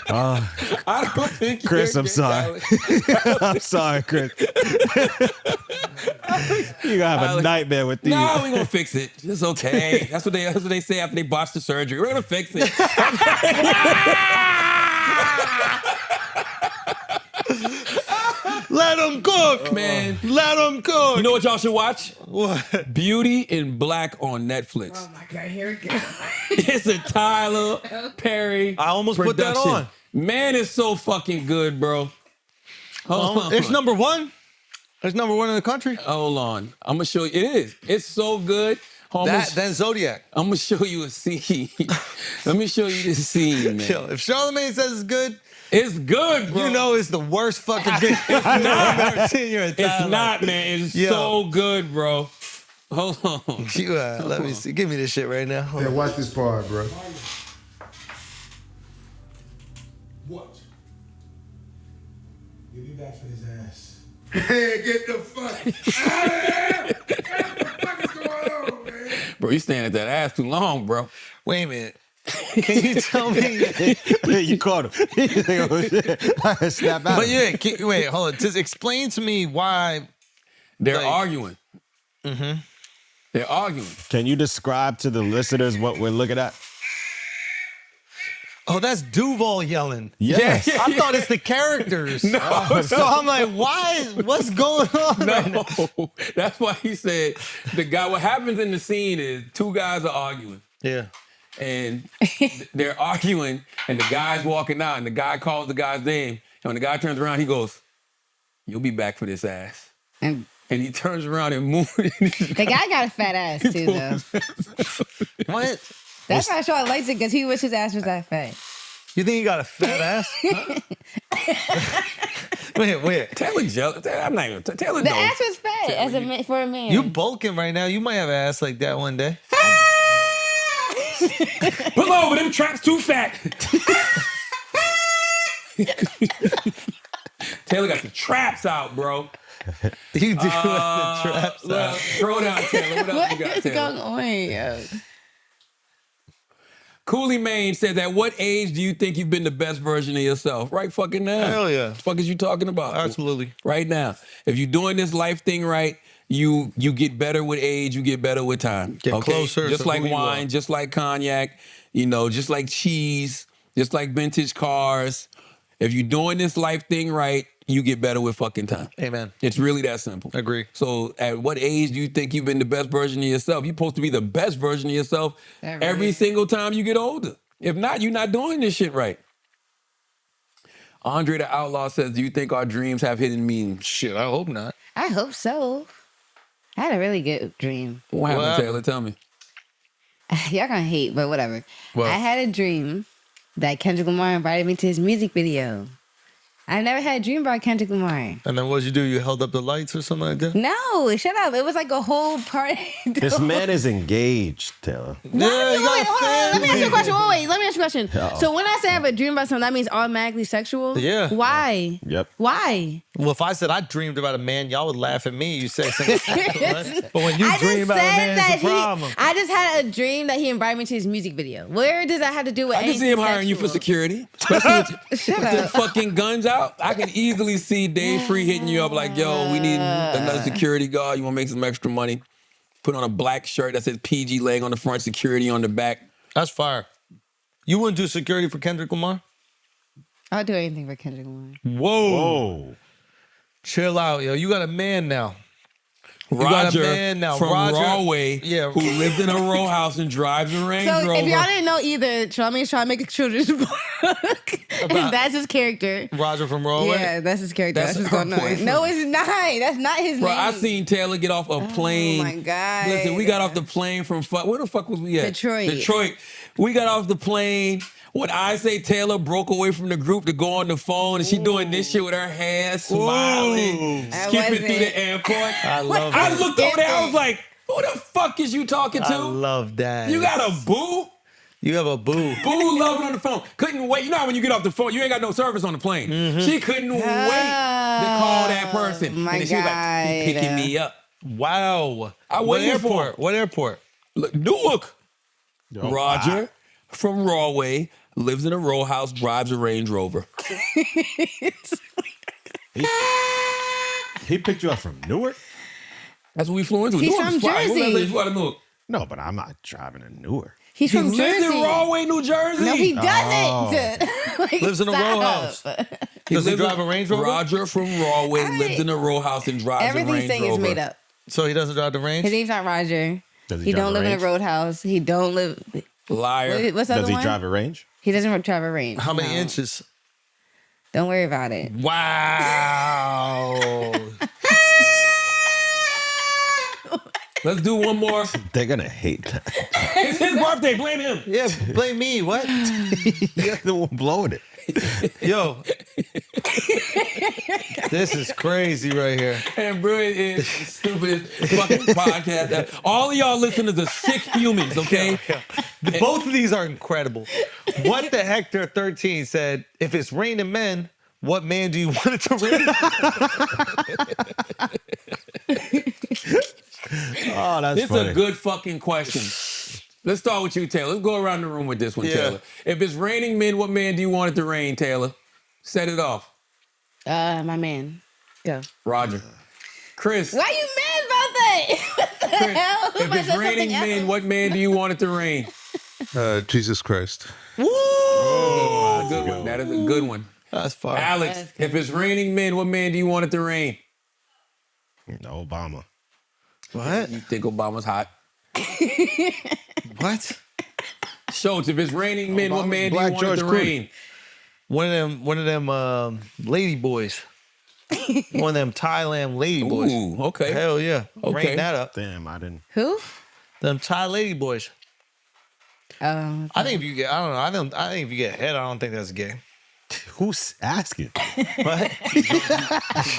I don't think. Chris, you're I'm gay, sorry. Alex. I'm sorry, Chris. You're gonna have a nightmare with these. No, we're gonna fix it. It's okay. That's what they say after they botch the surgery. We're gonna fix it. Let him cook, man. Let him cook. You know what y'all should watch? What? Beauty in Black on Netflix. Oh my God, here it goes. It's a Tyler Perry. I almost put that production. on. Man, it's so fucking good, bro. Hold on. It's number one. It's number one in the country. Hold on. I'm gonna show you. It is. It's so good. Then Zodiac. I'm gonna show you a scene. Let me show you this scene, man. Yo, if Charlamagne says it's good, it's good, bro. You know it's the worst fucking thing I've ever seen in your entire It's life. not, man. It's so good, bro. Hold on. Let me see. Give me this shit right now. Yeah, watch this part, bro. What? Give me back for his ass. Hey, get the fuck out of here! Bro, you standing at that ass too long, bro. Wait a minute. Can you tell me? You caught him. Snap out. But yeah, wait, hold on. Just explain to me why they're arguing. Mm-hmm. They're arguing. Can you describe to the listeners what we're looking at? Oh, that's Duval yelling. Yes. I thought it's the characters. No. So I'm like, why? What's going on? right now? No, that's why he said the guy. What happens in the scene is two guys are arguing. Yeah. And they're arguing, and the guy's walking out, and the guy calls the guy's name. And when the guy turns around, he goes, "You'll be back for this ass." And he turns around and moves. The guy got a fat ass too, though. What? That's why Charla likes it, because he wishes his ass was that fat. You think he got a fat ass? Wait. Taylor jealous. I'm not even. Taylor. The ass was fat as for a man. You bulking right now. You might have an ass like that one day. Pull over, them traps too fat. Taylor got the traps out, bro. You do the traps out. Throw down, Taylor. What else you got, What's Taylor? going on here? Cooley Maine says, at what age do you think you've been the best version of yourself? Right fucking now. Hell yeah. What the fuck is you talking about? Absolutely. Right now. If you're doing this life thing right, you get better with age, you get better with time. Get closer Just to like who you wine, are. just like cognac, just like cheese, just like vintage cars. If you're doing this life thing right, you get better with fucking time. Amen. It's really that simple. Agree. So at what age do you think you've been the best version of yourself? You're supposed to be the best version of yourself every single time you get older. If not, you're not doing this shit right. Andre the Outlaw says, do you think our dreams have hidden meanings? Shit, I hope not. I hope so. I had a really good dream. What happened, Taylor? Tell me. Y'all gonna hate, but whatever. What? I had a dream that Kendrick Lamar invited me to his music video. I never had a dream about Kendrick Lamar. And then what'd you do? You held up the lights or something like that? No, shut up. It was like a whole party. This man is engaged, Taylor. No, wait, hold on. Let me ask you a question. Wait, let me ask you a question. Uh-oh. So when I say I have a dream about something, that means automatically sexual? Yeah. Why? Yep. Why? Well, if I said I dreamed about a man, y'all would laugh at me. You say something. But when you I dream just about a said man, that it's a problem. I just had a dream that he invited me to his music video. Where does that have to do with I can see him hiring you for security, especially with the fucking guns out. I can easily see Dave Free hitting you up like, yo, we need another security guard. You want to make some extra money? Put on a black shirt that says PG leg on the front, security on the back. That's fire. You wouldn't do security for Kendrick Lamar? I'll do anything for Kendrick Lamar. Whoa. Chill out, yo. You got a man now. You got a Roger man now. from Roger, Rawway, yeah. who lives in a row house and drives a Range So Rover. if y'all didn't know either, Charlamagne's trying to make a children's book. And that's his character. Roger from Rawway? Yeah, that's his character. That's That's, her what's going on. boyfriend. No, it's not. That's not his Bro, name. I seen Taylor get off a plane. Oh my God. Listen, we got off the plane from where the fuck was we at? Detroit. We got off the plane. When I say Taylor broke away from the group to go on the phone, and she doing this shit with her hands, smiling, skipping through the airport. I love I that. looked over there, I was like, who the fuck is you talking to? I love that. You got a boo? You have a boo. Boo loving on the phone. Couldn't wait. You know how when you get off the phone, you ain't got no service on the plane. She couldn't wait to call that person. my And then she was like, he God. picking me up. Wow. I What waited for airport? What airport? Look, Newark. Roger from Rawway lives in a row house, drives a Range Rover. He picked you up from Newark? That's what we flew into. He's Newark's from fire. When was the last time you Jersey. flew out of Newark? No, but I'm not driving to Newark. He's from He lives Jersey. in Rawway, New Jersey. No, he doesn't. Oh. Like, Lives in a row stop. house. He Does he lives drive in- a Range Rover? Roger from Rawway lives in a row house and drives a Everything Range saying Rover. is made up. So he doesn't drive the Range? His name's not Roger. Does He drive don't live in a Range? roadhouse. He don't live. Liar. What's the Does other he one? drive a Range? He doesn't drive a Range. How many No. inches? Don't worry about it. Wow. Let's do one more. They're gonna hate that. It's his birthday. Blame him. Yeah, blame me. What? You're the one blowing it. Yo. This is crazy right here. And brilliant is the stupidest fucking podcast. All of y'all listeners are sick humans, okay? Both of these are incredible. What the Hector 13 said, if it's raining men, what man do you want it to rain? Oh, that's This is funny. a good fucking question. Let's start with you, Taylor. Let's go around the room with this one, Yeah. Taylor. If it's raining men, what man do you want it to rain, Taylor? Set it off. My man. Go. Roger. Chris. Why you mad about that? What the hell? If it's raining men, what man do you want it to rain? Jesus Christ. Woo! Good one. That is a good one. That's fine. Alex, if it's raining men, what man do you want it to rain? Obama. What? You think Obama's hot? What? Schulz, if it's raining men, what man do you Black want George it to Clooney. rain? One of them lady boys. One of them Thailand lady boys. Ooh, okay. Hell yeah. Okay. Rain that up. Damn, I didn't. Who? Them Thai lady boys. Oh. I think if you get, I don't know. I think if you get head, I don't think that's gay. Who's asking? What?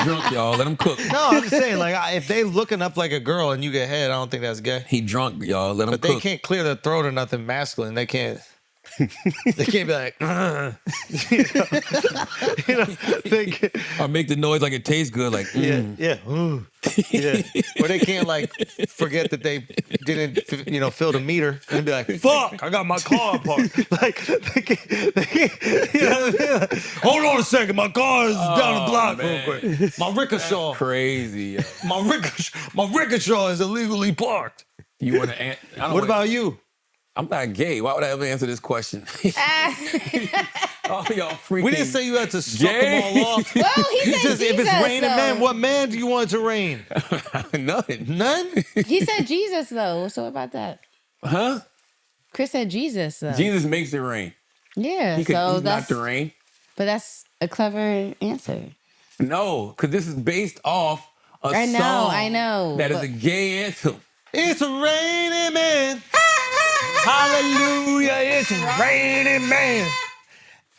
Drunk, y'all. Let him cook. No, I'm just saying, like, if they looking up like a girl and you get head, I don't think that's gay. He drunk, y'all. Let him But cook. they can't clear their throat or nothing masculine. They can't. They can't be like, you know, they can't, Or make the noise like it tastes good, like yeah. Yeah. Or they can't like forget that they didn't, fill the meter and be like, fuck, I got my car apart. Like, they can't, you know what I mean? Like, hold on a second, my car is down the block real quick. My rickshaw. Crazy. My rickshaw is illegally parked. You want to? What about you? I'm not gay. Why would I ever answer this question? Oh, y'all freaking. We didn't say you had to suck them all off. Well, he said Just, if it's Jesus, raining men, though. what man do you want it to rain? None. None? He said Jesus, though. So what about that? Huh? Chris said Jesus, though. Jesus makes it rain. Yeah, He could so not that's the rain. But that's a clever answer. No, because this is based off a I know, song I know, that is but- a gay anthem. It's raining man. Hallelujah, it's raining man.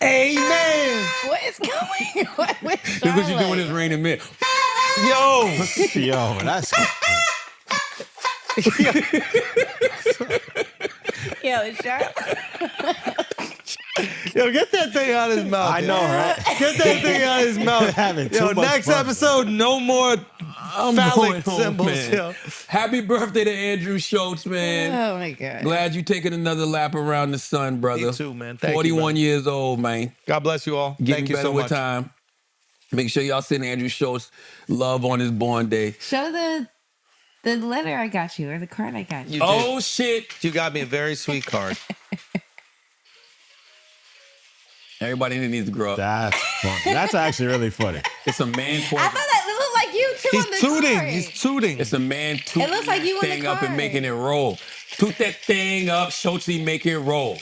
Amen. What is going on with This is what you're doing is raining men. Yo. Yo, that's. Yo, it's Charla. Yo, get that thing out of his mouth. I know, right? Get that thing out of his mouth. Having Yo, too much next fun. episode, no more phallic home, symbols. man. Yo. Happy birthday to Andrew Schulz, man. Oh my God. Glad you taking another lap around the sun, brother. Me too, man. Thank you, 41 man. years old, man. God bless you all. Getting Thank you better so with much. time. Make sure y'all send Andrew Schulz love on his born day. Show the letter I got you or the card I got you. Oh, shit. You got me a very sweet card. Everybody in it needs to grow up. That's funny. That's actually really funny. It's a man I thought that it looked like you too on the card. He's tooting. It's a man tooting It looks like you on the thing up and card. making it roll. Toot that thing up, Schultzy, make it roll. Toot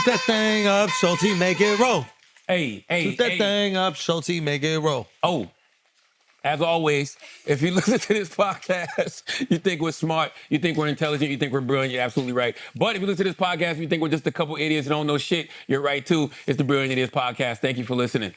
that thing up, Schultz, make it roll. Hey, Toot that thing up, Schultz, make it roll. Oh, as always, if you listen to this podcast, you think we're smart, you think we're intelligent, you think we're brilliant, you're absolutely right. But if you listen to this podcast, you think we're just a couple idiots and don't know shit, you're right too. It's the Brilliant Idiots Podcast. Thank you for listening.